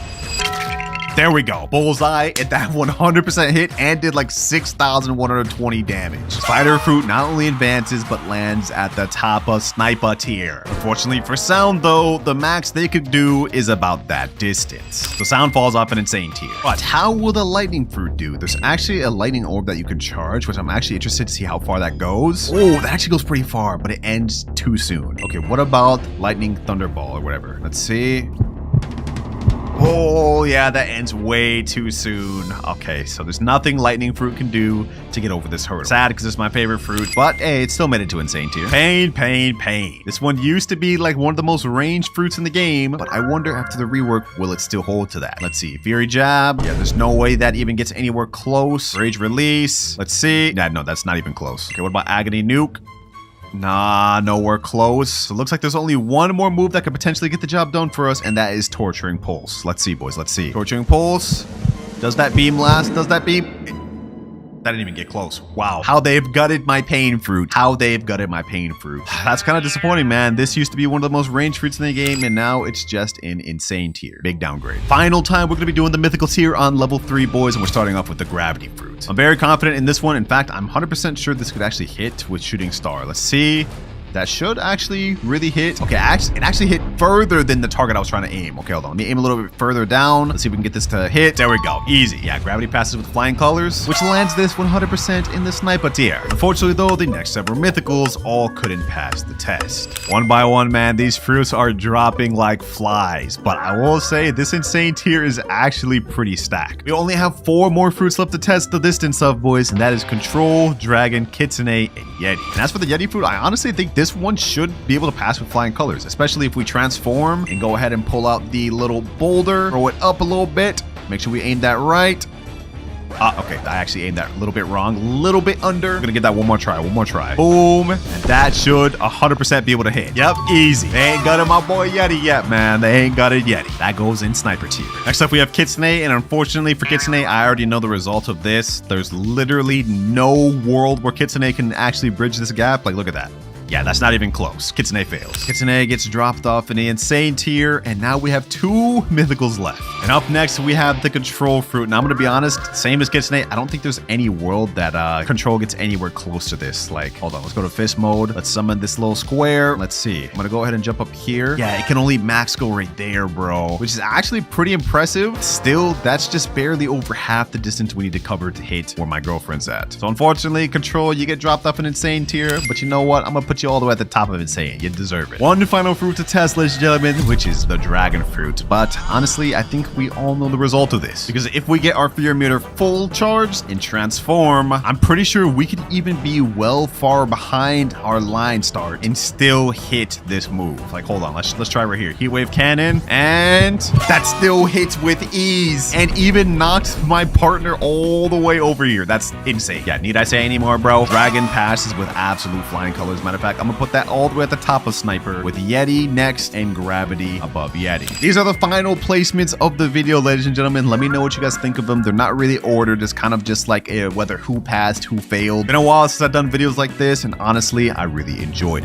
There we go. Bullseye at that 100% hit and did like 6,120 damage. Spider Fruit not only advances, but lands at the top of Sniper tier. Unfortunately for Sound though, the max they could do is about that distance. So Sound falls off an insane tier. But how will the Lightning Fruit do? There's actually a Lightning Orb that you can charge, which I'm actually interested to see how far that goes. Oh, that actually goes pretty far, but it ends too soon. Okay, what about Lightning Thunderball or whatever? Let's see. Oh, yeah, that ends way too soon. Okay, so there's nothing Lightning Fruit can do to get over this hurdle. Sad because it's my favorite fruit, but hey, it still made it to insane tier. Pain, pain, pain. This one used to be like one of the most ranged fruits in the game, but I wonder after the rework, will it still hold to that? Let's see. Fury Jab. Yeah, there's no way that even gets anywhere close. Rage Release. Let's see. Yeah, no, that's not even close. Okay, what about Agony Nuke? Nah, nowhere close. So it looks like there's only one more move that could potentially get the job done for us, and that is Torturing Pulse. Let's see, boys. Let's see. Torturing Pulse. Does that beam last? Does that beam? That didn't even get close. Wow. How they've gutted my Pain Fruit. How they've gutted my Pain Fruit. That's kind of disappointing, man. This used to be one of the most ranged fruits in the game, and now it's just an insane tier. Big downgrade. Final time, we're going to be doing the mythical tier on level 3, boys, and we're starting off with the Gravity Fruit. I'm very confident in this one. In fact, I'm 100% sure this could actually hit with Shooting Star. Let's see. That should actually really hit. Okay, it actually hit further than the target I was trying to aim. Okay, hold on. Let me aim a little bit further down. Let's see if we can get this to hit. There we go. Easy. Yeah, gravity passes with flying colors, which lands this 100% in the sniper tier. Unfortunately, though, the next several mythicals all couldn't pass the test. One by one, man, these fruits are dropping like flies. But I will say this insane tier is actually pretty stacked. We only have 4 more fruits left to test the distance of, boys, and that is Control, Dragon, Kitsune, and Yeti. And as for the Yeti fruit, I honestly think this one should be able to pass with flying colors, especially if we transform and go ahead and pull out the little boulder, throw it up a little bit, make sure we aim that right. Okay, I actually aimed that a little bit wrong, a little bit under. I'm gonna get that one more try. Boom, and that should 100% be able to hit. Yep, easy. They ain't got it, my boy Yeti yet, man. They ain't got it yet. That goes in sniper tier. Next up, we have Kitsune, and unfortunately for Kitsune, I already know the result of this. There's literally no world where Kitsune can actually bridge this gap. Like, look at that. Yeah, that's not even close. Kitsune fails. Kitsune gets dropped off in the insane tier, and now we have 2 mythicals left. And up next, we have the Control Fruit. Now, I'm gonna be honest, same as Kitsune, I don't think there's any world that Control gets anywhere close to this. Like, hold on, let's go to Fist mode. Let's summon this little square. Let's see. I'm gonna go ahead and jump up here. Yeah, it can only max go right there, bro, which is actually pretty impressive. Still, that's just barely over half the distance we need to cover to hit where my girlfriend's at. So unfortunately, Control, you get dropped off an insane tier, but you know what? I'm gonna put put you all the way at the top of Insane. You deserve it. One final fruit to test, ladies and gentlemen, which is the dragon fruit. But honestly, I think we all know the result of this. Because if we get our fear meter full charged and transform, I'm pretty sure we could even be well far behind our line start and still hit this move. Like, hold on, let's try right here. Heat wave cannon, and that still hits with ease and even knocks my partner all the way over here. That's insane. Yeah, need I say any more, bro? Dragon passes with absolute flying colors. Matter of fact, I'm gonna put that all the way at the top of Sniper with Yeti next and Gravity above Yeti. These are the final placements of the video, ladies and gentlemen. Let me know what you guys think of them. They're not really ordered. It's kind of just like whether who passed, who failed. Been a while since I've done videos like this, and honestly, I really enjoyed it.